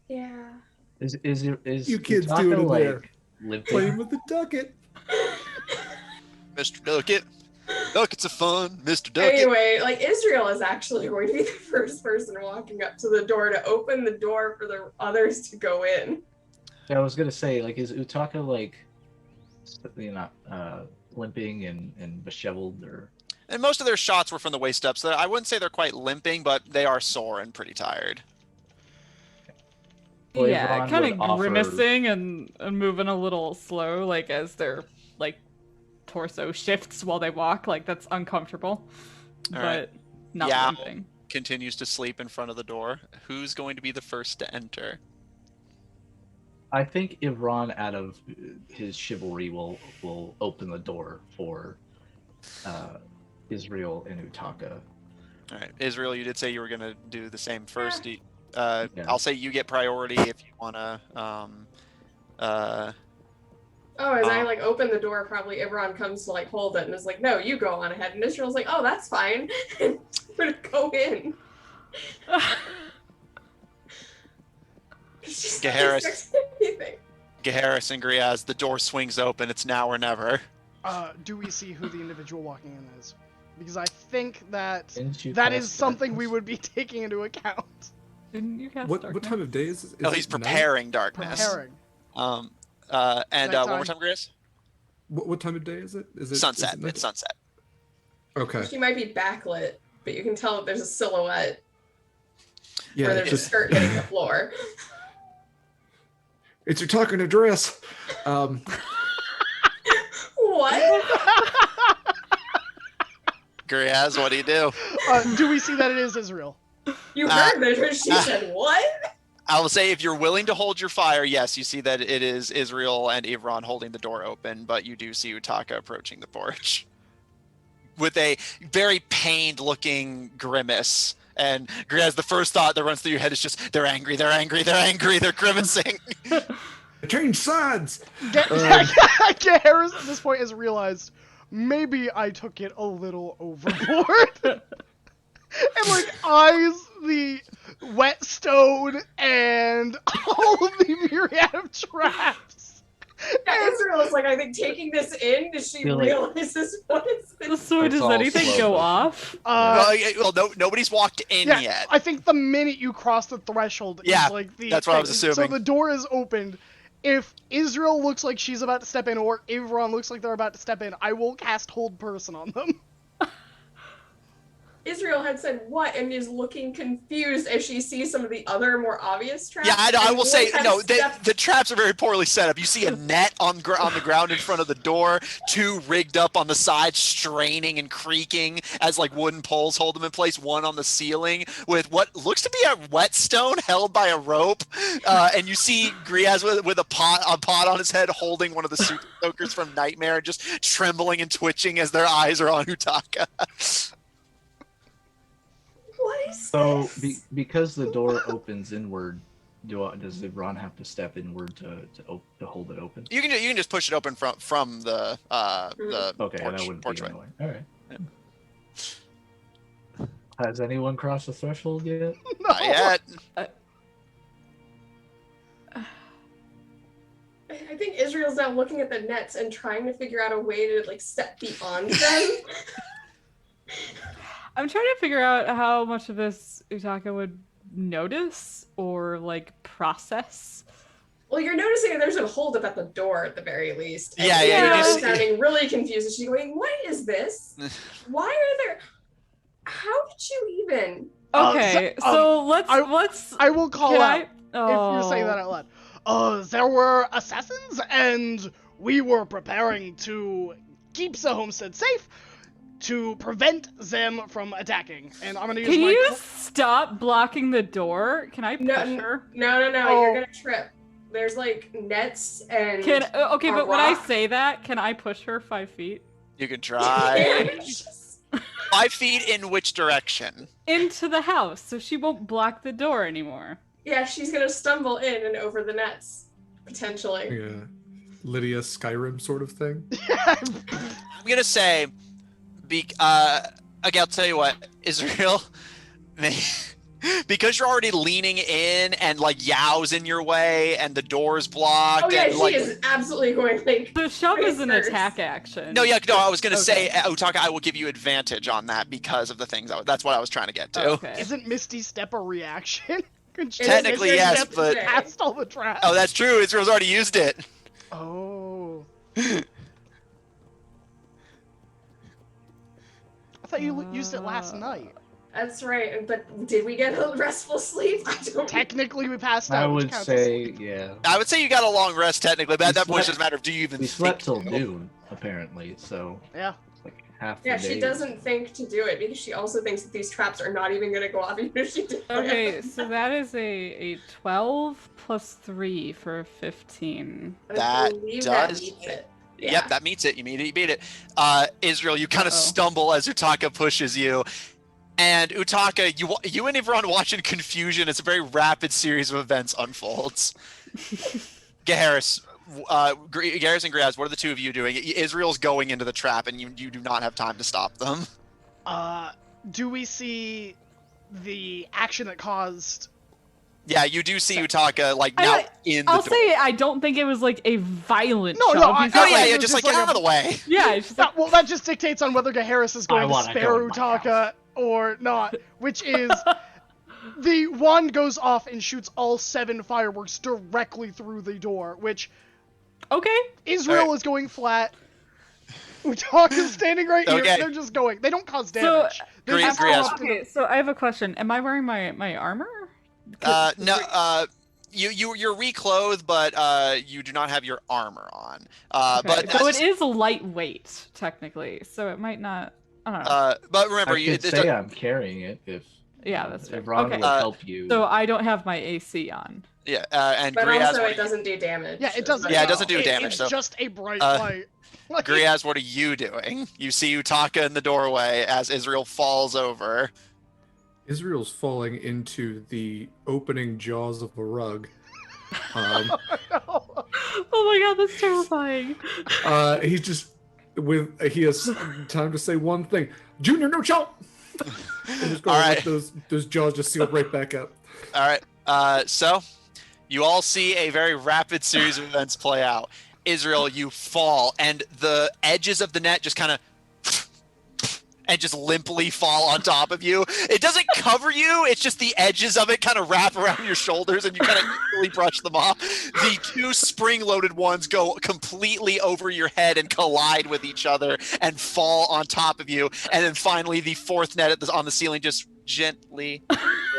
Yeah. Is You kids Utaka, doing it like, there? limping? Playing with the ducket. Mr. Ducket. Duckets are fun, Mr. Ducket. Anyway, like Israel is actually going to be the first person walking up to the door to open the door for the others to go in. Yeah, I was gonna say, like, is Utaka like, limping and disheveled, or? And most of their shots were from the waist up, so I wouldn't say they're quite limping, but they are sore and pretty tired. Well, Yeah, Yvonne kind would of offer- grimacing and moving a little slow, like as their like torso shifts while they walk. Like that's uncomfortable, All but right. not Yeah. limping. Continues to sleep in front of the door. Who's going to be the first to enter? I think Ivron, out of his chivalry, will open the door for Israel and Utaka. All right, Israel, you did say you were going to do the same first. Yeah. I'll say you get priority if you want to. Oh, as I like open the door, probably Ibron comes to like hold it and is like, "No, you go on ahead." And Israel's like, "Oh, that's fine." And we're gonna go in. She's not Geharis. expecting anything. Geharis and Griaz, the door swings open. It's now or never. Do we see who the individual walking in is? Because I think that Didn't you that cast is something darkness? we would be taking into account. Didn't you cast What darkness? time of day is Oh, it he's night? preparing darkness. Preparing. And one Nighttime. more time, Griaz. What time of day is it? Is it Sunset. Is it It's sunset. Okay. She might be backlit, but you can tell that there's a silhouette Yeah, where there's just a skirt hitting the floor. it's your talking address. What? Griaz, what do you do? Do we see that it is Israel? You heard that when she said what? I will say, if you're willing to hold your fire, yes, you see that it is Israel and Ivron holding the door open, but you do see Utaka approaching the porch with a very pained-looking grimace. And Griaz, the first thought that runs through your head is just, they're angry, they're angry, they're angry, they're grimacing. Change sides. Harris at this point has realized maybe I took it a little overboard. And like eyes the whetstone and all of the myriad of traps. Yeah, Israel is like, I think taking this in, does she Feel like- realizes what is this? So It's does all anything slow go motion. off? Well, nobody's walked in Yeah, yet. I think the minute you cross the threshold Yeah, is like the that's what I was thing. So assuming. the door is opened. If Israel looks like she's about to step in, or Ivron looks like they're about to step in, I will cast Hold Person on them. Israel had said what and is looking confused as she sees some of the other more obvious traps. Yeah, I and will say, has no, stepped- the traps are very poorly set up. You see a net on the ground in front of the door, two rigged up on the side, straining and creaking as like wooden poles hold them in place, one on the ceiling with what looks to be a whetstone held by a rope. And you see Griaz with a pot on his head holding one of the super soakers from Nightmare, just trembling and twitching as their eyes are on Utaka. What is So, this? because the door opens inward, does Ivron have to step inward to hold it open? You can just push it open from the Okay, porch, that wouldn't porchway. be in the way. All right. Has anyone crossed the threshold yet? Not yet. I think Israel's now looking at the nets and trying to figure out a way to like step beyond them. I'm trying to figure out how much of this Utaka would notice or like process. Well, you're noticing that there's a holdup at the door at the very least. And Yeah, yeah, Israel you is see- sounding really confused. And she's going, "What is this? Why are there? How did you even?" Okay, so let's I will call can out I? Oh. if you say that out loud. There were assassins, and we were preparing to keep the homestead safe to prevent them from attacking. And I'm gonna use Can my. you stop blocking the door? Can I push No, her? No, Oh. you're gonna trip. There's like nets and. Can okay, a but when I rock. say that, can I push her 5 feet You can try. Just- 5 feet in which direction? into the house so she won't block the door anymore? Yeah, she's gonna stumble in and over the nets, potentially. Yeah. Lydia Skyrim sort of thing. I'm gonna say, okay, I'll tell you what, Israel, because you're already leaning in and like Yao's in your way and the door's blocked. Oh yeah, and, she like, is absolutely going like. The shove is an First. attack action. No, I was gonna say, Okay. Utaka, I will give you advantage on that because of the things. That's what I was trying to get to. Okay. Isn't Misty Step a reaction? Can she Technically, Misty yes, Step but- past all the traps? Oh, that's true. Israel's already used it. Oh. I thought you used it last night. That's right, but did we get a restful sleep? I don't. Technically, we passed out. I which would counts as say, sleep. yeah. I would say you got a long rest technically, but at We that point, it slept- doesn't matter. Do you even? We slept till think- noon, apparently, so Yeah. like half Yeah, the day. she doesn't think to do it because she also thinks that these traps are not even going to go off even if she did. Okay, so that is a 12 plus 3 for 15. I That believe that does meets it. Yep, that meets it. You beat it. Israel, you kind of Uh-oh. stumble as Utaka pushes you. And Utaka, you and Ivron watch in confusion as a very rapid series of events unfolds. Garrus and Griaz, what are the two of you doing? Israel's going into the trap, and you do not have time to stop them. Do we see the action that caused? Yeah, you do see Utaka like I now like- in the I'll door. say I don't think it was like a violent No, shove. no, He's Oh not yeah, like- yeah, it was just like just get like out of the way. yeah, it's just like, Well, that just dictates on whether Garrus is going to wanna spare go in my Utaka or not, which is the wand goes off and shoots all 7 fireworks directly through the door, which okay. Israel Alright. is going flat. Utaka's standing right here. Okay. They're just going. They don't cause damage. They're Great, just great. locked in a- Okay, so I have a question. Am I wearing my armor? No. You're reclothed, but you do not have your armor on. Okay, But so that's it is lightweight technically, so it might not. I don't know. but remember, I could say I'm carrying it if Yeah, that's fair. if Ron Okay. would help you. So I don't have my AC on. yeah, and But Griaz, also, what it doesn't do damage. Yeah, it doesn't. Yeah, it doesn't do it- damage, It's so- just a bright light. Like, Griaz, what are you doing? You see Utaka in the doorway as Israel falls over. Israel's falling into the opening jaws of a rug. no. Oh my god, that's terrifying. He's just he has time to say one thing: Junior, no chop. And just going All to right. let those jaws just seal right back up. All right. So you all see a very rapid series of events play out. Israel, you fall, and the edges of the net just kind of and just limply fall on top of you. It doesn't cover you. It's just the edges of it kind of wrap around your shoulders, and you kind of easily brush them off. The two spring-loaded ones go completely over your head and collide with each other and fall on top of you. And then finally, the fourth net on the ceiling just gently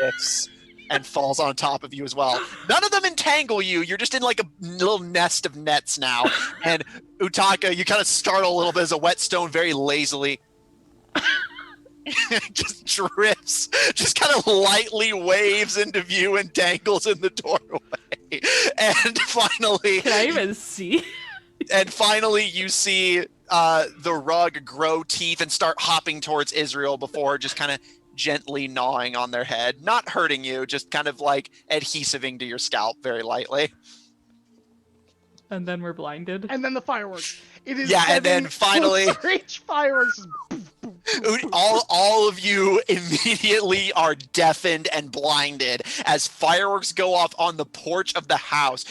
lifts and falls on top of you as well. None of them entangle you. You're just in like a little nest of nets now. And Utaka, you kind of startle a little bit as a whetstone very lazily just drifts, just kind of lightly waves into view and dangles in the doorway. And finally, Can I even see? and finally you see the rug grow teeth and start hopping towards Israel before just kind of gently gnawing on their head, not hurting you, just kind of like adhesiving to your scalp very lightly. And then we're blinded. And then the fireworks. It is Yeah, and then finally- each fireworks. Just all of you immediately are deafened and blinded as fireworks go off on the porch of the house.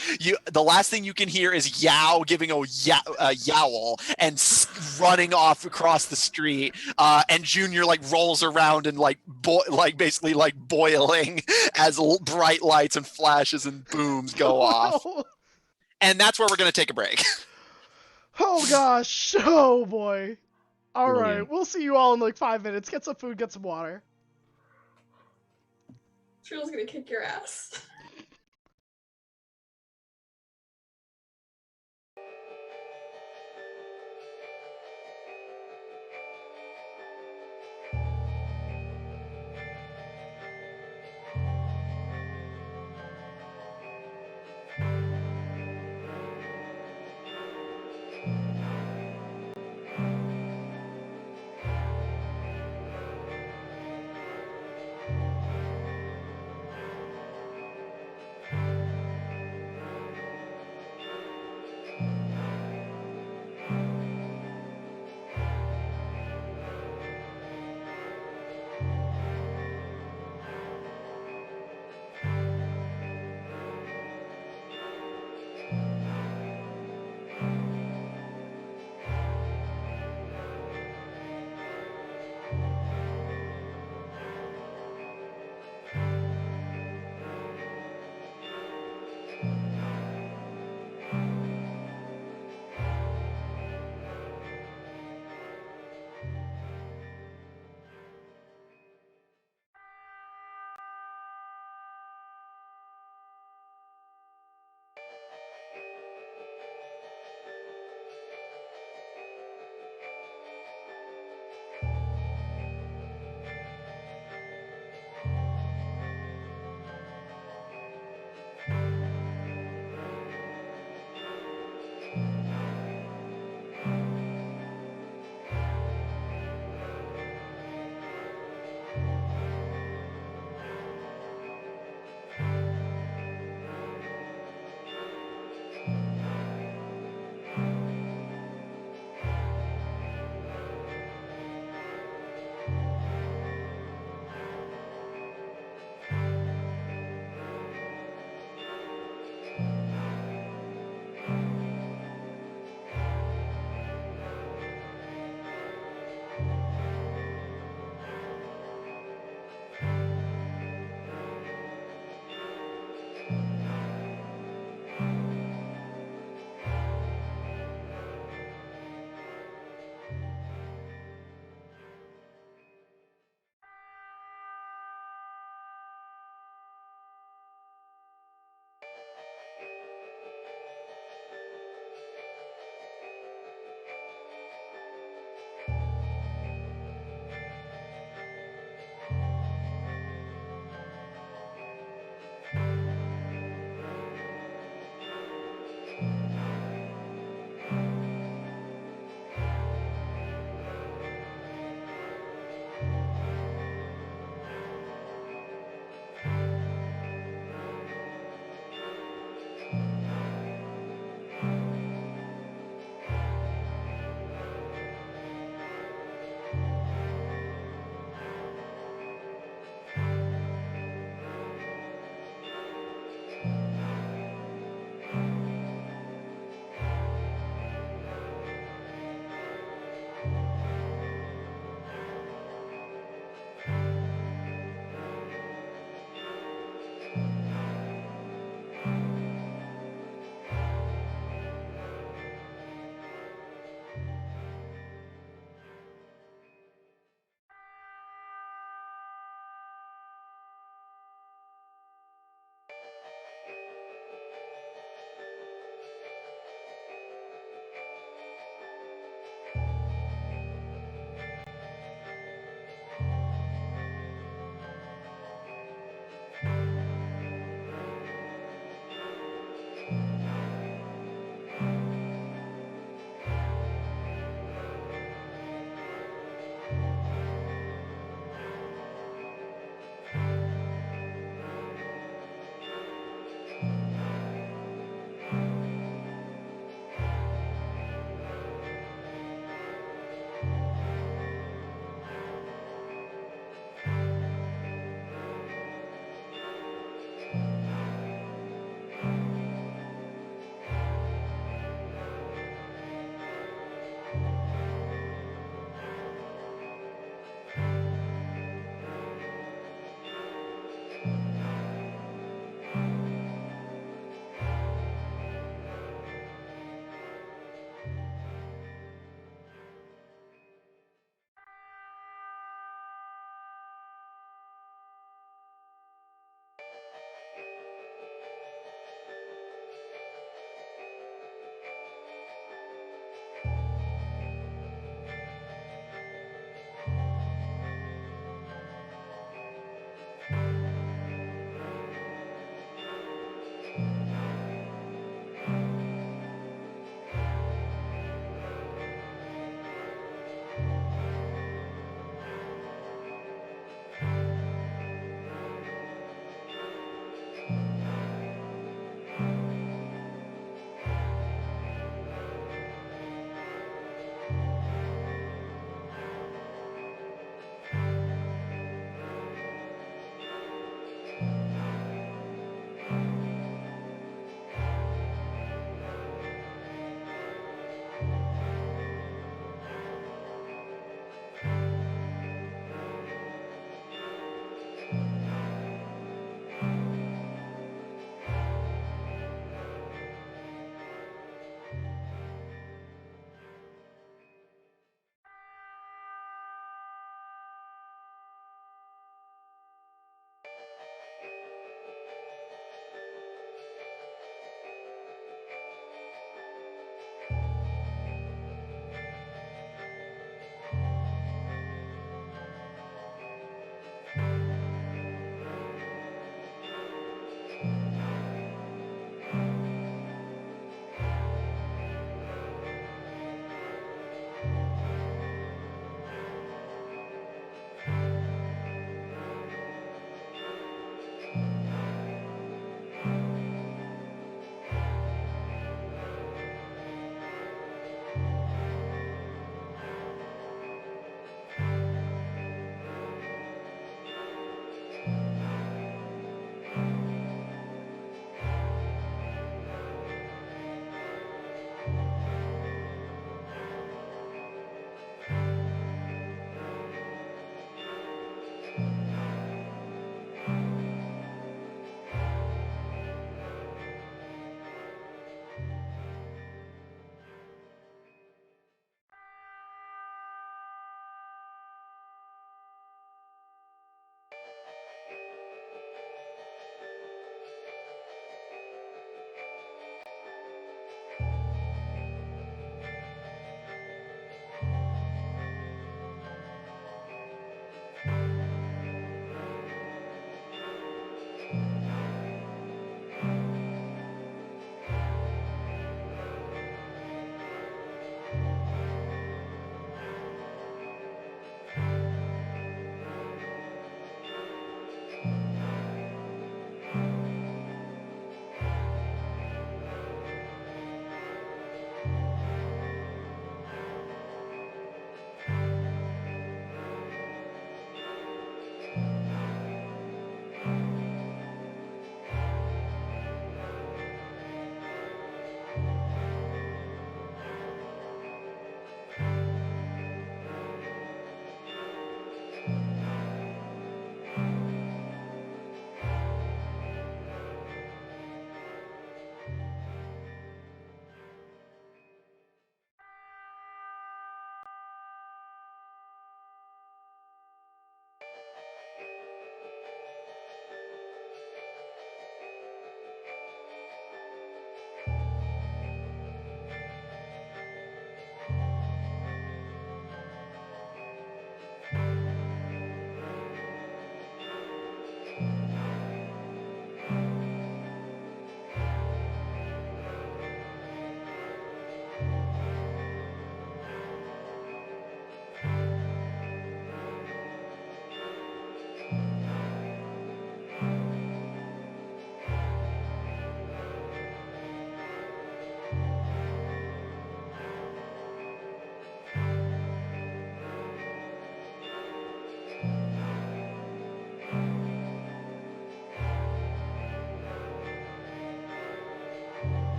The last thing you can hear is Yao giving a yowl and running off across the street. And Junior like rolls around and basically boiling as bright lights and flashes and booms go off. no. And that's where we're gonna take a break. Oh gosh. Oh boy. All right. Brilliant. We'll see you all in like 5 minutes. Get some food, get some water. Trill's gonna kick your ass.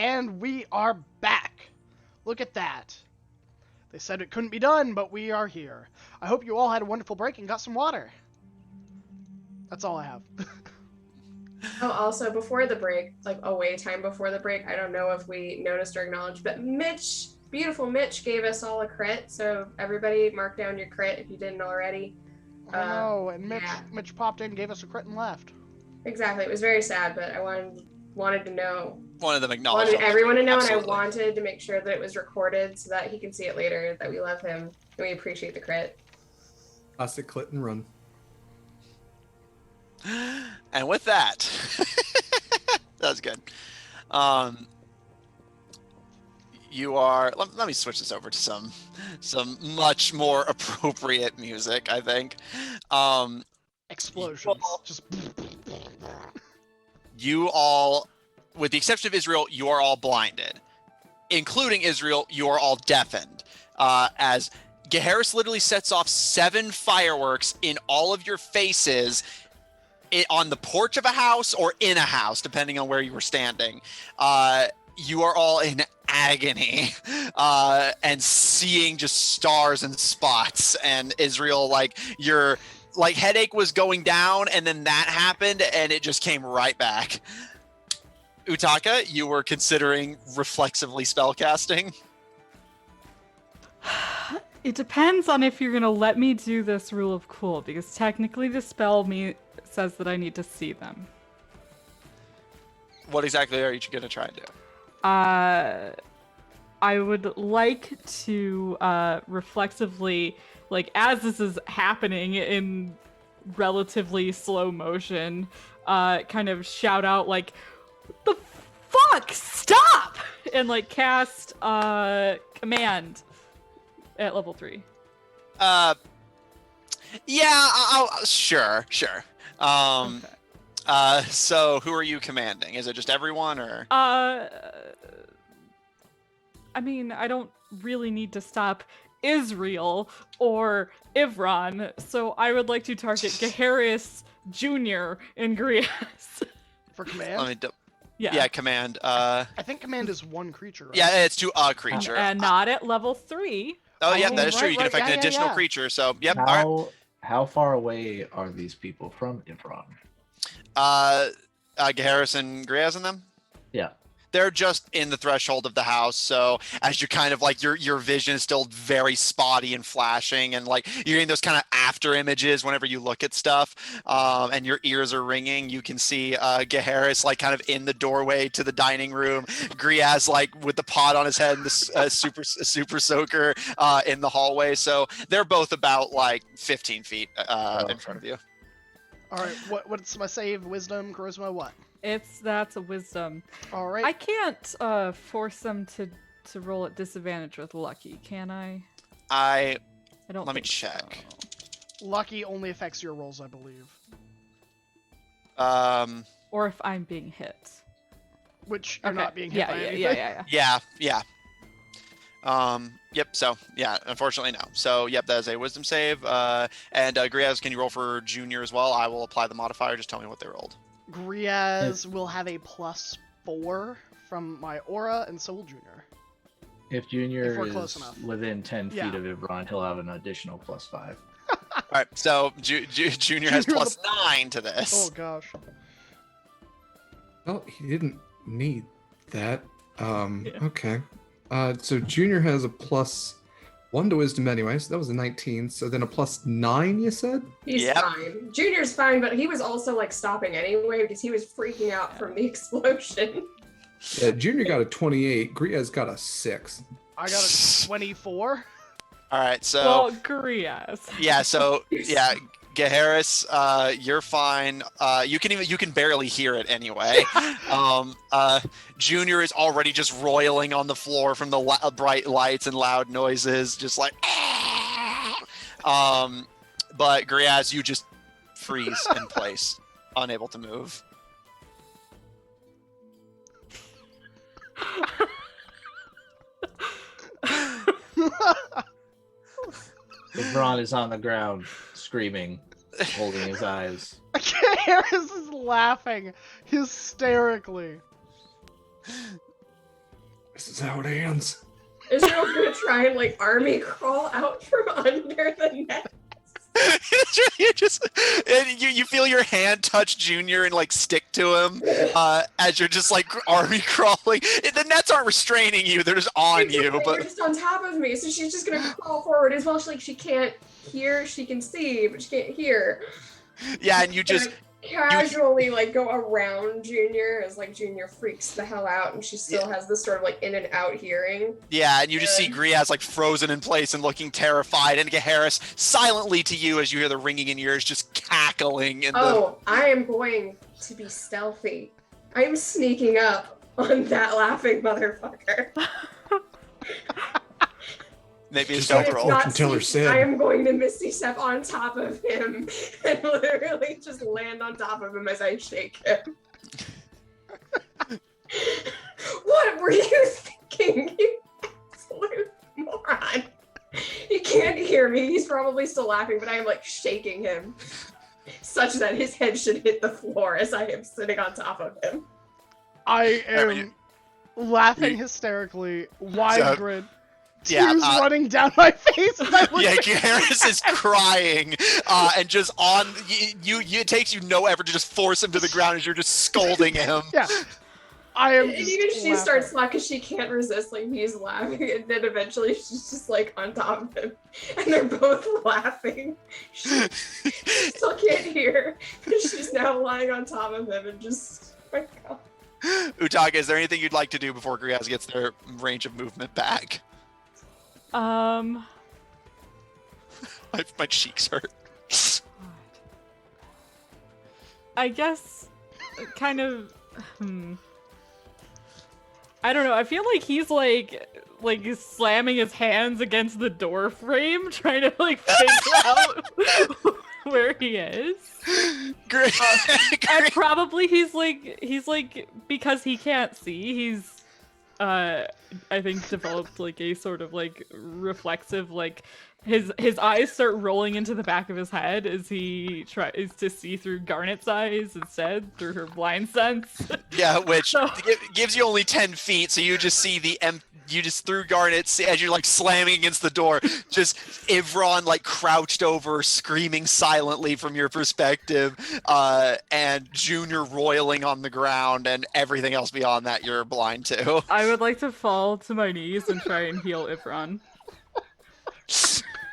And we are back. Look at that. They said it couldn't be done, but we are here. I hope you all had a wonderful break and got some water. That's all I have. Oh, also before the break, like away time before the break, I don't know if we noticed or acknowledged, but Mitch, beautiful Mitch, gave us all a crit. So everybody mark down your crit if you didn't already. I know, and yeah. Mitch popped in, gave us a crit, and left. Exactly. It was very sad, but I wanted to know. One of them acknowledged. Wanted everyone to know, Absolutely. and I wanted to make sure that it was recorded so that he can see it later, that we love him and we appreciate the crit. Classic clit and run. And with that, that was good. You are. Let me switch this over to some much more appropriate music, I think. Explosions. Just. You all, with the exception of Israel, you are all blinded. Including Israel, you are all deafened. As Geharis literally sets off 7 fireworks in all of your faces on the porch of a house or in a house, depending on where you were standing. You are all in agony and seeing just stars and spots. And Israel, like, your headache was going down, and then that happened, and it just came right back. Utaka, you were considering reflexively spellcasting. It depends on if you're gonna let me do this rule of cool, because technically the spell says that I need to see them. What exactly are you going to try and do? I would like to reflexively, like, as this is happening in relatively slow motion, kind of shout out, like, the fuck, stop! And, like, cast command at level 3. Yeah, sure. Okay. So who are you commanding? Is it just everyone, or? I mean, I don't really need to stop Israel or Ivron, so I would like to target Geharis Jr. and Grias. For command? Let me yeah, command. I think command is one creature, right? Yeah, it's to a creature. And not at level 3. Oh, yeah, Oh, that is true. right, You can right. affect Yeah, an additional yeah. creature. So, yep. All right. How far away are these people from Ivron? Geharis and Griaz and them? Yeah. They're just in the threshold of the house. So as you're kind of like your vision is still very spotty and flashing, and like you're getting those kind of after images whenever you look at stuff, and your ears are ringing. You can see Geharis like kind of in the doorway to the dining room. Griaz like with the pot on his head and the super soaker in the hallway. So they're both about like 15 feet in front of you. All right, what's my save? Wisdom, charisma, what? That's a wisdom. All right. I can't force them to roll at disadvantage with lucky, can I? I don't. Let me think check. so. Lucky only affects your rolls, I believe. Or if I'm being hit. Which you're Okay. not being hit by anything. Yeah. Yep. So yeah, unfortunately no. So yep, that is a wisdom save. And Griaz, can you roll for Junior as well? I will apply the modifier. Just tell me what they rolled. Griaz will have a +4 from my aura, and so will Junior. If Junior If we're close is enough. within 10 feet Yeah. of Ivron, he'll have an additional +5. All right. So Junior has Junior +9 to this. Oh gosh. Well, he didn't need that. Okay. So Junior has a +1 to wisdom anyway, so that was a 19. So then a +9, you said? He's Yep. fine. Junior's fine, but he was also like stopping anyway because he was freaking out from the explosion. Yeah, Junior got a 28. Griaz got a 6. I got a 24. All right. So Well, Grias. yeah. So yeah. Geharis, you're fine. You can barely hear it anyway. Junior is already just roiling on the floor from the bright lights and loud noises, just like. But Griaz, you just freeze in place, unable to move. Ivron is on the ground, screaming, holding his eyes. Harris is laughing hysterically. This is how it ends. Israel's gonna try and like army crawl out from under the net. you feel your hand touch Junior and like stick to him as you're just like army crawling. The nets aren't restraining you; they're just on you. They're But just on top of me, so she's just gonna crawl forward as well. She can't hear, she can see, but she can't hear. yeah, and you just Casually like go around Junior as like Junior freaks the hell out, and she still has this sort of like in and out hearing. yeah, and you just see Griaz like frozen in place and looking terrified, and Harris silently to you as you hear the ringing in your ears, just cackling. I am going to be stealthy. I am sneaking up on that laughing motherfucker. Maybe a Just stealth like roll. fortune teller said. I am going to Misty Step on top of him and literally just land on top of him as I shake him. What were you thinking, you absolute moron? He can't hear me. He's probably still laughing, but I am like shaking him such that his head should hit the floor as I am sitting on top of him. I am laughing hysterically, wide grin. Yeah, Tears running down my face. As I look yeah, Harris is crying, and just on you. It takes you no effort to just force him to the ground as you're just scolding him. Yeah, I am. And even she starts laughing because she can't resist. Like he's laughing, and then eventually she's just like on top of him, and they're both laughing. She still can't hear. She's now lying on top of him and just. Oh my God. Utaka, is there anything you'd like to do before Griaz gets their range of movement back? My cheeks hurt. I guess kind of I don't know. I feel like he's like slamming his hands against the door frame trying to like figure out where he is. Great. And probably he's like because he can't see, he's I think developed like a sort of like reflexive, like his eyes start rolling into the back of his head as he tries to see through Garnet's eyes instead, through her blind sense. Yeah, which gives you only 10 feet, so you just see you just through Garnet as you're like slamming against the door, just Ivron like crouched over, screaming silently from your perspective, and Junior roiling on the ground, and everything else beyond that you're blind to. I would like to fall to my knees and try and heal Ivron.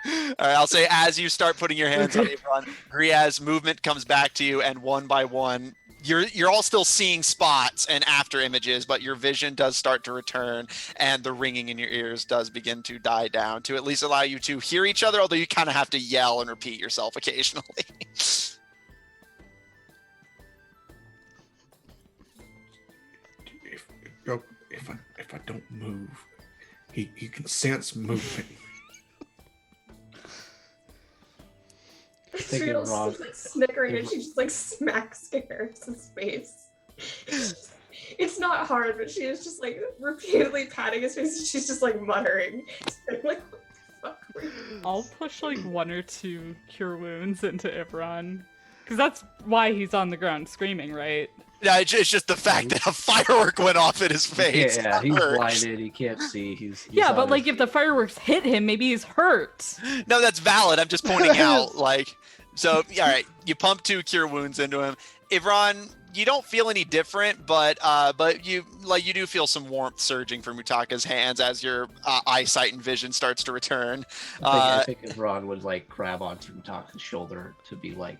All right, I'll say as you start putting your hands on Ivron, Griaz's movement comes back to you, and one by one, you're all still seeing spots and after images, but your vision does start to return, and the ringing in your ears does begin to die down to at least allow you to hear each other, although you kind of have to yell and repeat yourself occasionally. If I don't move, he can sense movement. Israel's just like snickering and she just like smacks Garris's face. It's not hard, but she is just like repeatedly patting his face and she's just like muttering. Like, what the fuck were you? I'll push like 1 or 2 cure wounds into Ivron. Because that's why he's on the ground screaming, right? Yeah, it's just the fact that a firework went off in his face. Yeah, he's blinded. He can't see. He's yeah, but on like his- if the fireworks hit him, maybe he's hurt. No, that's valid. I'm just pointing out, like, so, all right, you pump 2 cure wounds into him. Ivron, you don't feel any different, but you do feel some warmth surging from Utaka's hands as your eyesight and vision starts to return. I think Ivron would like grab onto Utaka's shoulder to be like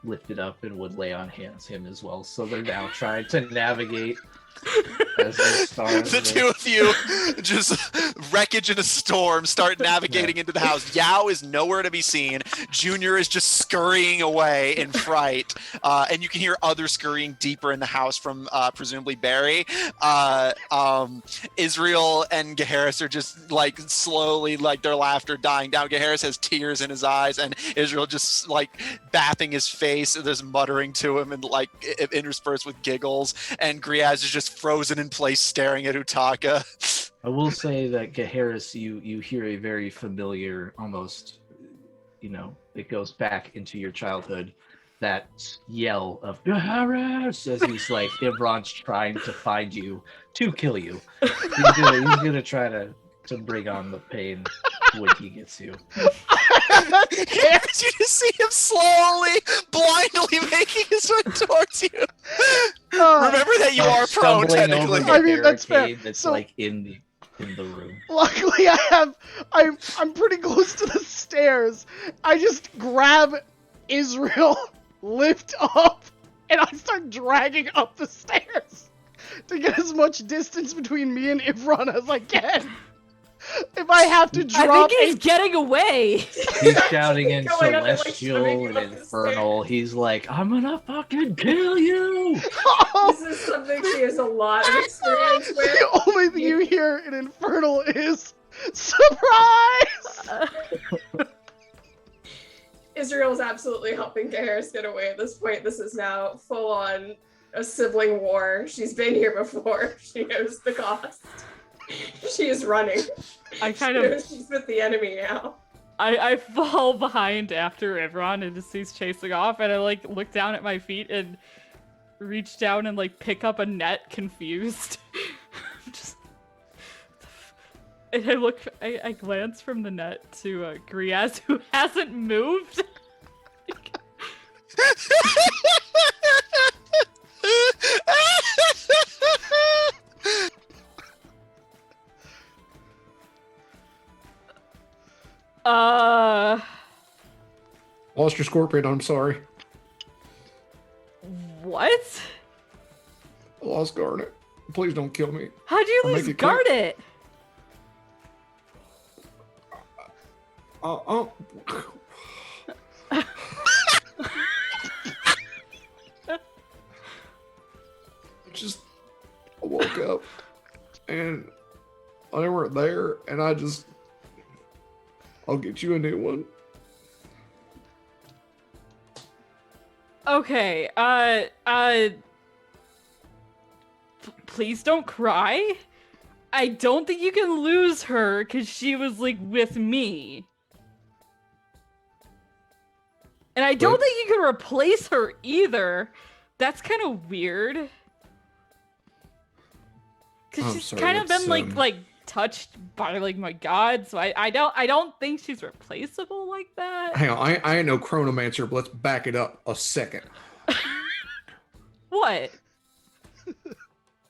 lifted up and would lay on him as well. So they're now trying to navigate as they start. The two of you, just wreckage in a storm, start navigating into the house. Yao is nowhere to be seen. Junior is just scurrying away in fright. And you can hear others scurrying deeper in the house from presumably Barry. Israel and Gaharis are just like slowly, like their laughter dying down. Gaharis has tears in his eyes, and Israel just like bathing his face, just muttering to him and like interspersed with giggles. And Griaz is just frozen in place staring at Utaka. I will say that Gaharis, you hear a very familiar, almost, it goes back into your childhood. that yell of Harris as he's like Ivron's trying to find you to kill you. He's gonna try to bring on the pain when he gets you. Harris, you just see him slowly, blindly making his way towards you. Remember that you are prone, Stumbling technically. over the I mean, that's fair. barricade that's So- like in the room. Luckily, I'm pretty close to the stairs. I just grab Israel, lift up, and I start dragging up the stairs to get as much distance between me and Ivron as I can. If I have to I drop think he's getting away. He's shouting in Going up and, like, Celestial swimming and up the Infernal. He's like, I'm gonna fucking kill you! This is something she has a lot of experience with. the only thing you hear in Infernal is surprise. Israel is absolutely helping Gaeris get away at this point. This is now full on a sibling war. She's been here before. She knows the cost. She is running. I kind She of knows she's with the enemy now. I fall behind after Ivron and just he's chasing off, and I like look down at my feet and reach down and like pick up a net, confused. Just, and I glance from the net to Griaz, who hasn't moved. Lost your scorpion, I'm sorry. What? I lost Garnet. Please don't kill me. How'd you I'll make lose it quick. Garnet? I woke up and they weren't there, and I'll get you a new one. Okay, please don't cry. I don't think you can lose her because she was like with me. And I don't But- think you can replace her either. That's kind of weird. Cause I'm she's sorry, kind of been that's, like touched by like my god, so I don't think she's replaceable like that. Hang on, I ain't no chronomancer, but let's back it up a second. What?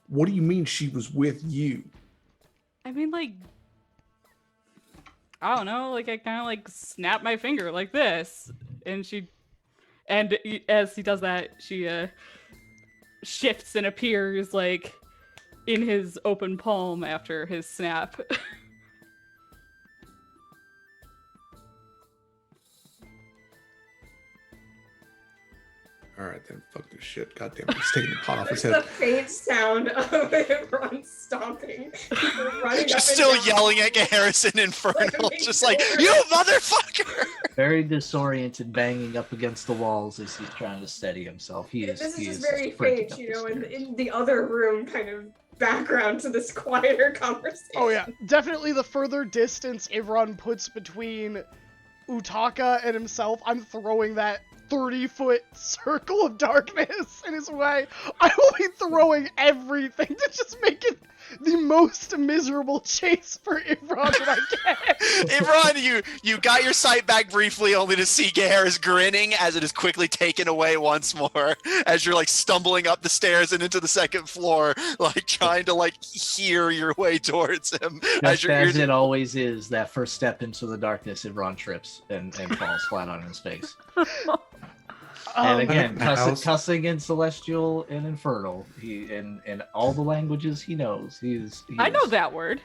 What do you mean she was with you? I mean, like, I don't know, like I kind of like snap my finger like this, and as he does that, she shifts and appears like in his open palm after his snap. All right, then. Fuck this shit. God damn it. He's taking the pot off his There's head. the faint sound of everyone stomping. People running Just up still and down. yelling at Garrison Infernal, Like, just like, you motherfucker! Very disoriented, banging up against the walls as he's trying to steady himself. This is he just very sprinting faint, up you the know, stairs. in the other room kind of background to this quieter conversation. Oh yeah, definitely the further distance Ivron puts between Utaka and himself, I'm throwing that 30-foot circle of darkness in his way. I will be throwing everything to just make it the most miserable chase for Ivron that I can. Imran, you got your sight back briefly, only to see Garrus grinning as it is quickly taken away once more, as you're like stumbling up the stairs and into the second floor, like trying to like hear your way towards him. Just your as ears- it always is, that first step into the darkness, Ivron trips and falls flat on his face. And again, cussing in Celestial and Infernal. He in all the languages he knows. I know that word.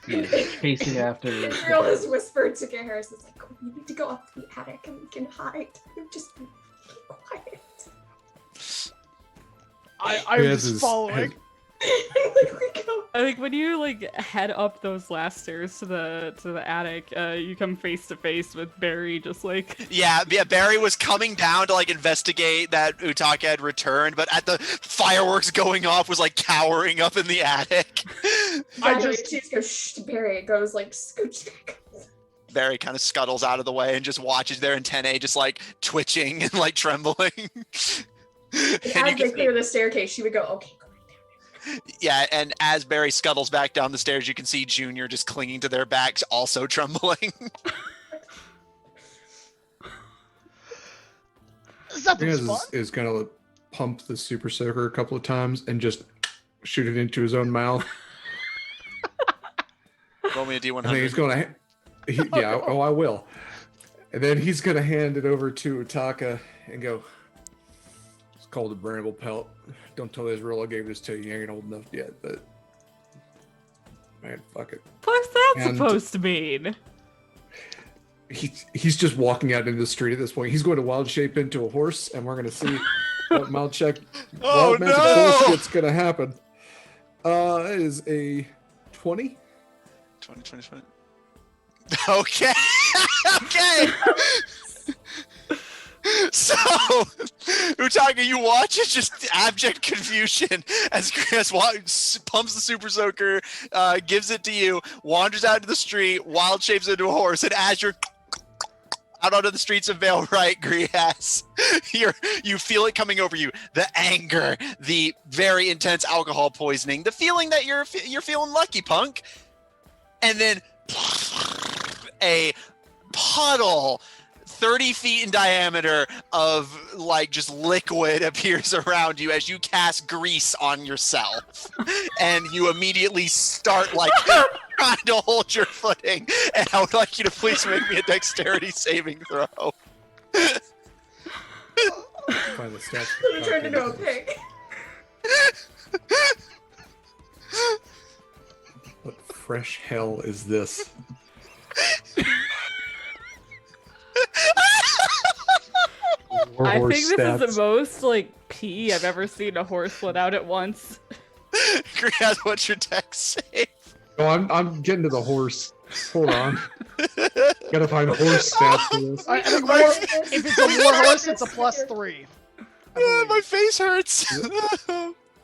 He is chasing after. Israel has whispered to Garrus, it's like, we need to go up to the attic and we can hide. Just be quiet. I'm Yes, just is- following. Like, we go. I think when you like head up those last stairs to the attic, you come face to face with Barry, just like Yeah, Barry was coming down to like investigate that Utaka had returned, but at the fireworks going off was like cowering up in the attic. I Exactly. just- She just goes, shh, to Barry. It goes like, scooch back. Barry kind of scuttles out of the way and just watches their antennae just like twitching and like trembling. As they clear the staircase, she would go, okay, go right down. Yeah, and as Barry scuttles back down the stairs, you can see Junior just clinging to their backs, also trembling. Something's fun. Is gonna pump the super soaker a couple of times and just shoot it into his own mouth. Roll me a D100. And then he's gonna, I will. And then he's gonna hand it over to Utaka and go, it's called a bramble pelt. Don't tell Israel I gave this to you. You ain't old enough yet, but man, fuck it. What's that And- supposed to mean? He's just walking out into the street at this point. He's going to wild shape into a horse, and we're going to see what wild magic bullshit's going to happen. It is a 20. 20. Okay. Okay. So, Utaka, you watch it just abject confusion as Chris pumps the super soaker, gives it to you, wanders out into the street, wild shapes into a horse, and as you're out onto the streets of Vale, right, Grias, you feel it coming over you. The anger, the very intense alcohol poisoning, the feeling that you're feeling lucky, punk. And then a puddle 30 feet in diameter of like just liquid appears around you as you cast grease on yourself. And you immediately start like trying to hold your footing. And I would like you to please make me a dexterity saving throw. Find the stats. He turned into a pig. What fresh hell is this? I think this is the most like pee I've ever seen a horse let out at once. Griaz, what's your dex save? Oh, I'm getting to the horse. Hold on. Gotta find horse stats for this. I think if it's a war horse, it's a +3. My face hurts.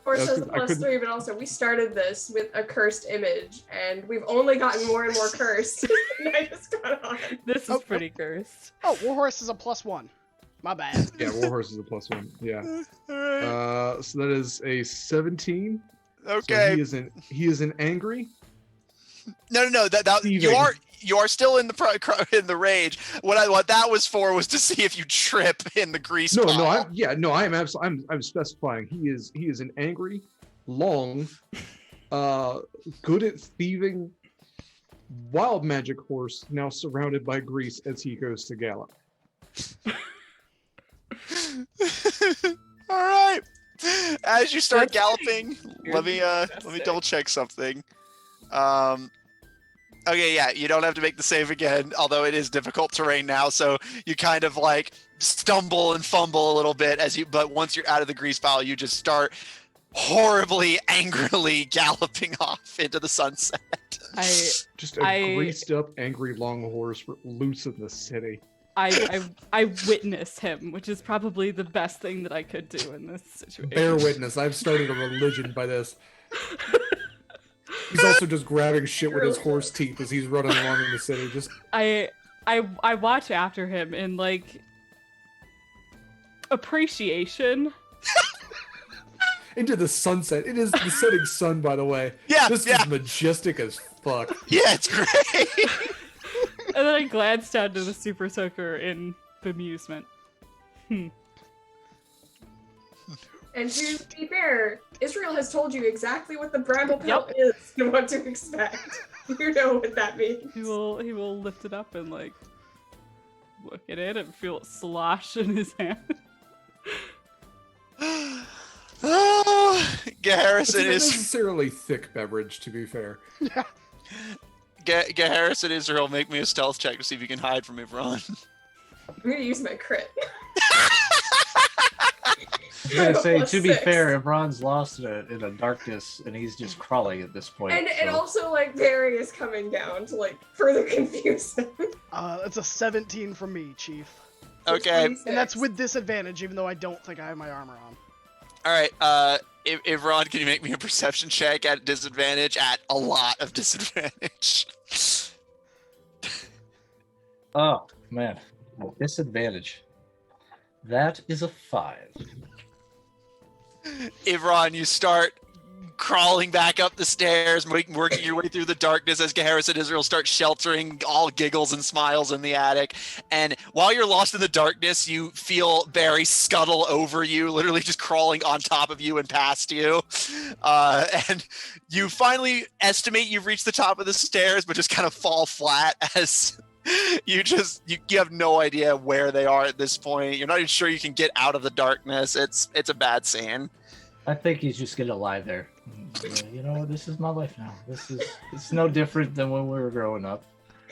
Horse has a I couldn't- +3, but also we started this with a cursed image, and we've only gotten more and more cursed. And I just got on. This is pretty cursed. Oh, war horse is a +1. My bad. Yeah, warhorse is a +1. Yeah. All right. So that is a 17. Okay. So he is an angry. No. That you are still in the rage. What that was for was to see if you trip in the grease No, ball. I'm specifying. He is an angry, long, good at thieving, wild magic horse now surrounded by grease as he goes to gallop. All right. As you start That's galloping, let me double check something. Okay, yeah, you don't have to make the save again, although it is difficult terrain now, so you kind of like stumble and fumble a little bit but once you're out of the grease pile, you just start horribly, angrily galloping off into the sunset. Just a greased up, angry long horse loose in the city. I witness him, which is probably the best thing that I could do in this situation. Bear witness. I've started a religion by this. He's also just grabbing shit with his horse teeth as he's running along in the city. Just I watch after him in like appreciation. into the sunset. It is the setting sun, by the way. Yeah, This is majestic as fuck. Yeah, it's great. And then I glance down to the super soaker in bemusement. And to be fair, Israel has told you exactly what the bramble pelt is and what to expect. You know what that means. He will lift it up and like look at it and feel it slosh in his hand. Garrison It's not is necessarily thick beverage, to be fair. Garrison Israel, make me a stealth check to see if you can hide from Ivron. I'm gonna use my crit. I was gonna say, to be +6. fair, Ron's lost in a darkness, and he's just crawling at this point. And so- also, like, Barry is coming down to, like, further confuse him. That's a 17 from me, Chief. Okay. And that's with disadvantage, even though I don't think I have my armor on. All right. Ivron, can you make me a perception check at disadvantage? At a lot of disadvantage. Oh, man. Disadvantage. That is a 5. Ivron, you start crawling back up the stairs, working your way through the darkness as Gaheris and Israel start sheltering, all giggles and smiles in the attic. And while you're lost in the darkness, you feel Barry scuttle over you, literally just crawling on top of you and past you. And you finally estimate you've reached the top of the stairs, but just kind of fall flat as you have no idea where they are at this point. You're not even sure you can get out of the darkness. It's a bad scene. I think he's just gonna lie there. This is my life now. It's no different than when we were growing up.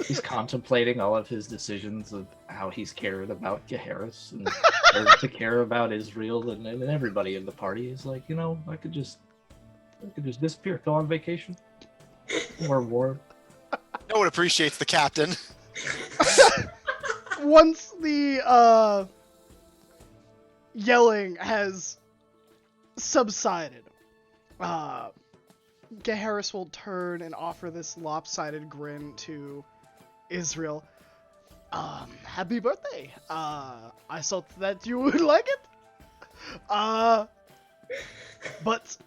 He's contemplating all of his decisions of how he's cared about Gaheris and started to care about Israel and everybody in the party. He's like, I could just disappear, go on vacation. Or war. No one appreciates the captain. Once the yelling has subsided, Gaheris will turn and offer this lopsided grin to Israel. Happy birthday. I thought that you would like it. But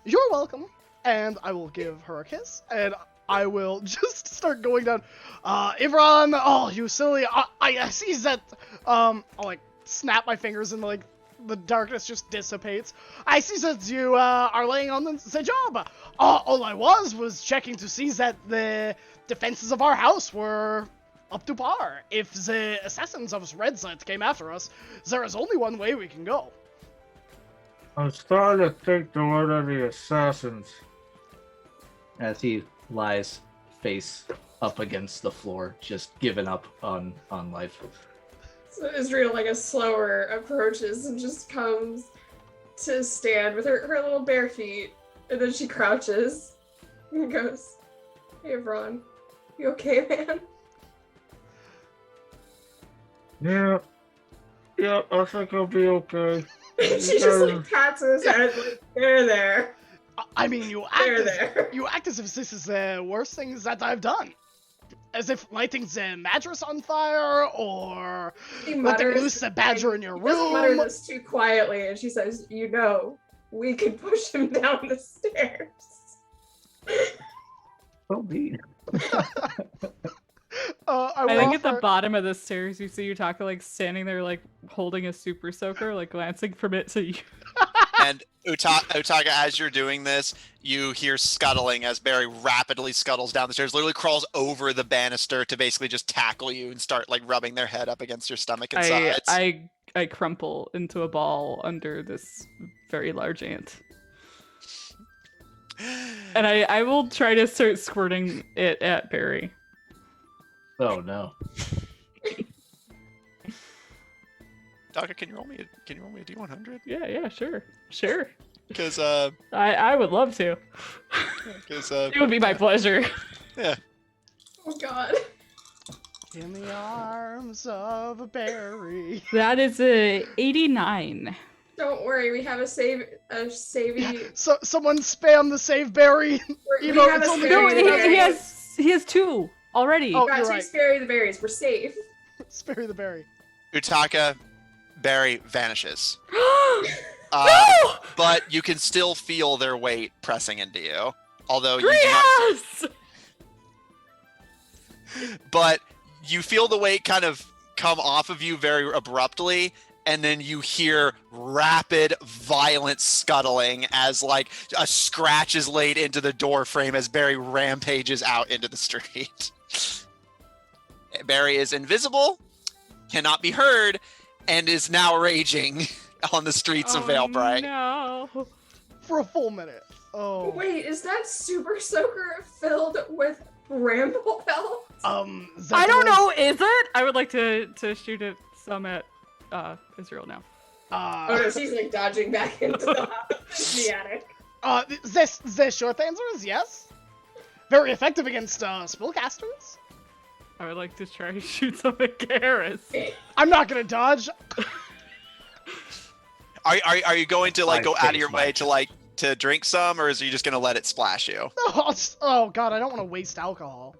you're welcome. And I will give her a kiss, and I will just start going down. Ivron, oh, you silly. I see that. I'll snap my fingers and the darkness just dissipates. I see that you are laying on the job. All I was checking to see that the defenses of our house were up to par. If the assassins of Red Set came after us, there is only one way we can go. I'm starting to think the word of the assassins. As he lies face up against the floor, just giving up on life. So Israel, a slower approaches and just comes to stand with her little bare feet, and then she crouches and goes, "Hey, Ron, you okay, man?" Yeah, I think I'll be okay. She just pats his head, there. I mean, you act as if this is the worst things that I've done. As if lighting the mattress on fire, or letting loose the badger in your room. She mutters this too quietly, and she says, we can push him down the stairs. So mean. I think at the bottom of the stairs, you see Utaka standing there, holding a super soaker, glancing from it to you. And Utaka, as you're doing this, you hear scuttling as Barry rapidly scuttles down the stairs, literally crawls over the banister to basically just tackle you and start rubbing their head up against your stomach and sides. I crumple into a ball under this very large ant. And I will try to start squirting it at Barry. Oh no. Utaka, can you roll me a D100? Yeah, sure. Because I would love to. It would be my pleasure. Yeah. Oh God. In the arms of a berry. That is a 89. Don't worry, we have a savey. So someone spam the save berry. He has 2 already. Oh, Guys, you're right. spare the berries. We're safe. Spare the berry. Utaka, Barry vanishes. No! But you can still feel their weight pressing into you. Although you Yes! But you feel the weight kind of come off of you very abruptly, and then you hear rapid, violent scuttling as a scratch is laid into the door frame as Barry rampages out into the street. Barry is invisible, cannot be heard, and is now raging on the streets of Valebright. No. For a full minute. Oh. Wait, is that super soaker filled with bramble pelts? I don't know, is it? I would like to shoot it some at Israel now. Oh no, she's dodging back into the attic. The short answer is yes. Very effective against spellcasters. I would like to try to shoot some at Garrus. I'm not gonna dodge. Are you going to go out of your way to drink some, or is you just gonna let it splash you? Oh God, I don't want to waste alcohol.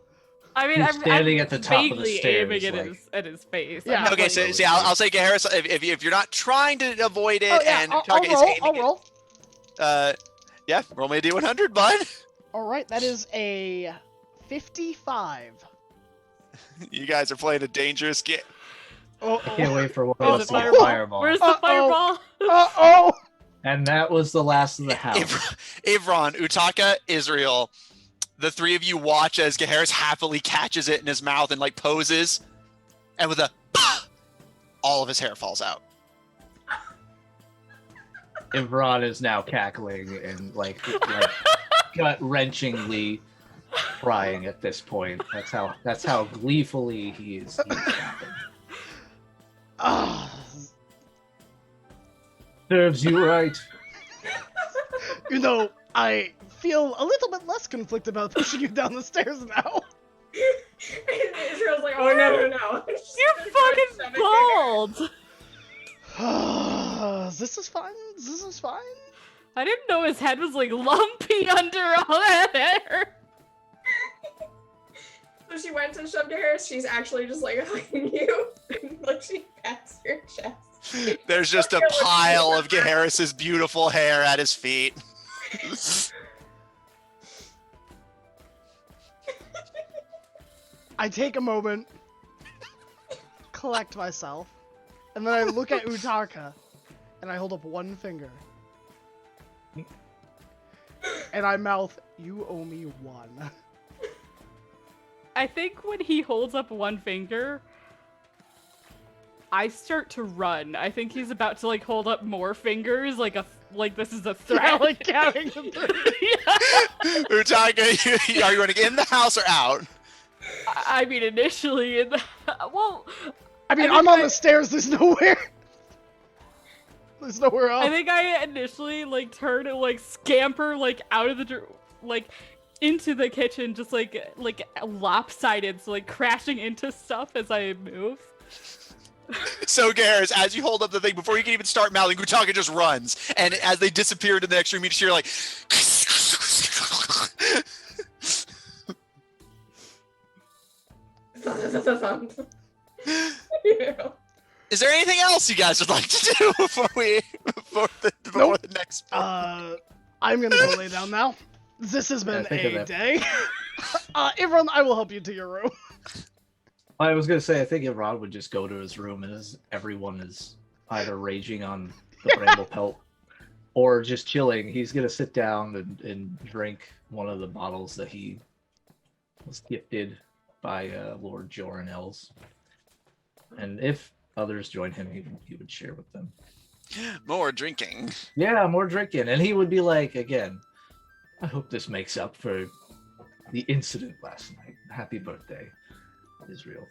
I mean, He's standing at the top of the vaguely stairs, aiming at, like- at his face. Yeah. I'm not, Okay, like, so see, I'll say Gaharis, if you're not trying to avoid it Oh yeah, and I'll Utaka is roll. aiming I'll roll. it, yeah, roll me a D100, bud. All right, that is a 55. You guys are playing a dangerous game. Oh, I can't wait for one Oh, of the us to get fireball. fireball. Where's the Uh-oh. fireball? oh. And that was the last of the house. Ivron, Utaka, Israel, the three of you watch as Gaharis happily catches it in his mouth and like poses, and with a all of his hair falls out. Ivron is now cackling and like gut-wrenchingly crying at this point. That's how gleefully he's laughing. Ah, Serves you right. you know, I feel a little bit less conflicted about pushing you down the stairs now. Israel's like, oh no. You're fucking bald. This is fine. This is fine. I didn't know his head was like lumpy under all that hair. So she went to shove to her. She's actually just like hugging you, like she pats your chest. There's just a pile of Gaharis's beautiful hair at his feet. I take a moment, collect myself, and then I look at Utaka, and I hold up one finger. And I mouth, "You owe me one." I think when he holds up one finger, I start to run. I think he's about to like hold up more fingers, like this is a threat. Like counting to three. Utaka, are you going to get in the house or out? I mean, initially, well, I mean, I I'm think on the stairs. There's nowhere. There's nowhere else. I think I initially like turn and like scamper like out of the like into the kitchen, just like lopsided, so like crashing into stuff as I move. So, Gaharis, as you hold up the thing, before you can even start mouthing, Utaka just runs. And as they disappear into the next room, you just hear like... Is there anything else you guys would like to do before the next... I'm gonna go lay down now. This has been think of a that. day. Ivron, I will help you to your room. I was gonna say, I think Ivron would just go to his room, and as everyone is either raging on the bramble pelt or just chilling, he's gonna sit down and drink one of the bottles that he was gifted by Lord Joranels. And if others join him, he would share with them. More drinking. Yeah, more drinking. And he would be like, again, I hope this makes up for the incident last night. Happy birthday, Israel.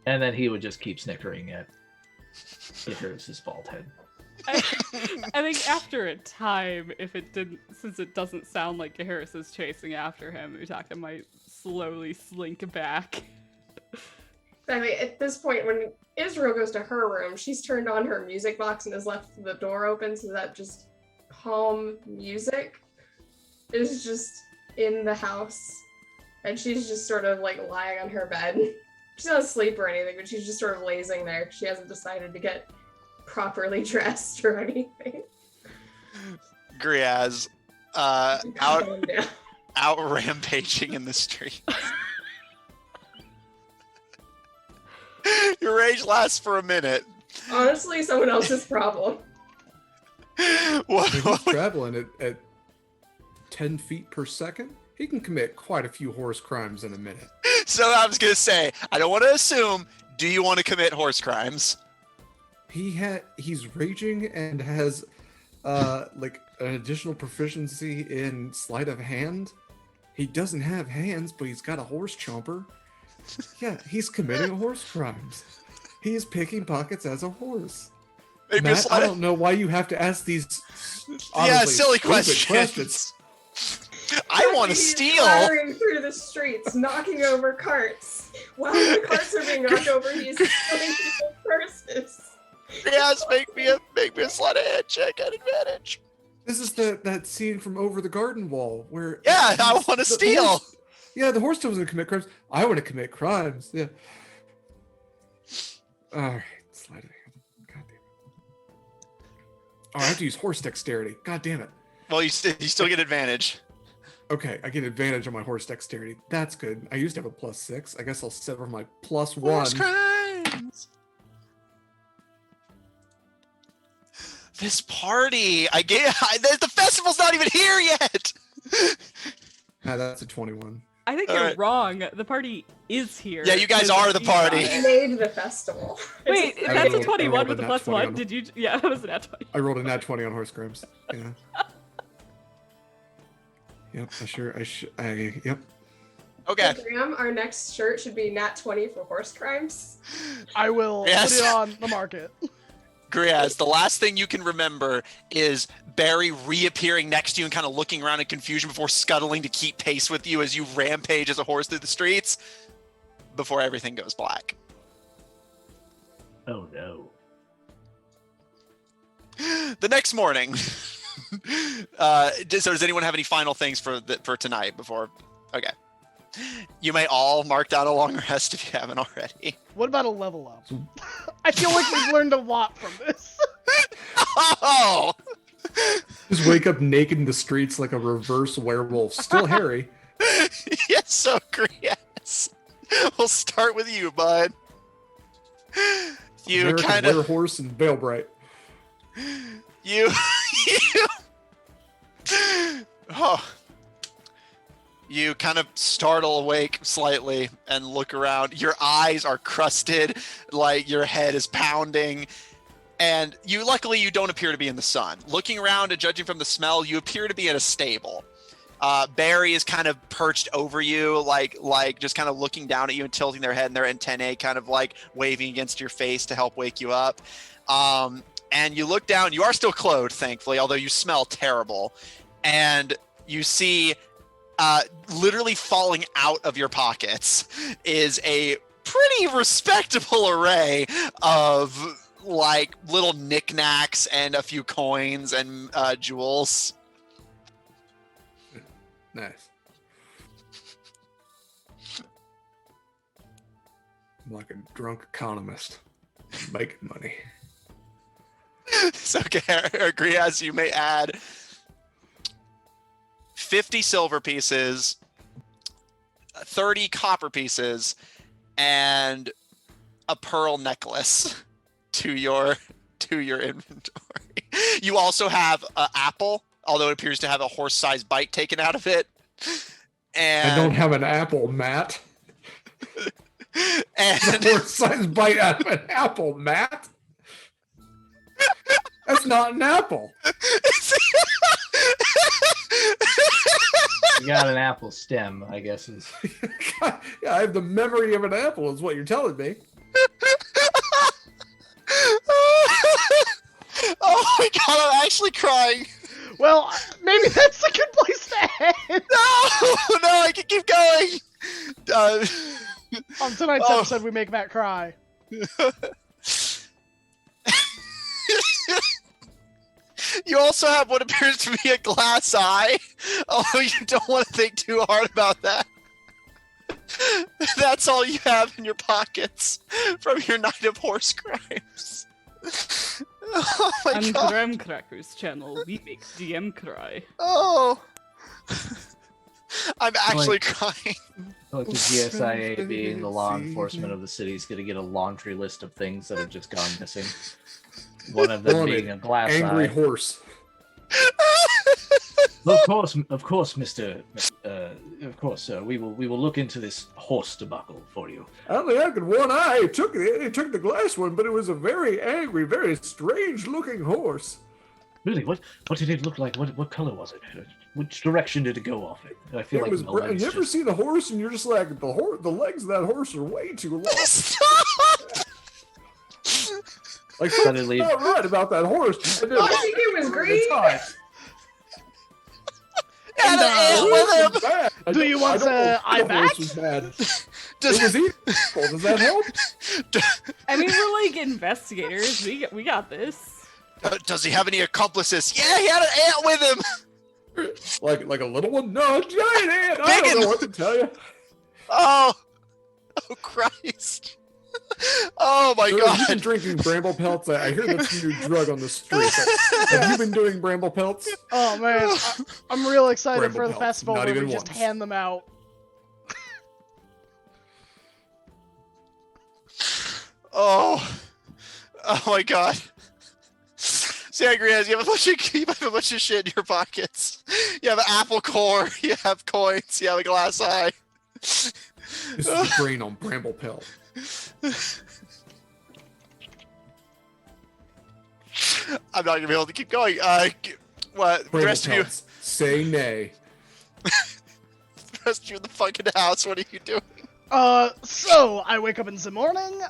And then he would just keep snickering at Gaharis' bald head. I think after a time, since it doesn't sound like Gaharis is chasing after him, Utaka might slowly slink back. Exactly. At this point, when Israel goes to her room, she's turned on her music box and has left the door open so that just calm music is just in the house. And she's just sort of like lying on her bed. She's not asleep or anything, but she's just sort of lazing there. She hasn't decided to get properly dressed or anything. Griaz, out rampaging in the street. Your rage lasts for a minute. Honestly, someone else's problem. What, If he's traveling at 10 feet per second, he can commit quite a few horse crimes in a minute. So I was gonna say, I don't want to assume. Do you want to commit horse crimes? He's raging and has like an additional proficiency in sleight of hand. He doesn't have hands, but he's got a horse chomper. Yeah, he's committing horse crimes. He's picking pockets as a horse. Maybe Matt, it's I don't know why you have to ask these honestly silly stupid questions. I want to He's steal. clattering through the streets, knocking over carts. While the carts are being knocked over, he's stealing people's purses. Yes, make me a sleight of hand check at advantage. This is that scene from Over the Garden Wall where Yeah, I want to steal. Yeah, the horse doesn't commit crimes. I want to commit crimes. Yeah. All right, slide it. God damn it. Oh, I have to use horse dexterity. God damn it. Well, you still get advantage. Okay, I get advantage on my horse dexterity. That's good. I used to have a +6. I guess I'll sever my +1. Horse crimes. This party, the festival's not even here yet. Ah, that's a 21. I think All you're right. wrong. The party is here. Yeah, you guys 'cause are the you got party. it. We made the festival. Wait, It's if that's a rolled- I 21 rolled with a a nat plus 20 one, on- did you? Yeah, that was a nat 20. I rolled a nat 20 on horse crimes. Yeah. Yep, yep. Okay. Graham, our next shirt should be Nat 20 for horse crimes. I will Yes. put it on the market. Griaz, the last thing you can remember is Barry reappearing next to you and kind of looking around in confusion before scuttling to keep pace with you as you rampage as a horse through the streets before everything goes black. Oh no. The next morning. Does anyone have any final things for tonight before? Okay. You may all mark down a long rest if you haven't already. What about a level up? I feel like we've learned a lot from this. Oh! Just wake up naked in the streets like a reverse werewolf. Still hairy. Yes, so Griaz. We'll start with you, bud. You American kind of werehorse and Veilbright. you oh. You kind of startle awake slightly and look around. Your eyes are crusted, like your head is pounding. And luckily you don't appear to be in the sun. Looking around and judging from the smell, you appear to be in a stable. Barry is kind of perched over you, like just kind of looking down at you and tilting their head and their antennae kind of like waving against your face to help wake you up. And you look down, you are still clothed, thankfully, although you smell terrible. And you see literally falling out of your pockets is a pretty respectable array of like little knickknacks and a few coins and jewels. Nice. I'm like a drunk economist. Making money. So, Griaz, you may add 50 silver pieces, 30 copper pieces, and a pearl necklace to your inventory. You also have an apple, although it appears to have a horse-sized bite taken out of it. And I don't have an apple, Matt. and A horse-sized bite out of an apple, Matt. That's not an apple. You got an apple stem, I guess is. Yeah, I have the memory of an apple, is what you're telling me. Oh my god, I'm actually crying. Well, maybe that's a good place to end. No, I can keep going. On tonight's Oh. episode, we make Matt cry. You also have what appears to be a glass eye, although you don't want to think too hard about that. That's all you have in your pockets from your night of horse crimes. Oh my On god. Graham Cracker's channel, we make DM cry. Oh. I'm actually crying. Like the GSIA being the law enforcement of the city is going to get a laundry list of things that have just gone missing. One of them Wanted. being a glass Angry eye. horse. Well, of course, Mister. Of course, sir. We will look into this horse debacle for you. I only had one eye. It took the glass one, but it was a very angry, very strange-looking horse. Really, what did it look like? What color was it? Which direction did it go off in? I feel It like was. my legs You ever just- seen a horse and you're just like the legs of that horse are way too long. Stop! Like Suddenly- something's not right about that horse. And then- I think it was green. And an ant with him! Bad. Do you want the eye back? Was bad. Does, It was evil. Does that help? I mean, we're like investigators. We got this. does he have any accomplices? Yeah, he had an ant with him! Like a little one? No, a giant ant! I don't know what to tell you. Oh Christ. Oh my So God. have you been drinking bramble pelts? I hear that's a new drug on the street. Have you been doing bramble pelts? Oh man, I'm real excited Bramble for the pelts, festival not where we even just once. hand them out. Oh my God. Sangrias, you have a bunch of shit in your pockets. You have an apple core, you have coins, you have a glass eye. This is the brain on bramble pelt. I'm not gonna be able to keep going. What? The Bramble rest of you, pelts. Say nay. the rest of you in the fucking house. What are you doing? So I wake up in the morning,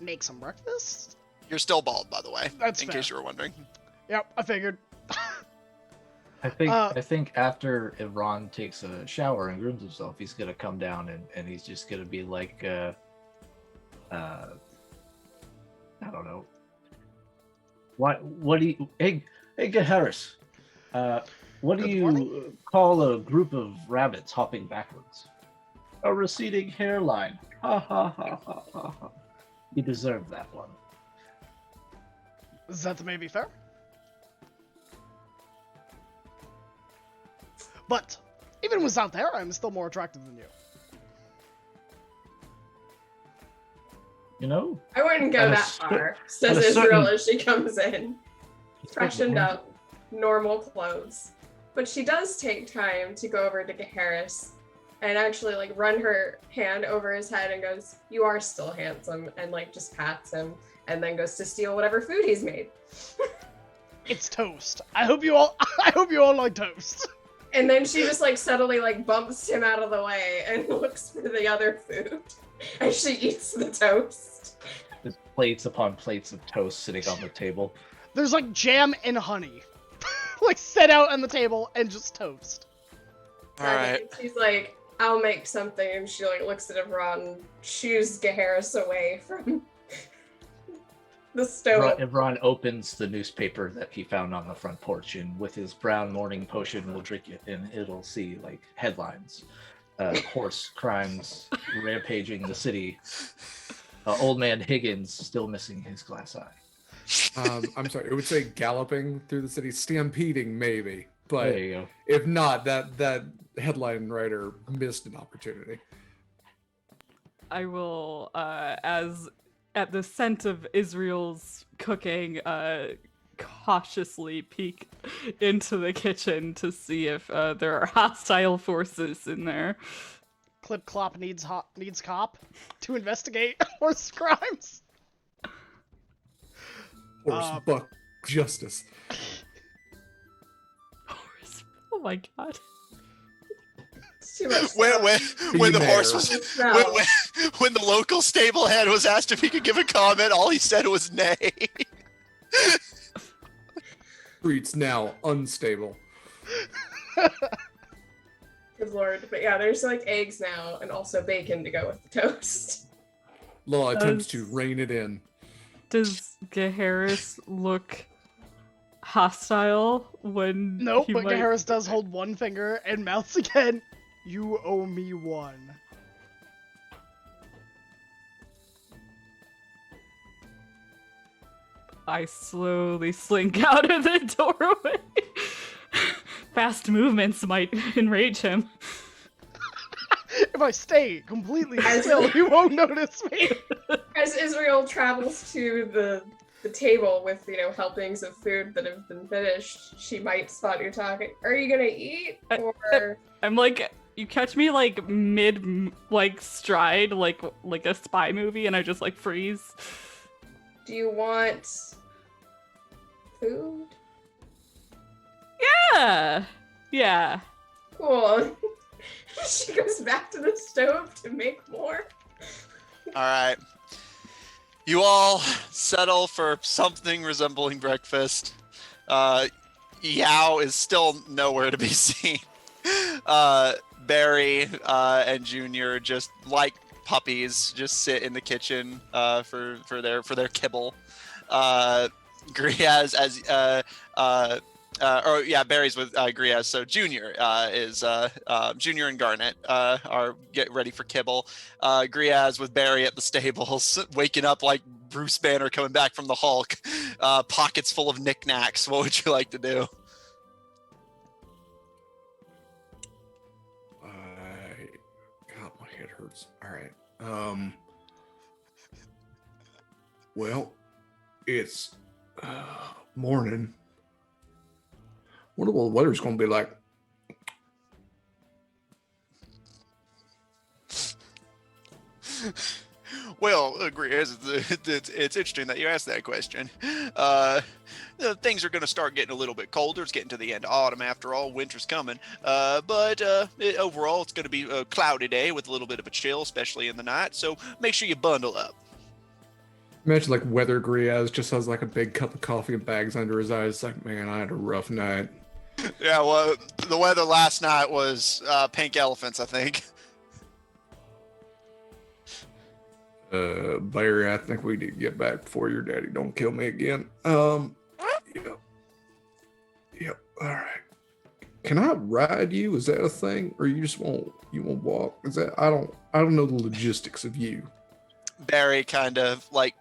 make some breakfast. You're still bald, by the way. That's in fair. case you were wondering. Yep, I figured. I think after Ivran takes a shower and grooms himself, he's gonna come down and he's just gonna be like, I don't know. What do you, hey Harris, what do Good you morning. call a group of rabbits hopping backwards? A receding hairline. Ha ha ha ha ha ha. You deserve that one. That may be fair. But even without there, I'm still more attractive than you. You know? I wouldn't go At a that cer- far, says at a Israel certain- as she comes in, freshened up, normal clothes. But she does take time to go over to Harris and actually like run her hand over his head and goes, "You are still handsome," and like just pats him and then goes to steal whatever food he's made. It's toast. I hope you all like toast. And then she just like subtly like bumps him out of the way and looks for the other food as she eats the toast. There's plates upon plates of toast sitting on the table. There's like jam and honey, like set out on the table and just toast. All right. And she's like, "I'll make something," and she like looks at Ivran and shoos Gaharis away from the stove. Ivran opens the newspaper that he found on the front porch, and with his brown morning potion will drink it, and it'll see like headlines: horse crimes rampaging the city. Old man Higgins still missing his glass eye. I'm sorry. It would say galloping through the city, stampeding maybe, but There you go. if not, that headline writer missed an opportunity. I will, as at the scent of Israel's cooking, cautiously peek into the kitchen to see if there are hostile forces in there. Clip Clop needs cop to investigate horse crimes. Horse buck justice. Horse. Oh my god. It's too much. When the horse was Smell. when the local stable head was asked if he could give a comment, all he said was nay. Streets now unstable. Good lord. But yeah, there's like eggs now and also bacon to go with the toast. Law attempts to rein it in. Does Gaharis look hostile when Nope, he but might... Harris does hold one finger and mouths again. You owe me one. I slowly slink out of the doorway. Fast movements might enrage him. If I stay completely still, you won't notice me. As Israel travels to the table with, you know, helpings of food that have been finished, she might spot you talking. Are you gonna eat? Or I'm like, you catch me like mid like stride, like a spy movie, and I just like freeze. do you want food? Yeah. Cool. She goes back to the stove to make more. All right. You all settle for something resembling breakfast. Yao is still nowhere to be seen. Barry and Junior, just like puppies, just sit in the kitchen for their kibble. Griaz, Barry's with Griaz. So Junior is Junior and Garnet are getting ready for kibble. Griaz with Barry at the stables, waking up like Bruce Banner coming back from the Hulk, pockets full of knickknacks. What would you like to do? God, my head hurts. All right. Well, it's morning. Wonder what the weather's gonna be like. Well, Griaz, it's interesting that you asked that question. Things are going to start getting a little bit colder. It's getting to the end of autumn after all. Winter's coming. But overall, it's going to be a cloudy day with a little bit of a chill, especially in the night. So make sure you bundle up. Imagine like weather Griaz just has like a big cup of coffee and bags under his eyes. It's like, man, I had a rough night. Yeah, well, the weather last night was pink elephants, I think. Barry, I think we need to get back before your daddy don't kill me again. Yep. All right. Can I ride you? Is that a thing, or you just won't walk? Is that I don't know the logistics of you. Barry kind of like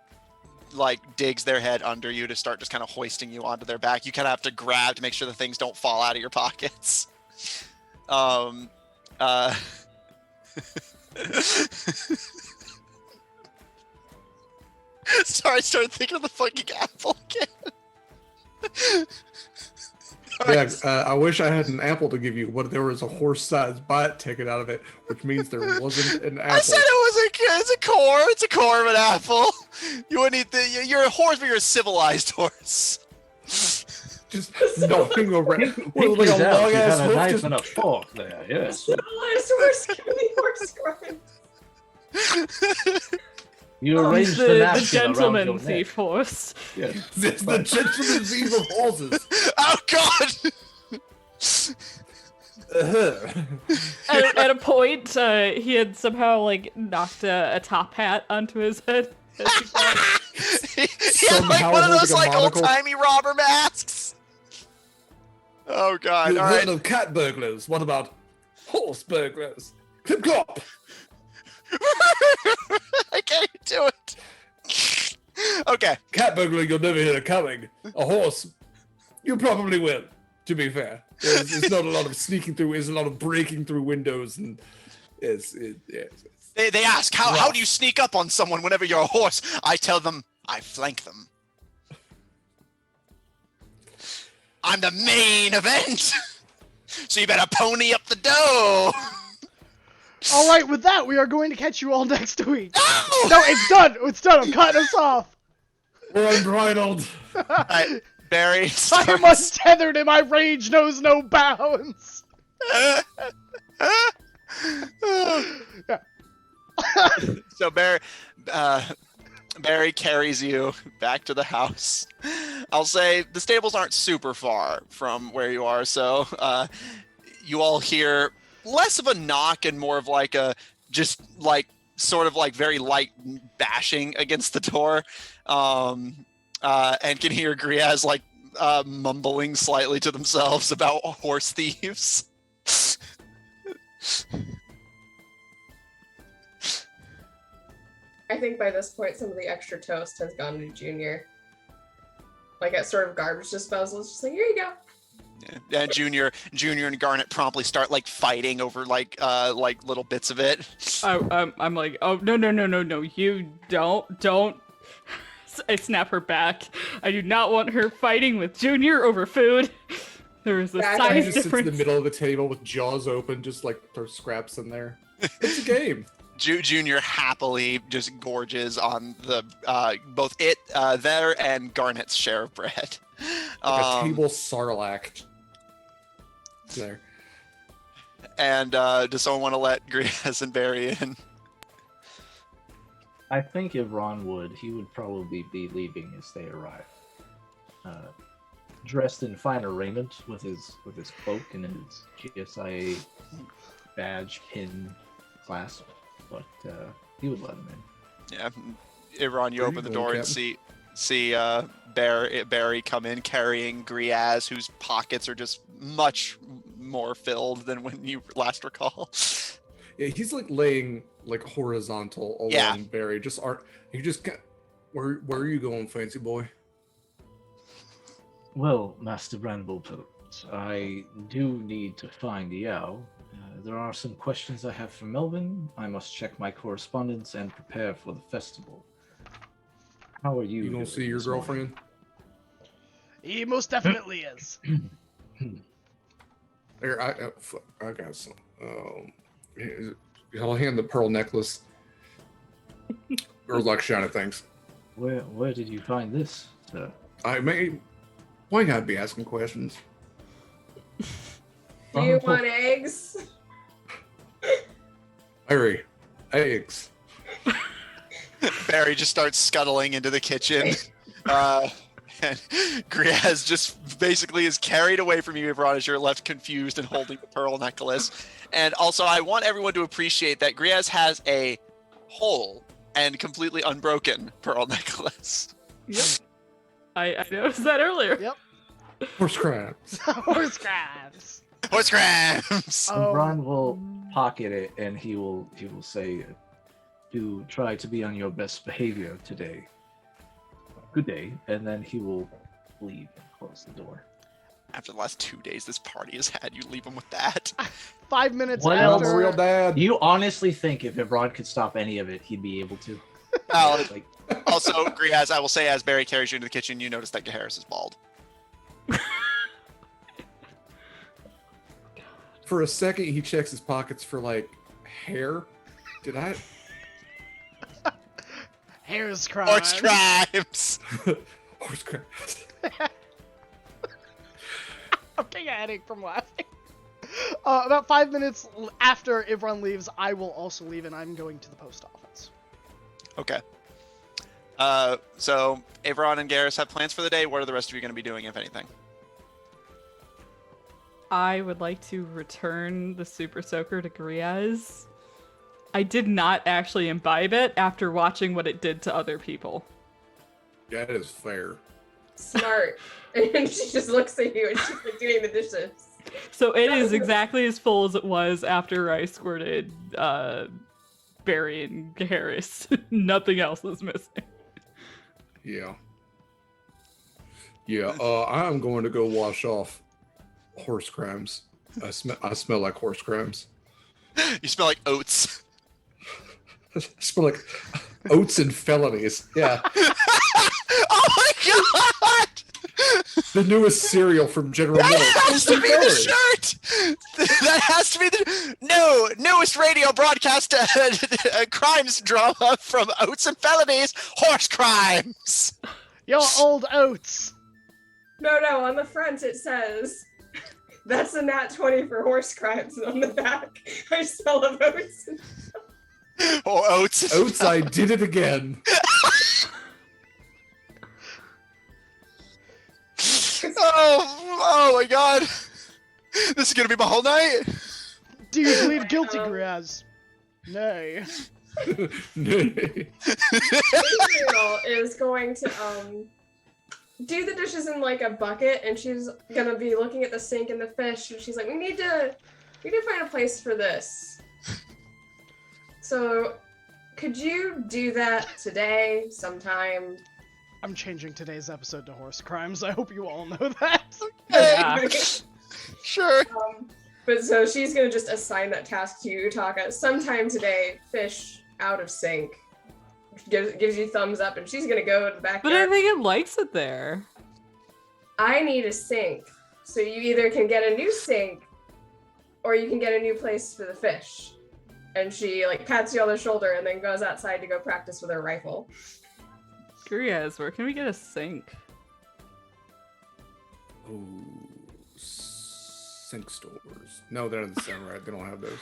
digs their head under you to start just kind of hoisting you onto their back. You kind of have to grab to make sure the things don't fall out of your pockets. Sorry, I started thinking of the fucking apple again. Yeah, I wish I had an apple to give you, but there was a horse-sized bite taken out of it, which means there wasn't an apple. I said it's a core. It's a core of an apple. You wouldn't eat you're a horse, but you're a civilized horse. Just knocking around with like Pinky's a out. long You ass have a hoof. knife Just and a fork there, yes. Civilized horse, give me horse grind. You arrange the the napkin gentleman around your thief neck. horse. Yes. It's the gentleman thief of horses. Oh God! At a point, he had somehow like knocked a top hat onto his head. As he fell. He had like Somehow one of those holding a like old monocle. timey robber masks. Oh God! You've All heard right. of cat burglars. What about horse burglars? Clip clop. I can't do it. Okay. Cat burglar, you'll never hear it coming. A horse, you probably will. To be fair, there's not a lot of sneaking through. There's a lot of breaking through windows, and it's. They ask how do you sneak up on someone whenever you're a horse? I tell them I flank them. I'm the main event. So you better pony up the dough. All right, with that, we are going to catch you all next week. No! No, it's done. It's done. I'm cutting us off. We're unbridled. All right, Barry I am starts. untethered and my rage knows no bounds. Yeah. So Barry carries you back to the house. I'll say the stables aren't super far from where you are, so you all hear less of a knock and more of like a just like sort of like very light bashing against the door, and can hear Griaz like mumbling slightly to themselves about horse thieves. I think by this point, some of the extra toast has gone to Junior. Like at sort of garbage disposal, it's just like, here you go. And Junior and Garnet promptly start like fighting over like little bits of it. I'm like, oh no, you don't. I snap her back. I do not want her fighting with Junior over food. There is a Yeah, I He size just sits in the difference. middle of the table with jaws open, just like throw scraps in there. It's a game. Junior happily just gorges on the both it there and Garnet's share of bread. Like a table sarlacc. There. And does someone want to let Griaz and Barry in? I think if Ron would, he would probably be leaving as they arrive. Dressed in finer raiment with his cloak and his GSIA badge pin clasp, but he would let him in. Yeah, Iran, you Where open you the going, door and Captain? see see Barry come in carrying Griaz, whose pockets are just much more filled than when you last recall. Yeah, he's like laying like horizontal along Yeah. Barry. Where are you going, fancy boy? Well, Master Bramblepelt, I do need to find the owl. There are some questions I have for Melvin. I must check my correspondence and prepare for the festival. How are you? You gonna doing see your this morning? girlfriend? He most definitely is. Here, I got some. I'll hand the pearl necklace. Girls like shiny things. Where did you find this, sir? Why you gotta be asking questions? Do you want eggs? Barry, eggs. Barry just starts scuttling into the kitchen. And Griaz just basically is carried away from you, Ivron, as you're left confused and holding the pearl necklace. And also, I want everyone to appreciate that Griaz has a whole and completely unbroken pearl necklace. Yep. I noticed that earlier. Yep. Horse crabs. Horse crabs. Horse crabs! Oh. Ron will pocket it and he will say, "Do try to be on your best behavior today. Good day," and then he will leave and close the door. After the last 2 days this party has had, you leave him with that. 5 minutes Well, I'm a real after. dad. You honestly think if Ron could stop any of it, he'd be able to? Valid. Like, Also, Griaz, I will say, as Barry carries you into the kitchen, you notice that Gaharis is bald. For a second, he checks his pockets for like hair. Did I? Hair's crabs. Horse crabs! Horse crabs. I'm getting a headache from laughing. About 5 minutes after Ivron leaves, I will also leave, and I'm going to the post office. Okay. So, Avron and Garrus have plans for the day. What are the rest of you going to be doing, if anything? I would like to return the Super Soaker to Griaz. I did not actually imbibe it after watching what it did to other people. That is fair. Smart. And she just looks at you and she's like doing the dishes. So it is exactly as full as it was after I squirted Barry and Harris. Nothing else is missing. Yeah. Yeah. I'm going to go wash off horse crabs. I smell like horse crabs. You smell like oats. I smell like oats and felonies. Yeah. Oh my god! The newest cereal from General That Mills. has Oats to and be the felonies. shirt! That has to be the newest radio broadcast crimes drama from Oats and Felonies, Horse Crimes! Yo, old oats. No, on the front it says, "That's a nat 20 for horse crimes," and on the back, I smell of oats. Or Oats. Oats, I did it again. Oh my god. This is gonna be my whole night. Do you plead guilty, Graz? Nay. Israel is going to do the dishes in like a bucket, and she's gonna be looking at the sink and the fish, and she's like, we need to find a place for this. So could you do that today sometime? I'm changing today's episode to horse crimes. I hope you all know that. Yeah. Sure. But so she's gonna just assign that task to you, Taka. Sometime today, fish out of sink. Gives you thumbs up, and she's gonna go to the backyard. But I think it likes it there. I need a sink. So you either can get a new sink, or you can get a new place for the fish. And she like pats you on the shoulder and then goes outside to go practice with her rifle. Griaz, where can we get a sink? Oh, sink stores. No, that doesn't sound right. They don't have those.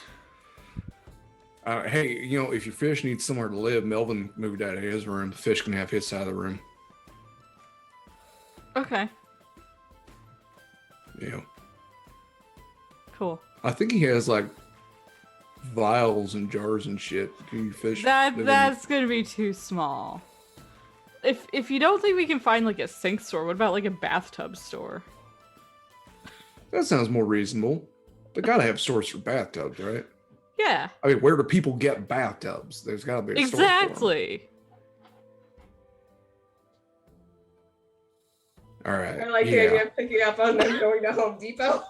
Hey, if your fish needs somewhere to live, Melvin moved out of his room. The fish can have his side of the room. Okay, Yeah. cool. I think he has like vials and jars and shit. Can you fish? That's gonna be too small. if you don't think we can find like a sink store, what about like a bathtub store? That sounds more reasonable. They gotta have stores for bathtubs, right? Yeah, I mean, where do people get bathtubs? There's gotta be a store for 'em. exactly. All right. I like the idea of picking up on them going to Home Depot.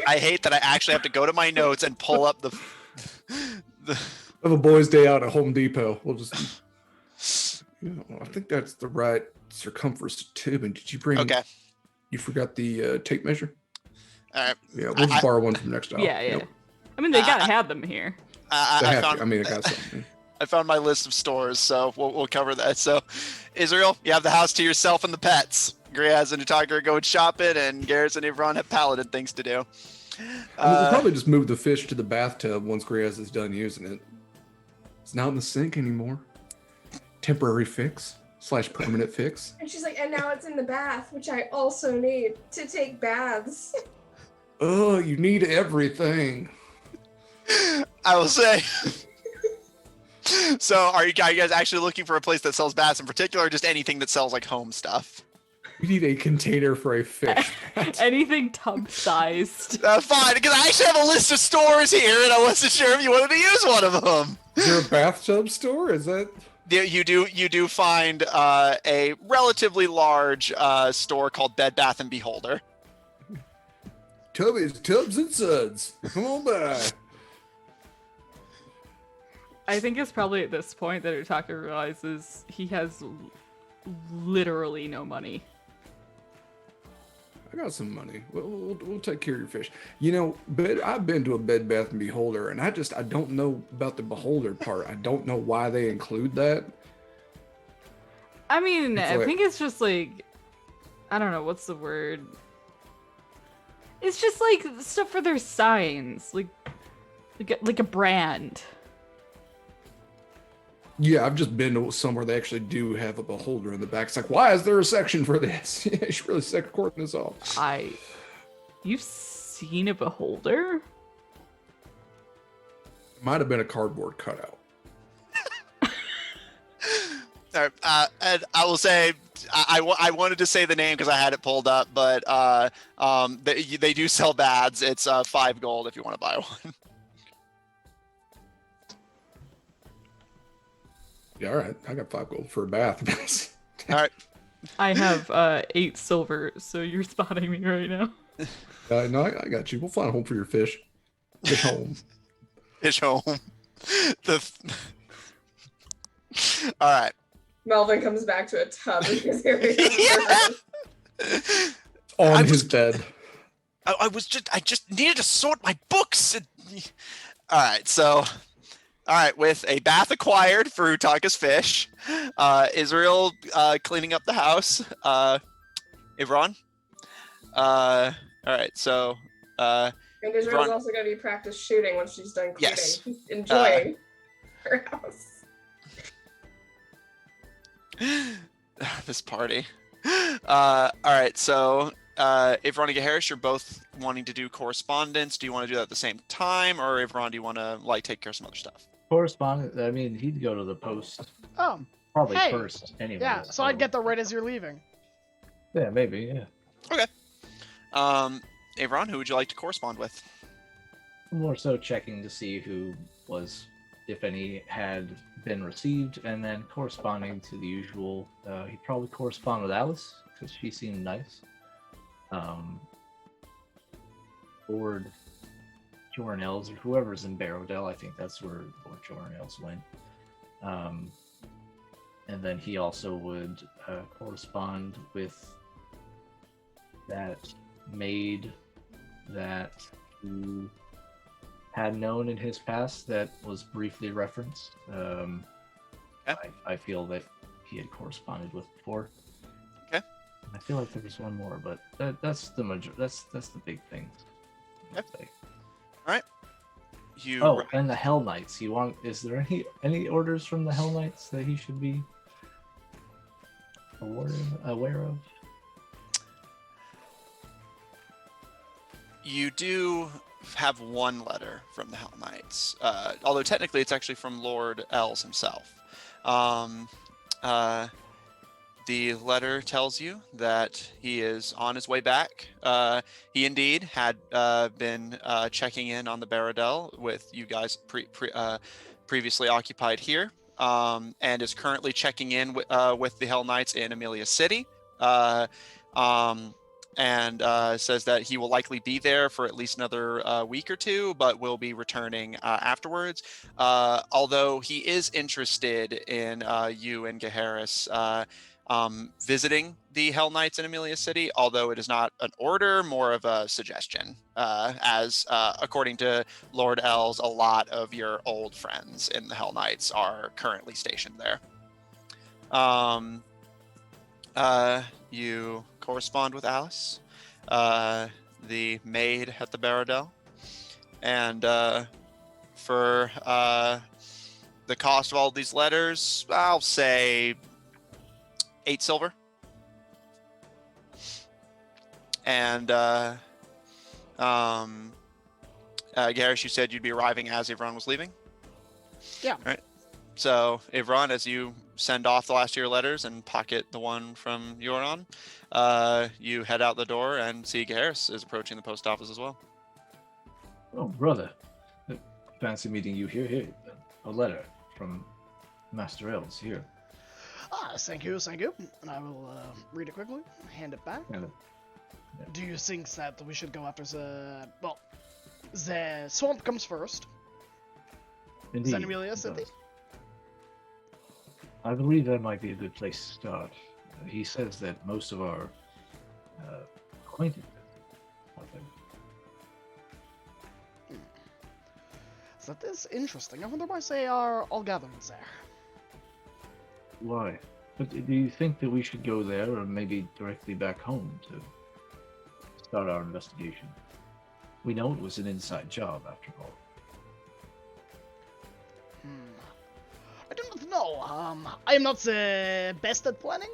I hate that I actually have to go to my notes and pull up the Have a boys' day out at Home Depot. We'll just. I think that's the right circumference of tubing. Did you bring? Okay. You forgot the tape measure. All right. Yeah, we'll just borrow one from next aisle. Yeah. Yep. I mean, they gotta have them here. I found, mean, I got something. I found my list of stores, so we'll cover that. So, Israel, you have the house to yourself and the pets. Griaz and Utaka are going shopping, and Garrus and Ivron have paladin things to do. We'll probably just move the fish to the bathtub once Griaz is done using it. It's not in the sink anymore. Temporary fix / permanent fix. And she's like, and now it's in the bath, which I also need to take baths. Oh, you need everything. I will say. So, are you guys actually looking for a place that sells baths in particular, or just anything that sells like home stuff? We need a container for a fish. Anything tub-sized. Fine, because I actually have a list of stores here, and I wasn't sure if you wanted to use one of them. Is there a bathtub store? Is that? You do find a relatively large store called Bed Bath and Beholder. Tubs and suds. Come on by. I think it's probably at this point that Utaka realizes he has literally no money. I got some money. We'll take care of your fish. You know, I've been to a Bed Bath and Beholder, and I don't know about the Beholder part. I don't know why they include that. I mean, It's I like- think it's just like, I don't know, what's the word? It's just like stuff for their signs, like a brand. Yeah, I've just been to somewhere they actually do have a beholder in the back. It's like, why is there a section for this? Yeah, you should really start recording this off. You've seen a beholder? Might have been a cardboard cutout. All right, and I will say, I wanted to say the name because I had it pulled up, but they do sell baths. It's 5 gold if you want to buy one. Yeah, all right. I got 5 gold for a bath. All right. I have 8 silver, so you're spotting me right now. No, I got you. We'll find a home for your fish. Fish home. Fish home. All right. Melvin comes back to a tub in his area. On his bed. I just needed to sort my books. All right, so. All right, with a bath acquired for Utaka's fish, Israel cleaning up the house, Ivron. All right, so. And Israel's Ron- also going to be practice shooting once she's done cleaning. Yes. She's enjoying her house. This party. All right, so Ivron and Harris, you're both wanting to do correspondence. Do you want to do that at the same time, or Ivron, do you want to take care of some other stuff? Correspondent. I mean, he'd go to the post Oh, probably Hey. first anyway. yeah. So I'd get there right as you're leaving. Yeah, maybe. Yeah. Ivron, who would you like to correspond with? More so checking to see who was, if any, had been received, and then corresponding to the usual. He'd probably correspond with Alice because she seemed nice. Ford, Jornel's, or whoever's in Barrowdale. I think that's where Jornel's went. And then he also would correspond with that maid that he had known in his past that was briefly referenced. I feel that he had corresponded with before. Okay. I feel like there was one more, but that's the big thing. Okay. And the Hell Knights. Is there any orders from the Hell Knights that he should be aware of? You do have one letter from the Hell Knights, although technically it's actually from Lord Els himself. Um, the letter tells you that he is on his way back. He indeed had been checking in on the Baradel with you guys previously occupied here, and is currently checking in with the Hell Knights in Amelia City. And says that he will likely be there for at least another week or two, but will be returning afterwards. Although he is interested in you and Gaharis visiting the Hell Knights in Amelia City, although it is not an order, more of a suggestion, as according to Lord Els, a lot of your old friends in the Hell Knights are currently stationed there. You correspond with Alice, the maid at the Baradel, and for the cost of all these letters, I'll say 8 silver. And Garrish, you said you'd be arriving as Ivron was leaving? Yeah. All right. So, Ivron, as you send off the last of your letters and pocket the one from Euron, you head out the door and see Garrus is approaching the post office as well. Oh, brother. Fancy meeting you here. Here, a letter from Master Els here. Thank you. And I will read it quickly, hand it back. Yeah. Do you think that we should go after the... Well, the swamp comes first. Indeed. San Amelia it City? does. I believe that might be a good place to start. He says that most of our acquaintances are there. So that is interesting. I wonder why they are all gathered there. Why? But do you think that we should go there, or maybe directly back home to start our investigation? We know it was an inside job, after all. I do not know. I am not the best at planning.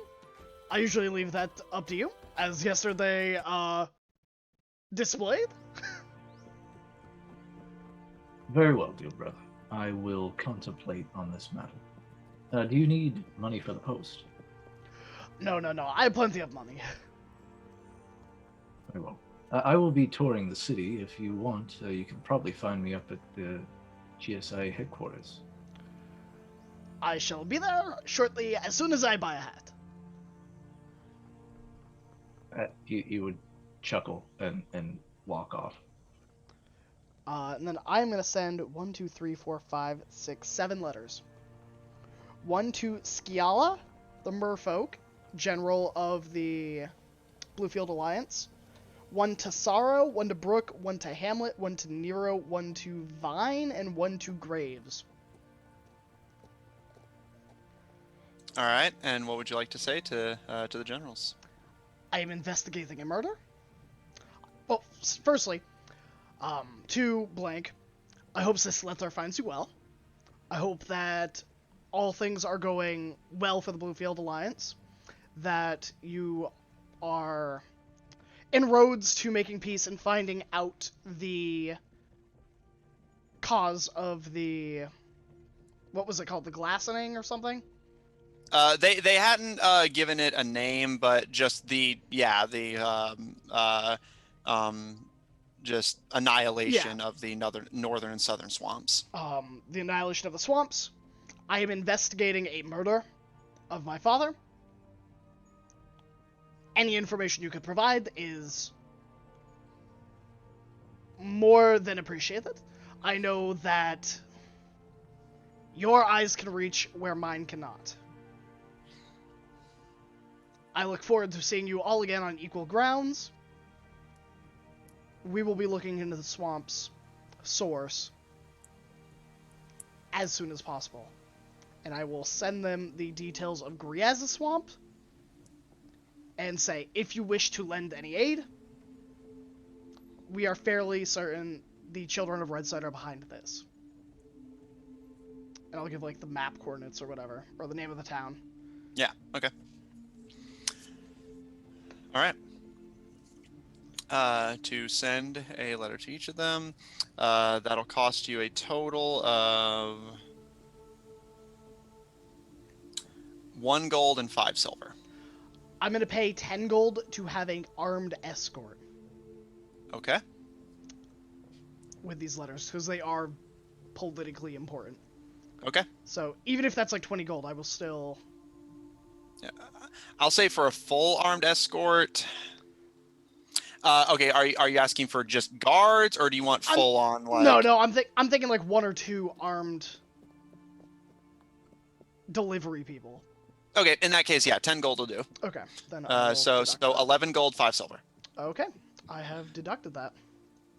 I usually leave that up to you, as yesterday, displayed. Very well, dear brother. I will contemplate on this matter. Do you need money for the post? No. I have plenty of money. Very well. I will be touring the city. If you want, you can probably find me up at the GSA headquarters. I shall be there shortly as soon as I buy a hat. He would chuckle and walk off. And then I'm going to send 1, 2, 3, 4, 5, 6, 7 letters. 1 to Skiala, the merfolk, general of the Bluefield Alliance. 1 to Sorrow, 1 to Brooke, 1 to Hamlet, 1 to Nero, 1 to Vine, and 1 to Graves. All right, and what would you like to say to the generals? I am investigating a murder. Well, firstly, to blank, I hope this letter finds you well. I hope that all things are going well for the Bluefield Alliance, that you are inroads to making peace and finding out the cause of the, what was it called, the glassoning or something? They hadn't given it a name, but just just annihilation of the northern and southern swamps. The annihilation of the swamps. I am investigating a murder of my father. Any information you could provide is more than appreciated. I know that your eyes can reach where mine cannot. I look forward to seeing you all again on equal grounds. We will be looking into the swamp's source as soon as possible. And I will send them the details of Griez's swamp and say, if you wish to lend any aid, we are fairly certain the children of Redside are behind this. And I'll give, like, the map coordinates or whatever, or the name of the town. Yeah, okay. All right. to send a letter to each of them. That'll cost you a total of 1 gold and 5 silver. I'm going to pay 10 gold to have an armed escort Okay. with these letters, because they are politically important. Okay. So even if that's like 20 gold, I will still... I'll say for a full armed escort. Okay, are you asking for just guards, or do you want full on like? No, I'm thinking like 1 or 2 armed delivery people. Okay, in that case, yeah, 10 gold will do. Okay, then I will deduct that. 11 gold, 5 silver. Okay, I have deducted that.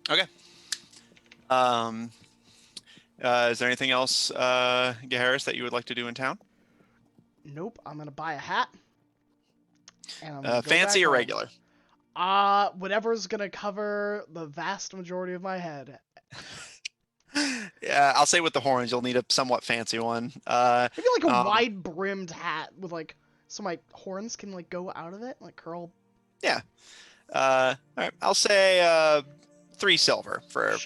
Okay. Is there anything else, Harris, that you would like to do in town? Nope, I'm gonna buy a hat. And I'm gonna go Fancy back or home. regular? Whatever's gonna cover the vast majority of my head. Yeah, I'll say with the horns, you'll need a somewhat fancy one. Maybe like a wide-brimmed hat with like, so my horns can like go out of it, like curl. Yeah. All right, I'll say 3 silver for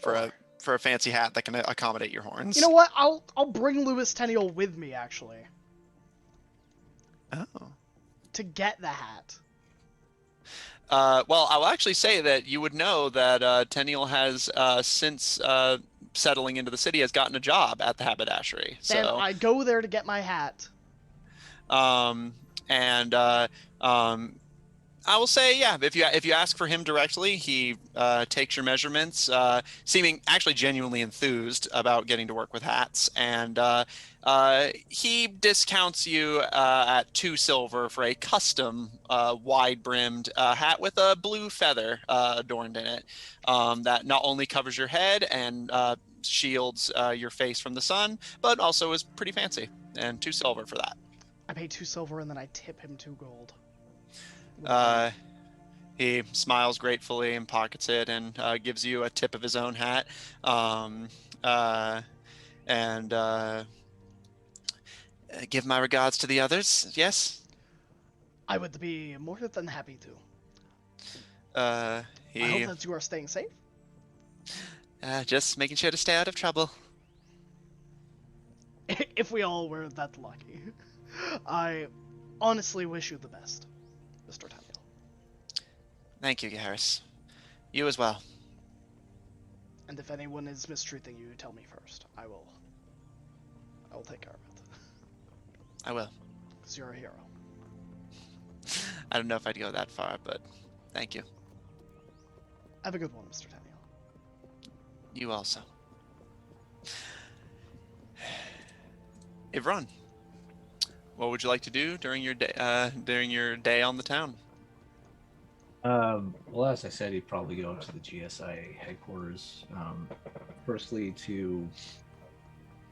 a fancy hat that can accommodate your horns. You know what? I'll bring Louis Tenniel with me actually. Oh. To get the hat. Well, I'll actually say that you would know that Tenniel has since settling into the city has gotten a job at the haberdashery. Then So I go there to get my hat. I will say, yeah, if you ask for him directly, he takes your measurements, seeming actually genuinely enthused about getting to work with hats, and he discounts you at 2 silver for a custom wide-brimmed hat with a blue feather adorned in it, that not only covers your head and shields your face from the sun, but also is pretty fancy, and 2 silver for that. I pay 2 silver and then I tip him 2 gold. He smiles gratefully and pockets it and gives you a tip of his own hat. Give my regards to the others. Yes. I would be more than happy to. I He hope that you are staying safe. just making sure to stay out of trouble. If we all were that lucky. I honestly wish you the best, Mr. Tenniel. Thank you, Harris. You as well. And if anyone is mistreating you, tell me first. I will take care of it. I will. Because you're a hero. I don't know if I'd go that far, but thank you. Have a good one, Mr. Tenniel. You also. Ivron, what would you like to do during your day on the town? Well, as I said, he'd probably go up to the GSI headquarters, firstly to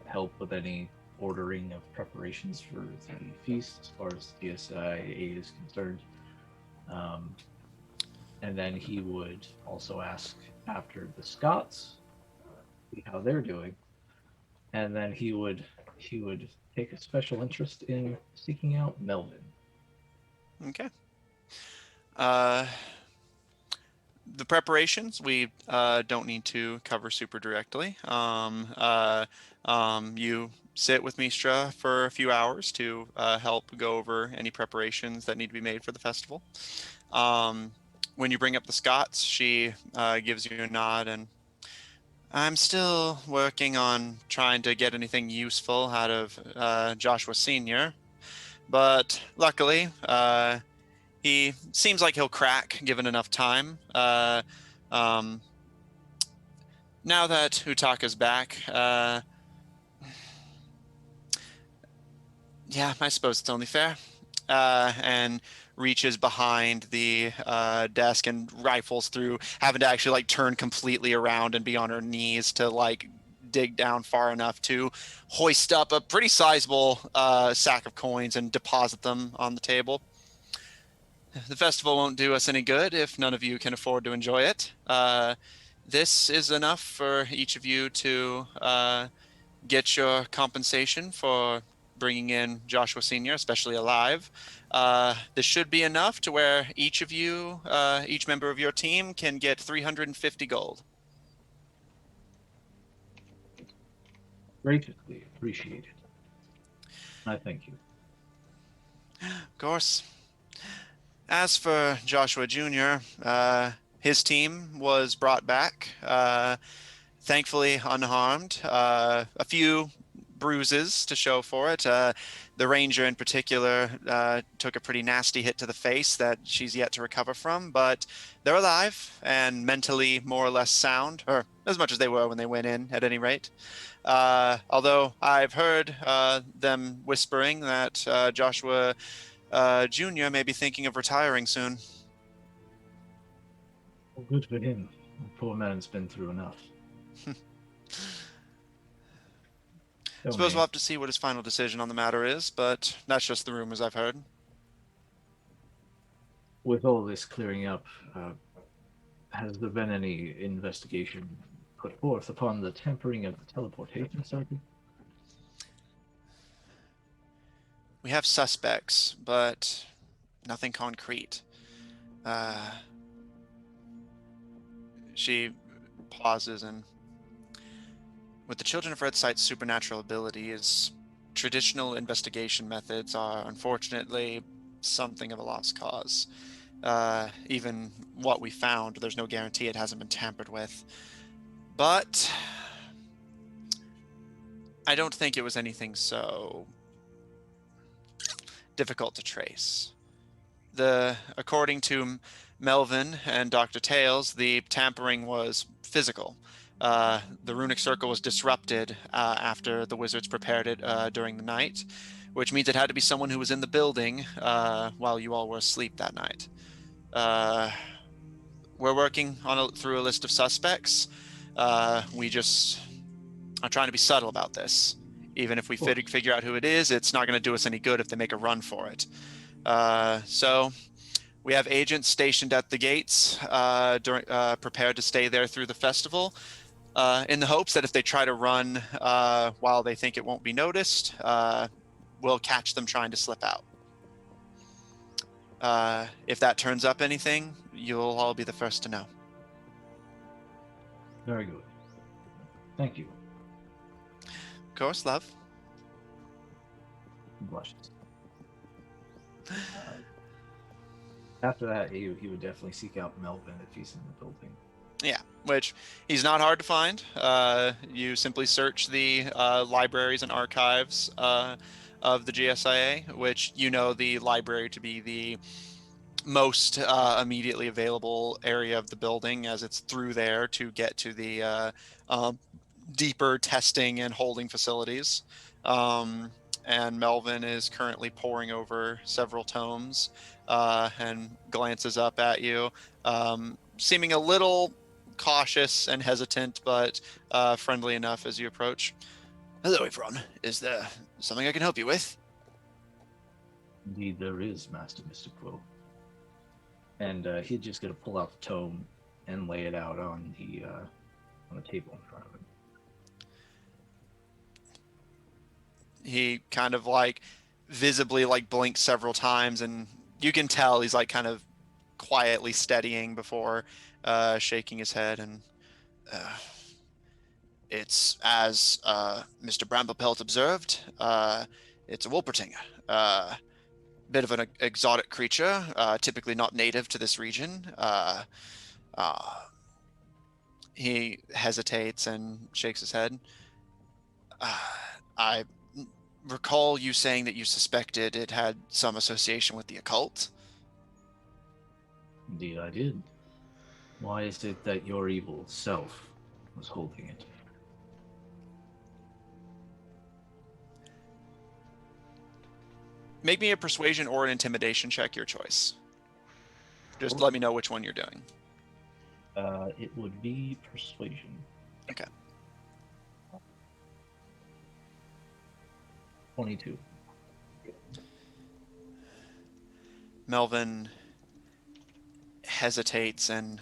help with any ordering of preparations for the feast as far as GSIA is concerned. And then he would also ask after the Scots, see how they're doing. And then he would take a special interest in seeking out Melvin. Okay. The preparations we don't need to cover super directly. You sit with Mistra for a few hours to help go over any preparations that need to be made for the festival. When you bring up the Scots, she gives you a nod, and I'm still working on trying to get anything useful out of Joshua Sr., but luckily, he seems like he'll crack given enough time. Now that Utaka's back, yeah, I suppose it's only fair. And reaches behind the desk and rifles through, having to actually like turn completely around and be on her knees to like dig down far enough to hoist up a pretty sizable sack of coins and deposit them on the table. The festival won't do us any good if none of you can afford to enjoy it. This is enough for each of you to get your compensation for bringing in Joshua Sr., especially alive. This should be enough to where each of you, each member of your team, can get 350 gold. Graciously appreciated. I thank you. Of course. As for Joshua Jr., his team was brought back, thankfully unharmed. A few bruises to show for it. The ranger in particular took a pretty nasty hit to the face that she's yet to recover from, but they're alive and mentally more or less sound, or as much as they were when they went in, at any rate. Although I've heard them whispering that Joshua Jr. may be thinking of retiring soon. Well, good for him. The poor man's been through enough. Suppose we'll have to see what his final decision on the matter is, but that's just the rumors I've heard. With all this clearing up, has there been any investigation put forth upon the tampering of the teleportation circuit? We have suspects, but nothing concrete. She pauses, and with the Children of Red Sight's supernatural abilities, traditional investigation methods are unfortunately something of a lost cause. Even what we found, there's no guarantee it hasn't been tampered with. But I don't think it was anything so difficult to trace. According to Melvin and Dr. Tales, the tampering was physical. The runic circle was disrupted after the wizards prepared it during the night, which means it had to be someone who was in the building while you all were asleep that night. We're working through a list of suspects. We just are trying to be subtle about this. Even if we figure out who it is, it's not going to do us any good if they make a run for it. So we have agents stationed at the gates, prepared to stay there through the festival, in the hopes that if they try to run while they think it won't be noticed, we'll catch them trying to slip out. If that turns up anything, you'll all be the first to know. Very good. Thank you. Of course, love. Blushes. After that, he would definitely seek out Melvin if he's in the building. Yeah, which he's not hard to find. You simply search the libraries and archives of the GSIA, which you know the library to be the most immediately available area of the building, as it's through there to get to the deeper testing and holding facilities. And Melvin is currently poring over several tomes and glances up at you, seeming a little cautious and hesitant, but friendly enough as you approach. Hello, everyone. Is there something I can help you with? Indeed, there is, Master Mr. Quill. And he's just going to pull out the tome and lay it out on the table in front of him. He kind of visibly blinks several times, and you can tell he's kind of quietly steadying before shaking his head. And it's as Mr. Bramblepelt observed, it's a Wolpertinger. Bit of an exotic creature, typically not native to this region. He hesitates and shakes his head. I recall you saying that you suspected it had some association with the occult. Indeed, I did. Why is it that your evil self was holding it? Make me a persuasion or an intimidation check, your choice. Just let me know which one you're doing. It would be persuasion. Okay. 22. Melvin hesitates and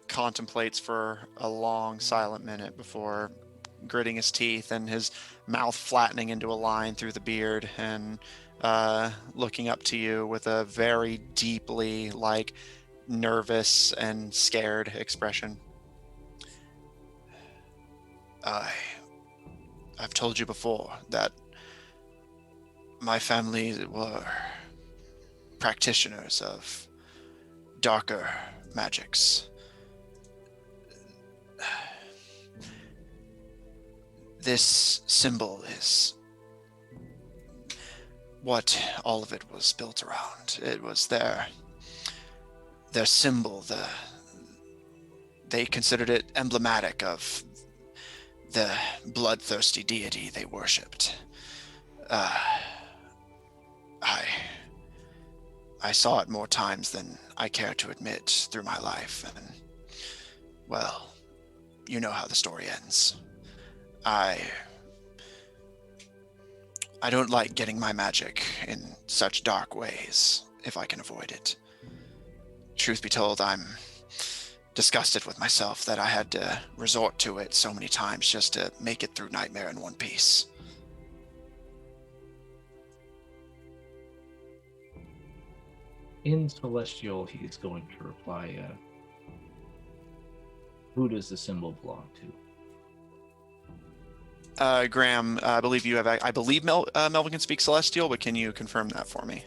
contemplates for a long, silent minute before gritting his teeth and his mouth flattening into a line through the beard, and looking up to you with a very deeply, like, nervous and scared expression. I've told you before that my family were practitioners of darker magics. This symbol is what all of it was built around. It was their symbol. They considered it emblematic of the bloodthirsty deity they worshipped. I saw it more times than I care to admit through my life, and, well, you know how the story ends. I don't like getting my magic in such dark ways, if I can avoid it. Truth be told, I'm disgusted with myself that I had to resort to it so many times just to make it through Nightmare in one piece. In Celestial, he's going to reply, who does the symbol belong to? Graham, I believe you have. I believe Melvin can speak Celestial, but can you confirm that for me?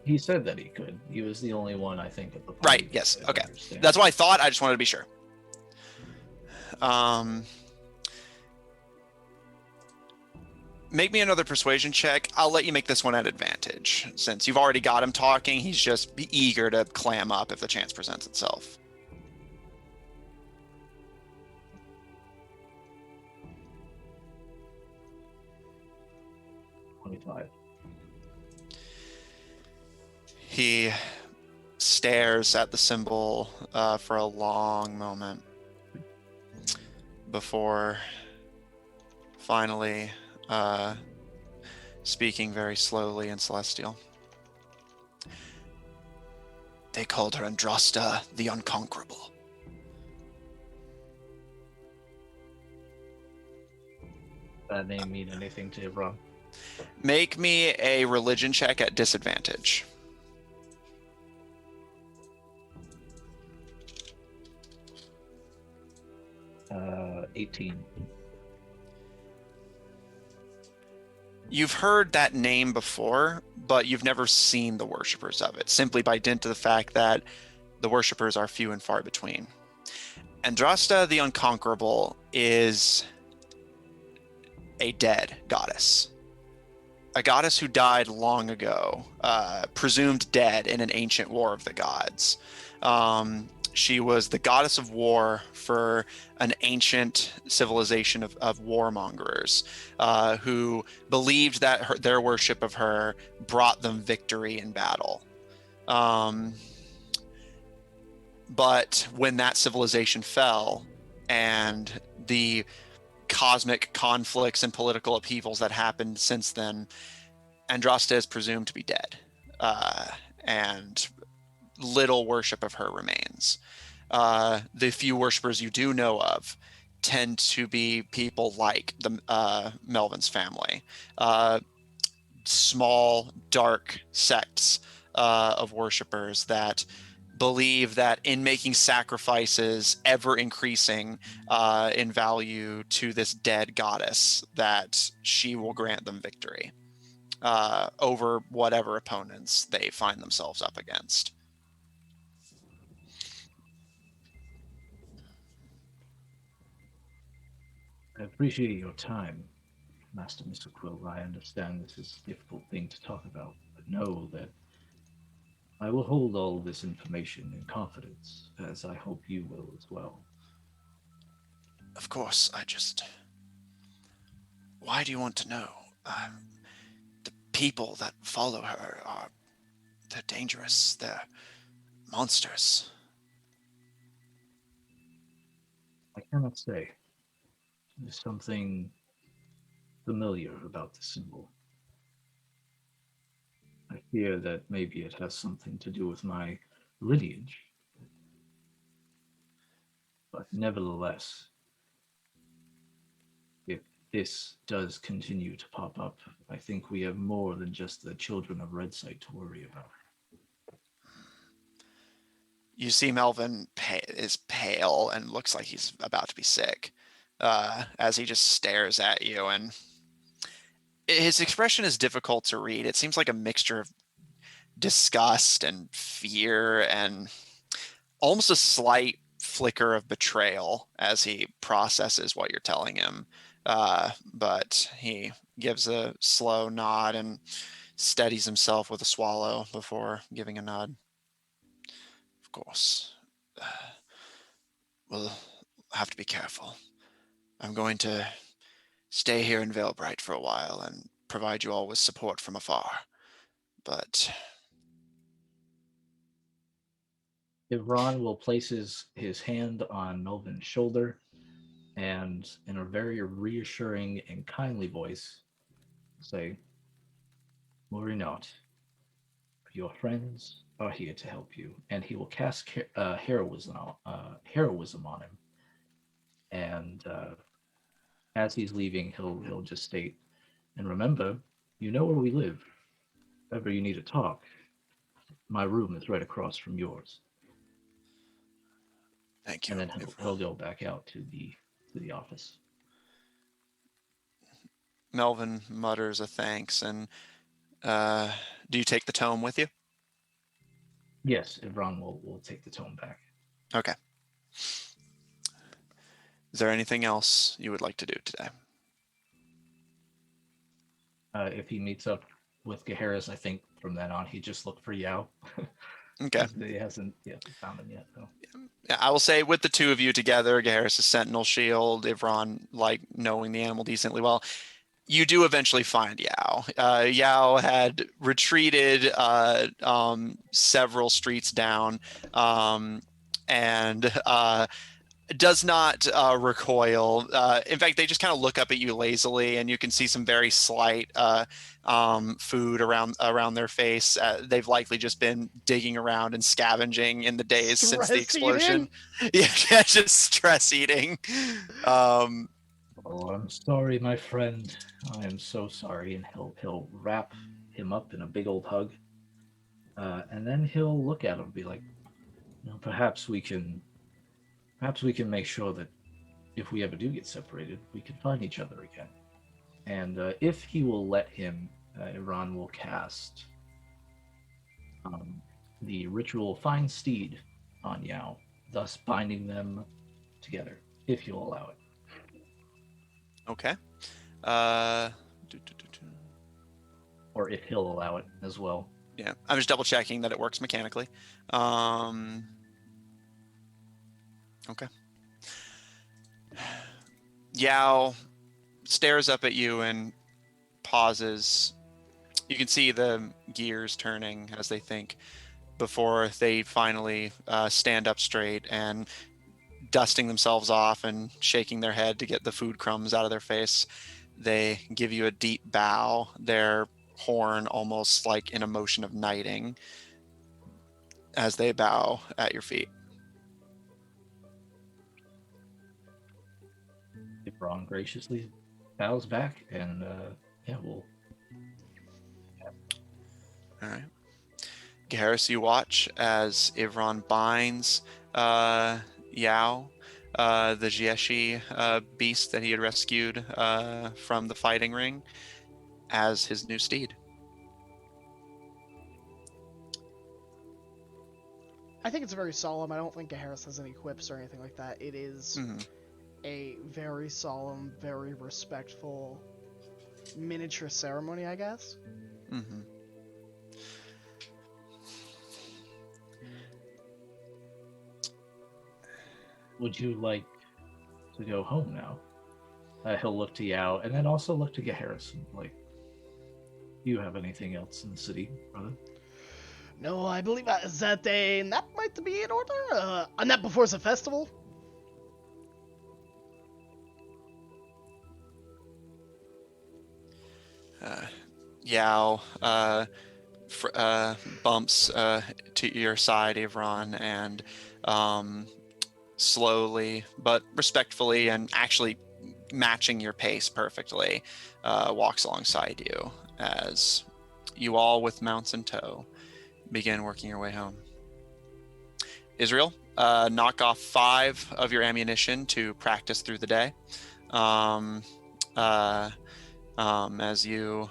He said that he could. He was the only one, I think, at the party. Right. Yes. that Okay. understands. That's what I thought. I just wanted to be sure. Make me another persuasion check. I'll let you make this one at advantage, since you've already got him talking. He's just eager to clam up if the chance presents itself. He stares at the symbol for a long moment before finally speaking very slowly in Celestial. They called her Andrasta the Unconquerable. That name mean anything to Ivron? Make me a religion check at disadvantage. 18. You've heard that name before, but you've never seen the worshippers of it, simply by dint of the fact that the worshippers are few and far between. Andrasta the Unconquerable is a dead goddess. A goddess who died long ago, presumed dead in an ancient war of the gods. She was the goddess of war for an ancient civilization of warmongers who believed that their worship of her brought them victory in battle. But when that civilization fell and the cosmic conflicts and political upheavals that happened since then, Andrasta is presumed to be dead, and little worship of her remains. The few worshippers you do know of tend to be people like the Melvin's family, small, dark sects of worshippers that believe that in making sacrifices ever increasing in value to this dead goddess, that she will grant them victory over whatever opponents they find themselves up against. I appreciate your time, Master Mr. Quill. I understand this is a difficult thing to talk about, but know that I will hold all this information in confidence, as I hope you will as well. Of course, why do you want to know? The people that follow her they're dangerous. They're monsters. I cannot say. There's something familiar about the symbol. I fear that maybe it has something to do with my lineage. But nevertheless, this does continue to pop up, I think we have more than just the children of Red Sight to worry about. You see Melvin is pale and looks like he's about to be sick as he just stares at you, and his expression is difficult to read. It seems like a mixture of disgust and fear and almost a slight flicker of betrayal as he processes what you're telling him. But he gives a slow nod and steadies himself with a swallow before giving a nod. Of course. We'll have to be careful. I'm going to stay here in Veilbright for a while and provide you all with support from afar. But Ivron will place his hand on Melvin's shoulder and, in a very reassuring and kindly voice, say, "Worry not. Your friends are here to help you." And he will cast heroism on him. And as he's leaving, he'll just state, "And remember, you know where we live. If ever you need to talk, my room is right across from yours." thank you. And then he'll go back out to the office. Melvin mutters a thanks, and do you take the tome with you? Yes, Ivron will take the tome back. Okay. Is there anything else you would like to do today? If he meets up with Gaheris, I think from then on he just looked for Yao. Okay. He hasn't found him yet, though. Yeah, I will say with the two of you together, Gaheris' Sentinel Shield, Ivron, like knowing the animal decently well, you do eventually find Yao. Yao had retreated several streets down and does not recoil. In fact, they just kind of look up at you lazily, and you can see some very slight food around their face. They've likely just been digging around and scavenging in the days since the explosion. Yeah, just stress eating. Oh, I'm sorry, my friend. I am so sorry. And he'll wrap him up in a big old hug, and then he'll look at him and be like, perhaps we can make sure that if we ever do get separated, we can find each other again. And if he will let him, Iran will cast the ritual Find Steed on Yao, thus binding them together, if you'll allow it. Okay. Or if he'll allow it as well. Yeah, I'm just double checking that it works mechanically. Okay. Yao stares up at you and pauses. You can see the gears turning as they think before they finally stand up straight and dusting themselves off and shaking their head to get the food crumbs out of their face. They give you a deep bow, their horn almost like in a motion of knighting as they bow at your feet. Ivron graciously bows back, and we'll. All right. Gaheris, you watch as Ivron binds Yao, the Jieshi beast that he had rescued from the fighting ring, as his new steed. I think it's very solemn. I don't think Gaheris has any quips or anything like that. It is a very solemn, very respectful miniature ceremony, I guess. Mm-hmm. Would you like to go home now? He'll look to Yao, and then also look to Gaheris, and like, do you have anything else in the city, brother? No, I believe that a nap might be in order. A nap before the festival. Yao bumps to your side, Ivron, and slowly but respectfully and actually matching your pace perfectly, walks alongside you as you all, with mounts in tow, begin working your way home. Israel, knock off 5 of your ammunition to practice through the day. As you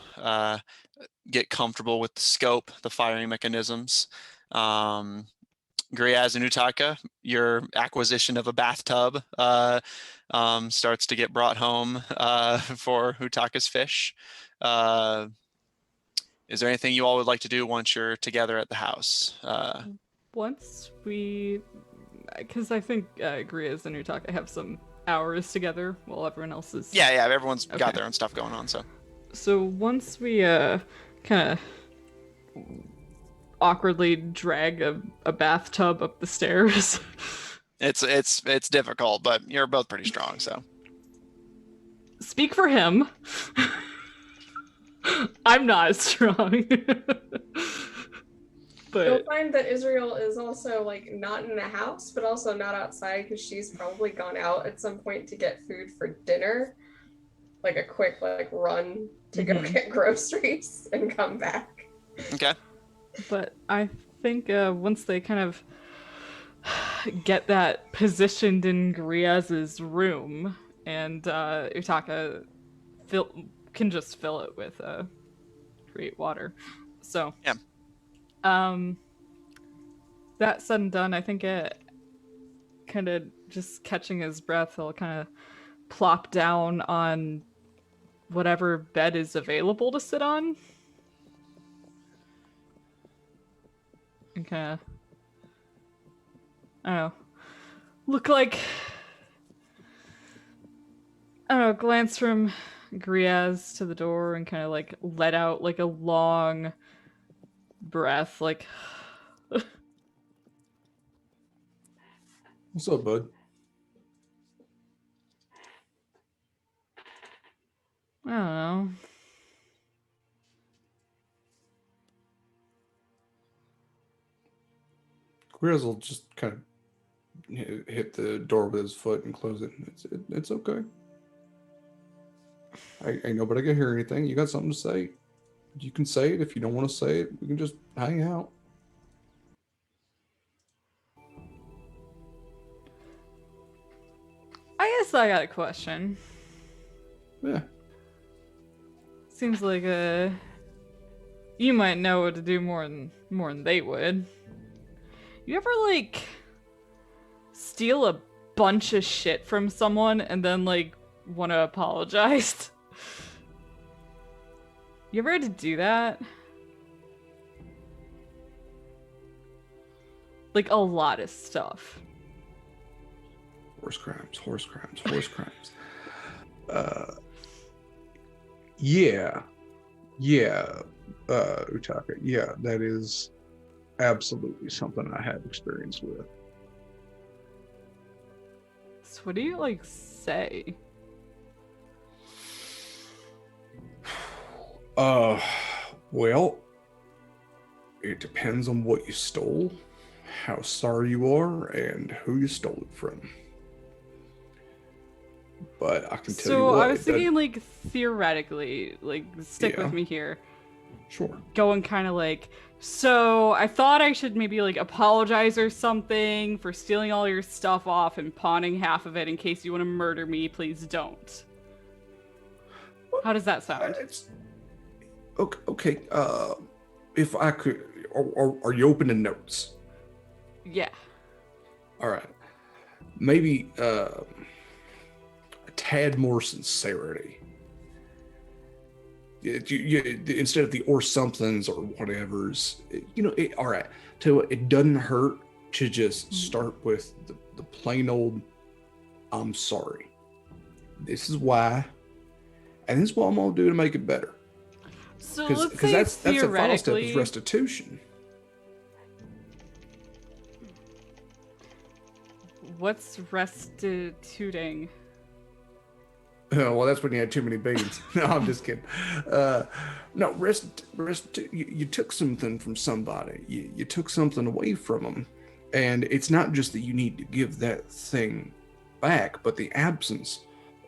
get comfortable with the scope, the firing mechanisms. Griaz and Utaka, your acquisition of a bathtub starts to get brought home for Utaka's fish. Is there anything you all would like to do once you're together at the house? Once we, because I think Griaz and Utaka have some hours together while everyone else is... Yeah, everyone's Okay. got their own stuff going on, so. So once we kind of awkwardly drag a bathtub up the stairs. It's difficult, but you're both pretty strong, so. Speak for him. I'm not as strong. But You'll find that Israel is also like not in the house, but also not outside because she's probably gone out at some point to get food for dinner, like a quick like run to go get groceries and come back. Okay. But I think once they kind of get that positioned in Griaz's room, and Utaka can just fill it with create water. So yeah. That said and done, I think it kind of just catching his breath, he'll kind of plop down on whatever bed is available to sit on. And kind of, I don't know, look like, I don't know, glance from Griaz to the door and kind of like let out like a long breath, like, What's up, bud? I don't know. Grizz will just kind of hit the door with his foot and close it. It's okay. Ain't nobody can hear anything. You got something to say? You can say it. If you don't want to say it, we can just hang out. I guess I got a question. Yeah. Seems like you might know what to do more than they would. You ever like steal a bunch of shit from someone and then like want to apologize? You ever had to do that? Like a lot of stuff. Horse crimes. Yeah, Utaka. Yeah, that is absolutely something I have experience with. So what do you like say? Well, it depends on what you stole, how sorry you are, and who you stole it from. But I can tell you what. So I was thinking, like, theoretically, like, stick with me here. Sure. Going kind of like, so I thought I should maybe, like, apologize or something for stealing all your stuff off and pawning half of it in case you want to murder me. Please don't. How does that sound? Okay. If I could, are you open to notes? Yeah. All right. Maybe a tad more sincerity. You, instead of the or somethings or whatever's, all right. Tell you what, it doesn't hurt to just start with the plain old, I'm sorry. This is why, and this is what I'm gonna do to make it better. So let's say that's the final step theoretically, is restitution. what's restituting? Oh, well, that's when you had too many beans. No, I'm just kidding. No, you took something from somebody. You took something away from them. And it's not just that you need to give that thing back, but the absence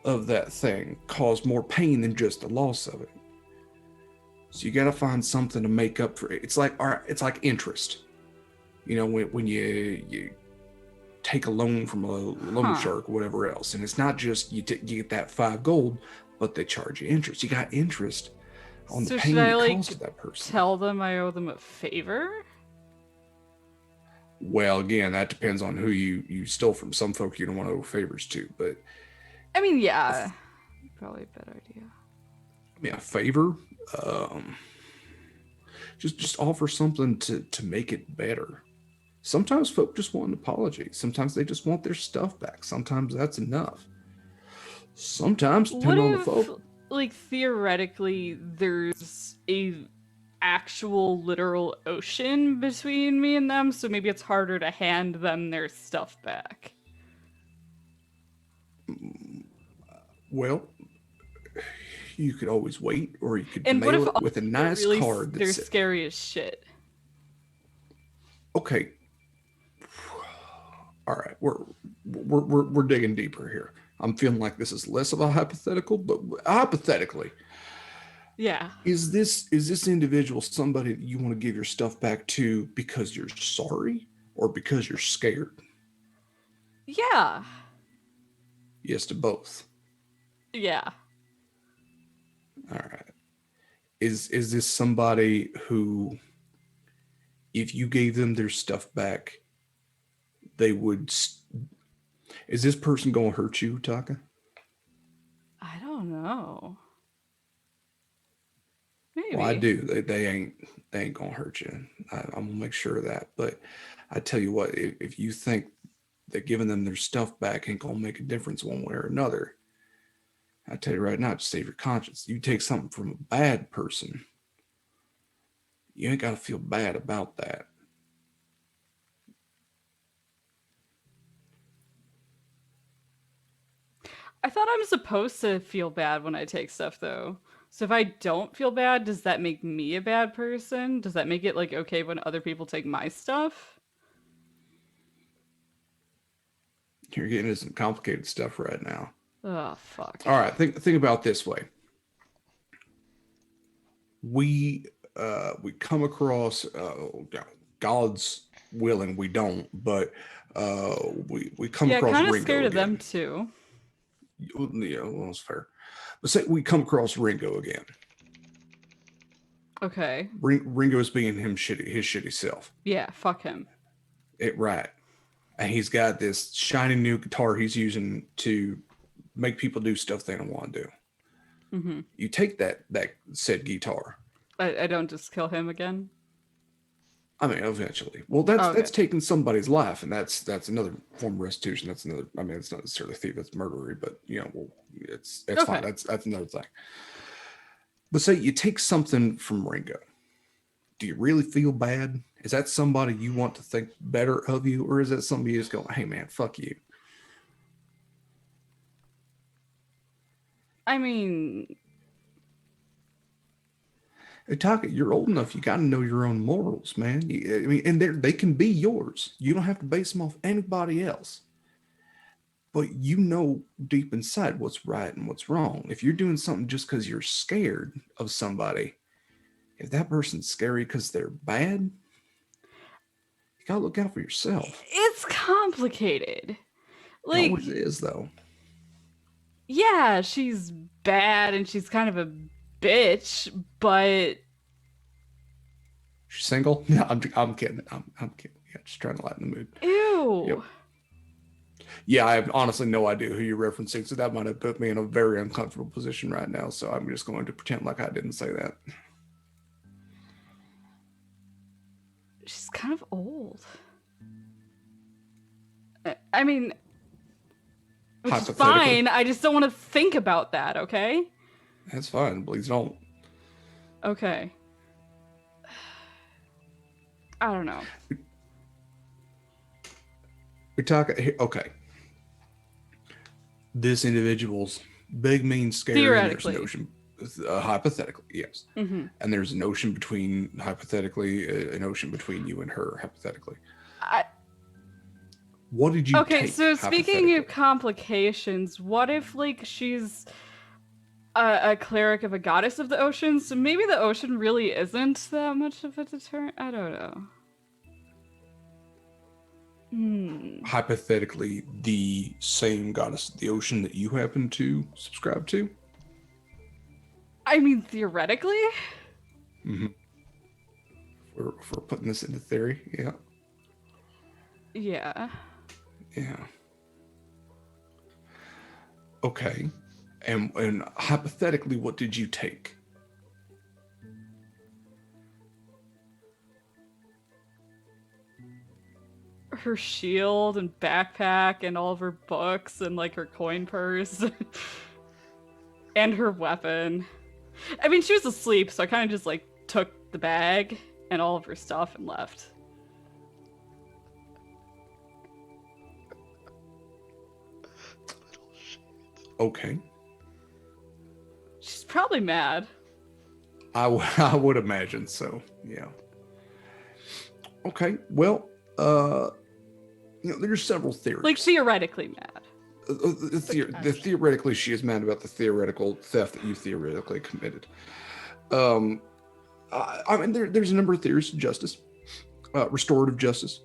of that thing caused more pain than just the loss of it. So you got to find something to make up for it. It's like interest. You know, when you take a loan from a loan shark or whatever else, and it's not just you get that 5 gold, but they charge you interest. You got interest on the pain you caused to that person. Tell them I owe them a favor? Well, again, that depends on who you stole from. Some folk you don't want to owe favors to, but I mean, yeah, probably a bad idea. I mean, a favor, just offer something to make it better. Sometimes folk just want an apology. Sometimes they just want their stuff back. Sometimes that's enough. Sometimes, depending on the folk. Like, theoretically, there's a actual literal ocean between me and them, so maybe it's harder to hand them their stuff back. Well, you could always wait, or you could mail it with a nice card. They're scary as shit. Okay. All right, we're digging deeper here. I'm feeling like this is less of a hypothetical, but hypothetically, yeah. Is this individual somebody that you want to give your stuff back to because you're sorry or because you're scared? Yeah. Yes to both. Yeah. All right. Is this somebody who, if you gave them their stuff back, they would? Is this person gonna hurt you, Taka? I don't know. Maybe. Well, I do. They ain't gonna hurt you. I'm gonna make sure of that. But I tell you what, if you think that giving them their stuff back ain't gonna make a difference one way or another, I tell you right now, just save your conscience. You take something from a bad person, you ain't gotta feel bad about that. I thought I'm supposed to feel bad when I take stuff, though. So if I don't feel bad, does that make me a bad person? Does that make it, like, okay when other people take my stuff? You're getting into some complicated stuff right now. Oh, fuck. All right, think about it this way. We come across, God's willing, we don't, but we come across Ringo. Yeah, kind of scared of them too. Yeah, well, that's fair. But say we come across Ringo again. Okay. Ringo's being his shitty self. Yeah, fuck him. Right. And he's got this shiny new guitar he's using to make people do stuff they don't want to do. Mm-hmm. You take that said guitar. I don't just kill him again? I mean, eventually. Well, that's taking somebody's life, and that's another form of restitution. That's another. I mean, it's not necessarily thief; that's murdery. But it's okay. Fine. That's another thing. But say you take something from Ringo. Do you really feel bad? Is that somebody you want to think better of you, or is that somebody you just go, "Hey, man, fuck you"? I mean, Taka, you're old enough. You got to know your own morals, man. And they can be yours. You don't have to base them off anybody else. But you know deep inside what's right and what's wrong. If you're doing something just because you're scared of somebody, if that person's scary because they're bad, you got to look out for yourself. It's complicated. Like, it always is, though. Yeah, she's bad and she's kind of a bitch, but she's single. No, I'm kidding. I'm kidding. Yeah, just trying to lighten the mood. Ew. Yep. Yeah, I have honestly no idea who you're referencing, so that might have put me in a very uncomfortable position right now. So I'm just going to pretend like I didn't say that. She's kind of old. I mean, which is fine. I just don't want to think about that. Okay. That's fine. Please don't. Okay. I don't know. We're talking. Okay. This individual's big, mean, scary. Theoretically. There's an ocean, hypothetically, yes. Mm-hmm. And there's an ocean between, hypothetically, an ocean between you and her, hypothetically. What did you Okay, take? so speaking of hypothetically? complications, speaking of hypothetically? complications, what if like she's a cleric of a goddess of the ocean? So maybe the ocean really isn't that much of a deterrent. I don't know. Hypothetically, the same goddess of the ocean that you happen to subscribe to? I mean, theoretically. Mm-hmm. If we're putting this into theory, yeah. Yeah. Yeah. Okay. And hypothetically, what did you take? Her shield and backpack and all of her books and like her coin purse and her weapon. I mean, she was asleep, so I kind of just like took the bag and all of her stuff and left. Okay. She's probably mad. I would imagine so. Yeah. Okay. Well, there's several theories. Like theoretically mad. Theoretically, she is mad about the theoretical theft that you theoretically committed. I mean, there's a number of theories of justice. Restorative justice,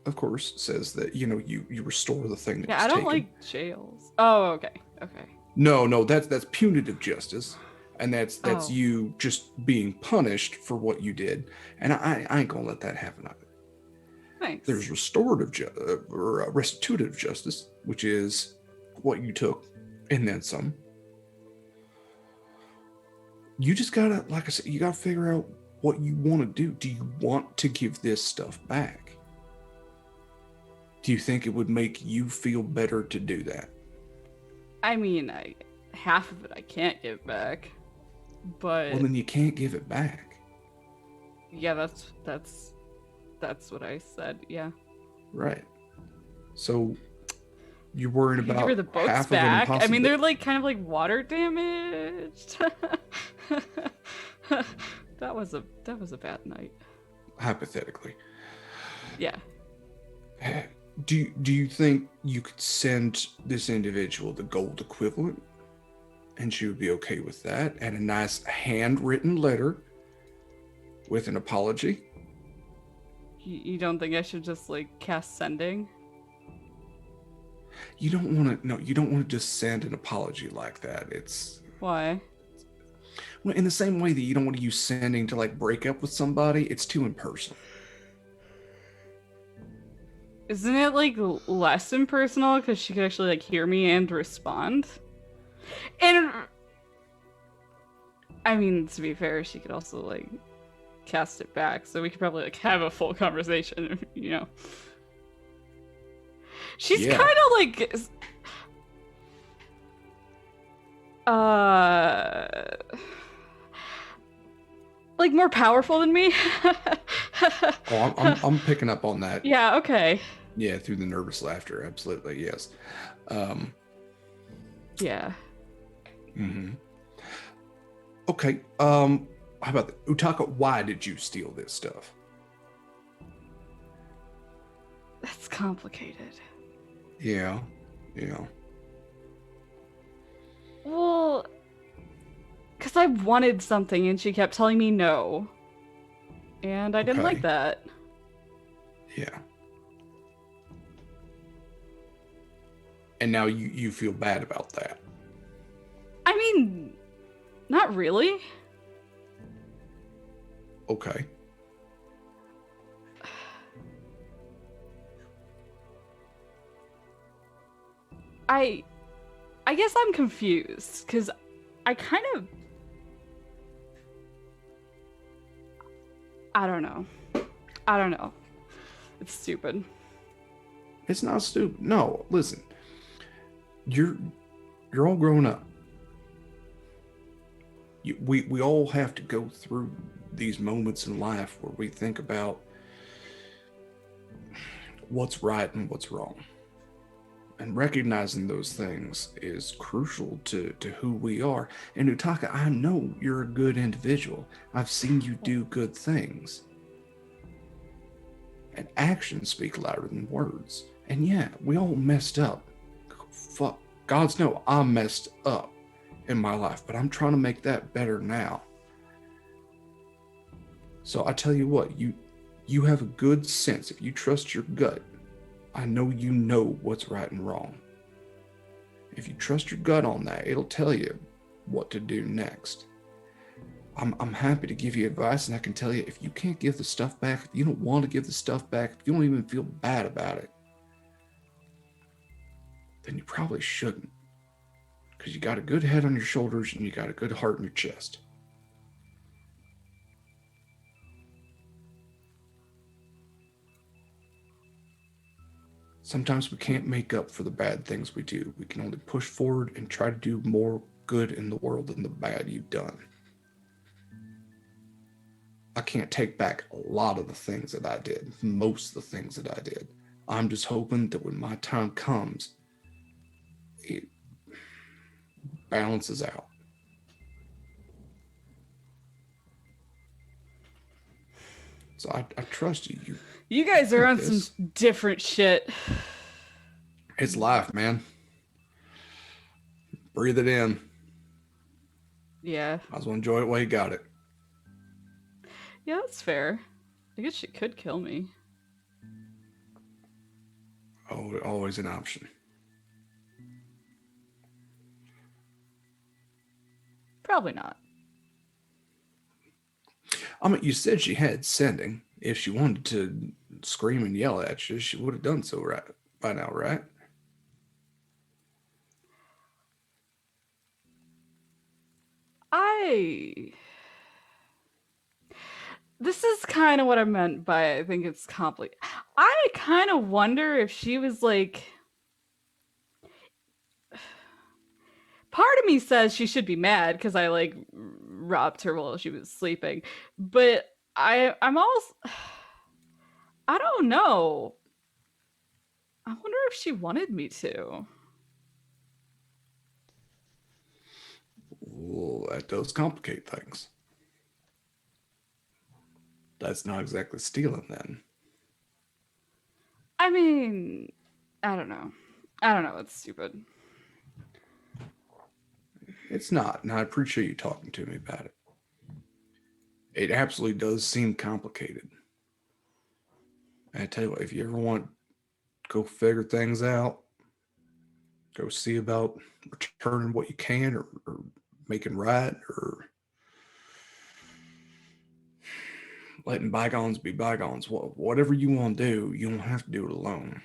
of course, says that you restore the thing that Yeah, was I don't taken. like jails. Oh, okay. No, that's punitive justice, and that's Oh. you just being punished for what you did, and I ain't gonna let that happen either. Nice. There's restorative or restitutive justice, which is what you took and then some. You just gotta, like I said, you gotta figure out what you want to do. Do you want to give this stuff back? Do you think it would make you feel better to do that? I mean, half of it I can't give back, but Well, then you can't give it back. yeah, that's what I said. Yeah. Right. So you're worried I could about give her the boats half back. of an I mean, impossibility. they're like kind of like water damaged. that was a bad night. Hypothetically. Yeah. Do you think you could send this individual the gold equivalent and she would be okay with that, and a nice handwritten letter with an apology? You don't think I should just like cast sending? You don't want to just send an apology like that. It's Why? well, in the same way that you don't want to use sending to like break up with somebody. It's too impersonal. Isn't it like less impersonal because she could actually like hear me and respond? And I mean, to be fair, she could also like cast it back, so we could probably like have a full conversation. She's Yeah. kind of like like more powerful than me. Oh, I'm picking up on that. Yeah, okay. Yeah, through the nervous laughter, absolutely, yes. Yeah. Mm-hmm. Okay. How about that? Utaka, why did you steal this stuff? That's complicated. Yeah. Well, because I wanted something and she kept telling me no. And I didn't Okay. like that. Yeah. And now you feel bad about that. I mean, not really. Okay. I guess I'm confused because I kind of I don't know. It's stupid. It's not stupid. No, listen. You're all grown up. We all have to go through these moments in life where we think about what's right and what's wrong. And recognizing those things is crucial to who we are. And Utaka, I know you're a good individual. I've seen you do good things. And actions speak louder than words. And yeah, we all messed up. Fuck. Gods know I messed up in my life, but I'm trying to make that better now. So I tell you what, you have a good sense. If you trust your gut, I know you know what's right and wrong. If you trust your gut on that, it'll tell you what to do next. I'm happy to give you advice, and I can tell you, if you can't give the stuff back, if you don't want to give the stuff back, if you don't even feel bad about it, then you probably shouldn't. Because you got a good head on your shoulders and you got a good heart in your chest. Sometimes we can't make up for the bad things we do. We can only push forward and try to do more good in the world than the bad you've done. I can't take back a lot of the things that I did, most of the things that I did. I'm just hoping that when my time comes, it balances out. So I trust you. You guys are got on this. some different shit. It's life, man. Breathe it in. Yeah. Might as well enjoy it while you got it. Yeah, that's fair. I guess she could kill me. Oh, always an option. Probably not. I mean, you said she had sending. If she wanted to scream and yell at you, she would have done so right by now, right? This is kind of what I meant by I think it's complicated. I kind of wonder if she was like... Part of me says she should be mad because I like robbed her while she was sleeping. But I'm also... I don't know. I wonder if she wanted me to. Well, that does complicate things. That's not exactly stealing then. I mean, I don't know. It's stupid. It's not, and I appreciate you talking to me about it. It absolutely does seem complicated. And I tell you what, if you ever want to go figure things out, go see about returning what you can or making right or letting bygones be bygones. Whatever you want to do, you don't have to do it alone.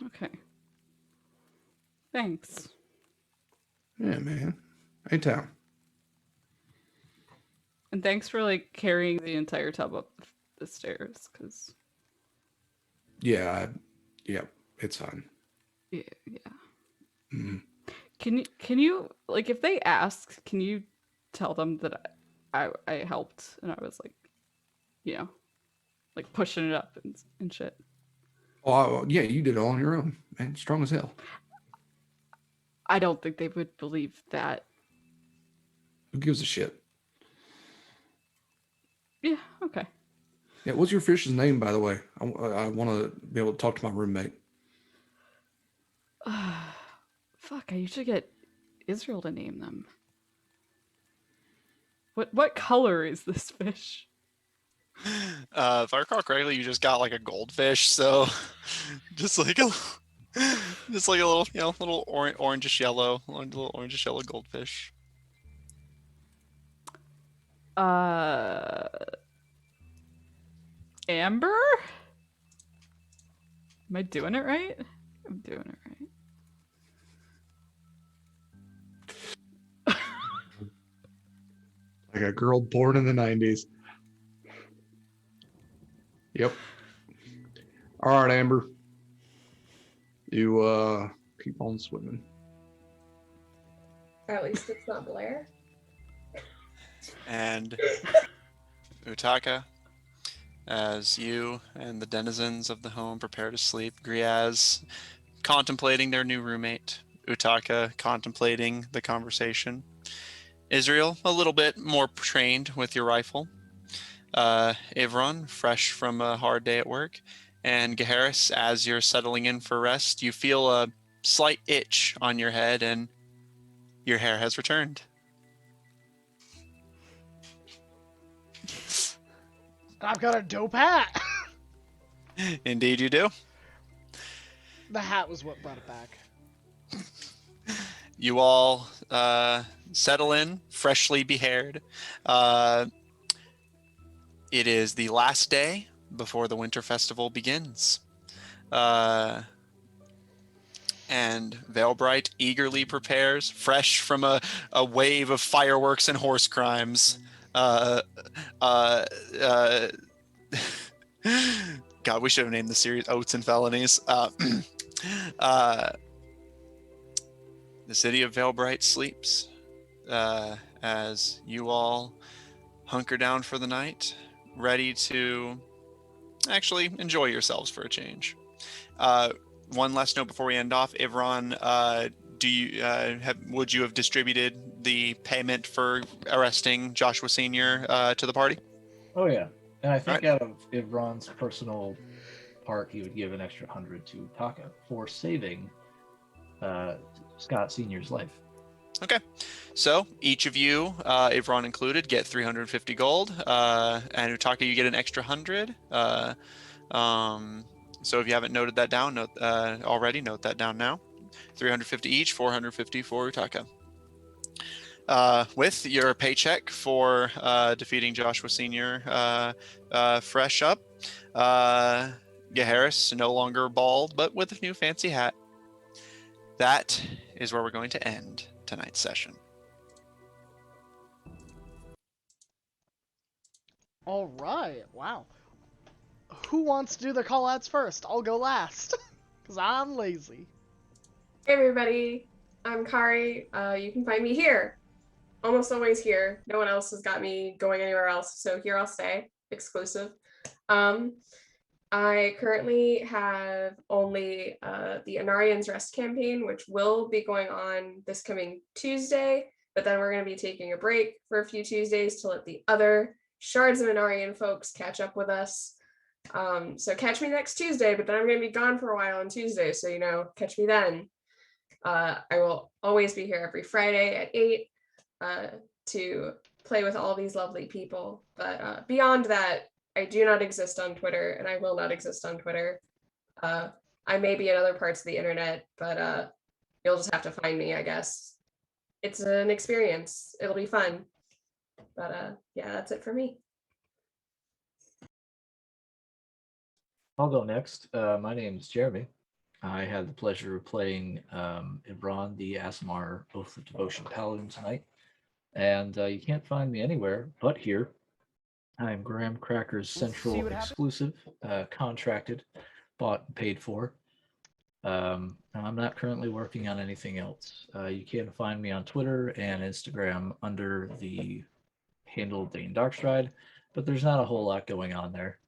Okay. Thanks. Yeah, man. Anytime. And thanks for like carrying the entire tub up the stairs, because Yeah, it's fine. yeah. Mhm. Can you like, if they ask, can you tell them that I helped and I was like, you know, like pushing it up and shit. Oh, yeah, you did it all on your own, man. Strong as hell. I don't think they would believe that. Who gives a shit? Yeah, okay. Yeah, what's your fish's name, by the way? I want to be able to talk to my roommate. Fuck, I usually get Israel to name them. What color is this fish? If I recall correctly, you just got like a goldfish, so just like a little, little orangish yellow, little orangish yellow goldfish. Amber? Am I doing it right? I'm doing it right. Like a girl born in the 90s. Yep. All right, Amber. You keep on swimming. At least it's not Blair. And Utaka, as you and the denizens of the home prepare to sleep, Griaz contemplating their new roommate, Utaka contemplating the conversation, Israel, a little bit more trained with your rifle. Ivron, fresh from a hard day at work. And Gaharis, as you're settling in for rest, you feel a slight itch on your head and your hair has returned. I've got a dope hat. Indeed you do. The hat was what brought it back. You all settle in, freshly behaired. It is the last day before the Winter Festival begins. And Veilbright eagerly prepares, fresh from a wave of fireworks and horse crimes. God, we should have named the series Oats and Felonies. The city of Veilbright sleeps as you all hunker down for the night, ready to actually enjoy yourselves for a change. One last note before we end off, Ivron, would you have distributed the payment for arresting Joshua Senior to the party? Oh yeah, and I think Right. out of Ivron's personal part, he would give an extra 100 to Taka for saving Scott Senior's life. Okay, so each of you, Ivron included, get 350 gold, and Utaka, you get an extra 100. So if you haven't noted that down already, note that down now. 350 each, 450 for Utaka. With your paycheck for defeating Joshua Senior fresh up, Gaharis no longer bald, but with a new fancy hat. That is where we're going to end tonight's session. All right. Wow. Who wants to do the call outs first? I'll go last. Because I'm lazy. Hey everybody, I'm Kari. You can find me here. Almost always here. No one else has got me going anywhere else, so here I'll stay. Exclusive. I currently have only the Anarian's Rest campaign, which will be going on this coming Tuesday, but then we're going to be taking a break for a few Tuesdays to let the other Shards of Anarian folks catch up with us. So catch me next Tuesday, but then I'm going to be gone for a while on Tuesday, so catch me then. I will always be here every Friday at 8 to play with all these lovely people. But beyond that, I do not exist on Twitter, and I will not exist on Twitter. I may be in other parts of the internet, but you'll just have to find me, I guess. It's an experience. It'll be fun. But yeah, that's it for me. I'll go next. My name is Jeremy. I had the pleasure of playing Ibran, the Asimar Oath of Devotion Paladin tonight. And you can't find me anywhere but here. I'm Graham Cracker's Central exclusive, contracted, bought and paid for. I'm not currently working on anything else. You can find me on Twitter and Instagram under the handle Dane Darkstride, but there's not a whole lot going on there.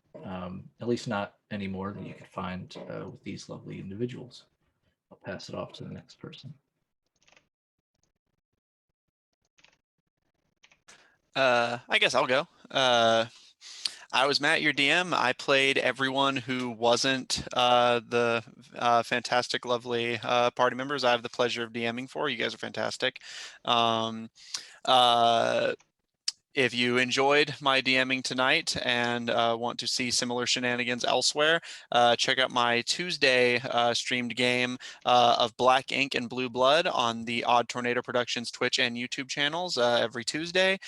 At least not any more than you can find with these lovely individuals. I'll pass it off to the next person. I guess I'll go. I was Matt, your DM. I played everyone who wasn't the fantastic, lovely party members I have the pleasure of DMing for. You guys are fantastic. If you enjoyed my DMing tonight and want to see similar shenanigans elsewhere, check out my Tuesday streamed game of Black Ink and Blue Blood on the Odd Tornado Productions Twitch and YouTube channels every Tuesday,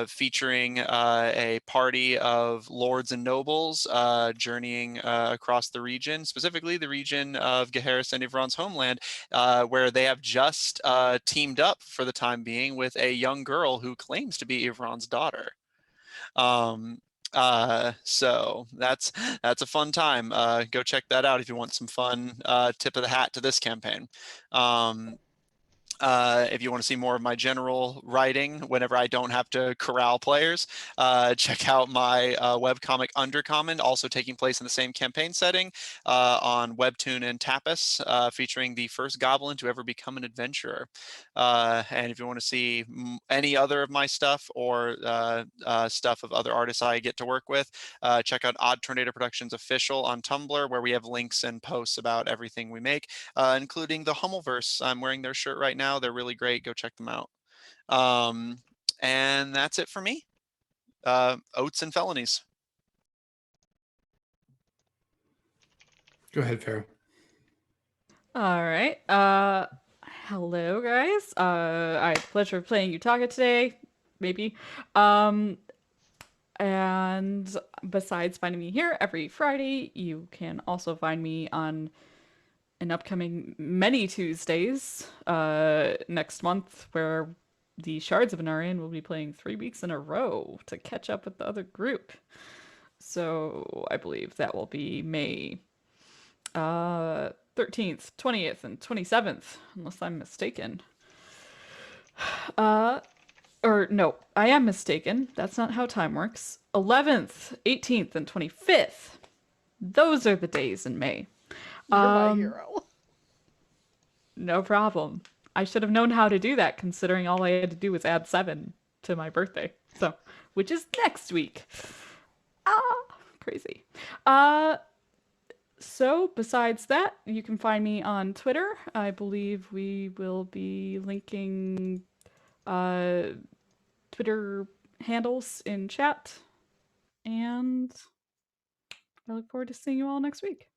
featuring a party of lords and nobles journeying across the region, specifically the region of Gaharis and Ivron's homeland, where they have just teamed up for the time being with a young girl who claims to be Ivron's daughter. So that's a fun time. Go check that out if you want some fun tip of the hat to this campaign. If you want to see more of my general writing whenever I don't have to corral players, check out my webcomic Undercommon, also taking place in the same campaign setting on Webtoon and Tapas, featuring the first goblin to ever become an adventurer. And if you want to see any other of my stuff or stuff of other artists I get to work with, check out Odd Tornado Productions Official on Tumblr, where we have links and posts about everything we make, including the Hummelverse. I'm wearing their shirt right now. They're really great. Go check them out. And that's it for me. Oats and Felonies. Go ahead, Pharaoh. All right. Hello, guys. I had the pleasure of playing Utaka today, maybe. And besides finding me here every Friday, you can also find me on an upcoming many Tuesdays next month, where the Shards of Anarian will be playing 3 weeks in a row to catch up with the other group. So I believe that will be May 13th, 20th, and 27th, unless I'm mistaken. Or no, I am mistaken. That's not how time works. 11th, 18th, and 25th. Those are the days in May. You're my hero. No problem. I should have known how to do that, considering all I had to do was add 7 to my birthday. So, which is next week. Crazy. So besides that, you can find me on Twitter. I believe we will be linking Twitter handles in chat. And I look forward to seeing you all next week.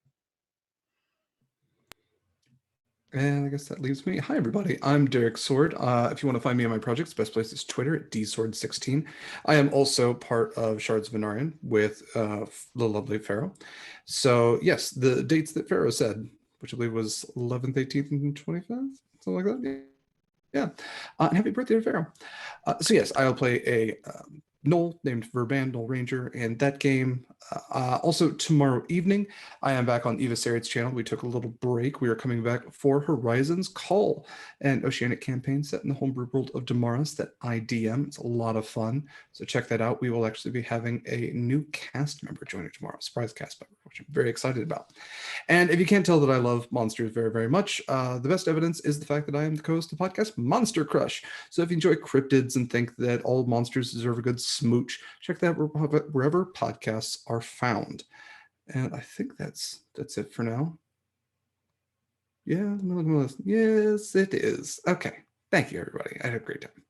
And I guess that leaves me. Hi, everybody. I'm Derek Sword. If you want to find me on my projects, best place is Twitter at dsword16. I am also part of Shards of Anarian with the lovely Pharaoh. So, yes, the dates that Pharaoh said, which I believe was 11th, 18th, and 25th, something like that. Yeah. And happy birthday to Pharaoh. So, yes, I'll play a Knoll named Verban, Knoll Ranger, and that game. Also, tomorrow evening, I am back on Eva Sariad's channel. We took a little break. We are coming back for Horizon's Call, an oceanic campaign set in the homebrew world of Damaris that I DM. It's a lot of fun, so check that out. We will actually be having a new cast member joining tomorrow, surprise cast member, which I'm very excited about. And if you can't tell that I love monsters very, very much, the best evidence is the fact that I am the co-host of the podcast Monster Crush. So if you enjoy cryptids and think that all monsters deserve a good smooch, check that wherever podcasts are found. And I think that's it for now. Yeah, yes, it is. Okay. Thank you, everybody. I had a great time.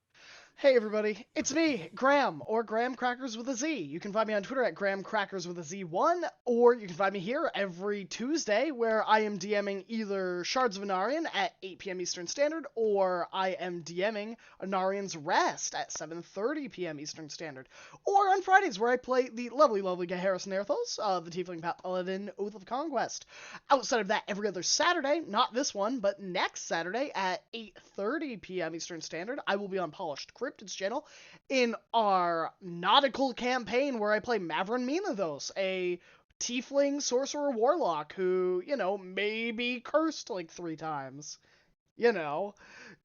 Hey everybody, it's me, Graham, or Graham Crackers with a Z. You can find me on Twitter at Graham Crackers with a Z1, or you can find me here every Tuesday where I am DMing either Shards of Anarian at 8 p.m. Eastern Standard, or I am DMing Anarian's Rest at 7:30 p.m. Eastern Standard, or on Fridays where I play the lovely Harrison Erthos, the Tiefling Paladin Oath of Conquest. Outside of that, every other Saturday, not this one, but next Saturday at 8:30 p.m. Eastern Standard, I will be on Polished Cryptids channel in our nautical campaign where I play Mavrin Minathos, a tiefling sorcerer warlock who, may be cursed like 3 times.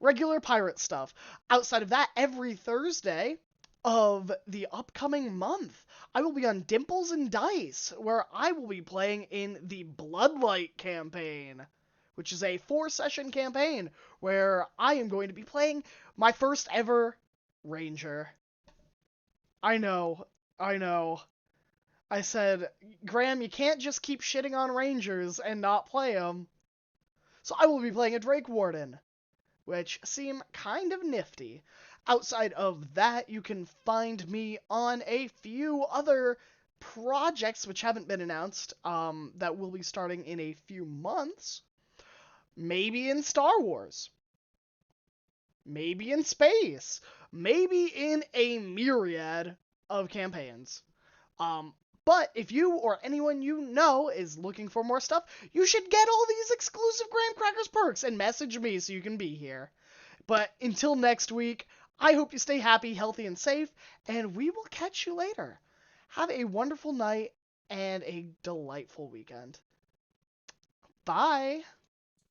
Regular pirate stuff. Outside of that, every Thursday of the upcoming month, I will be on Dimples and Dice, where I will be playing in the Bloodlight campaign, which is a 4-session campaign where I am going to be playing my first ever Ranger. I know. I said, Graham, you can't just keep shitting on Rangers and not play them. So I will be playing a Drake Warden, which seem kind of nifty. Outside of that, you can find me on a few other projects which haven't been announced, that will be starting in a few months. Maybe in Star Wars. Maybe in space. Maybe in a myriad of campaigns. But if you or anyone you know is looking for more stuff, you should get all these exclusive Graham Crackers perks and message me so you can be here. But until next week, I hope you stay happy, healthy, and safe, and we will catch you later. Have a wonderful night and a delightful weekend. Bye.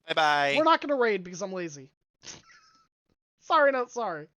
Bye-bye. We're not going to raid because I'm lazy. Sorry, not sorry.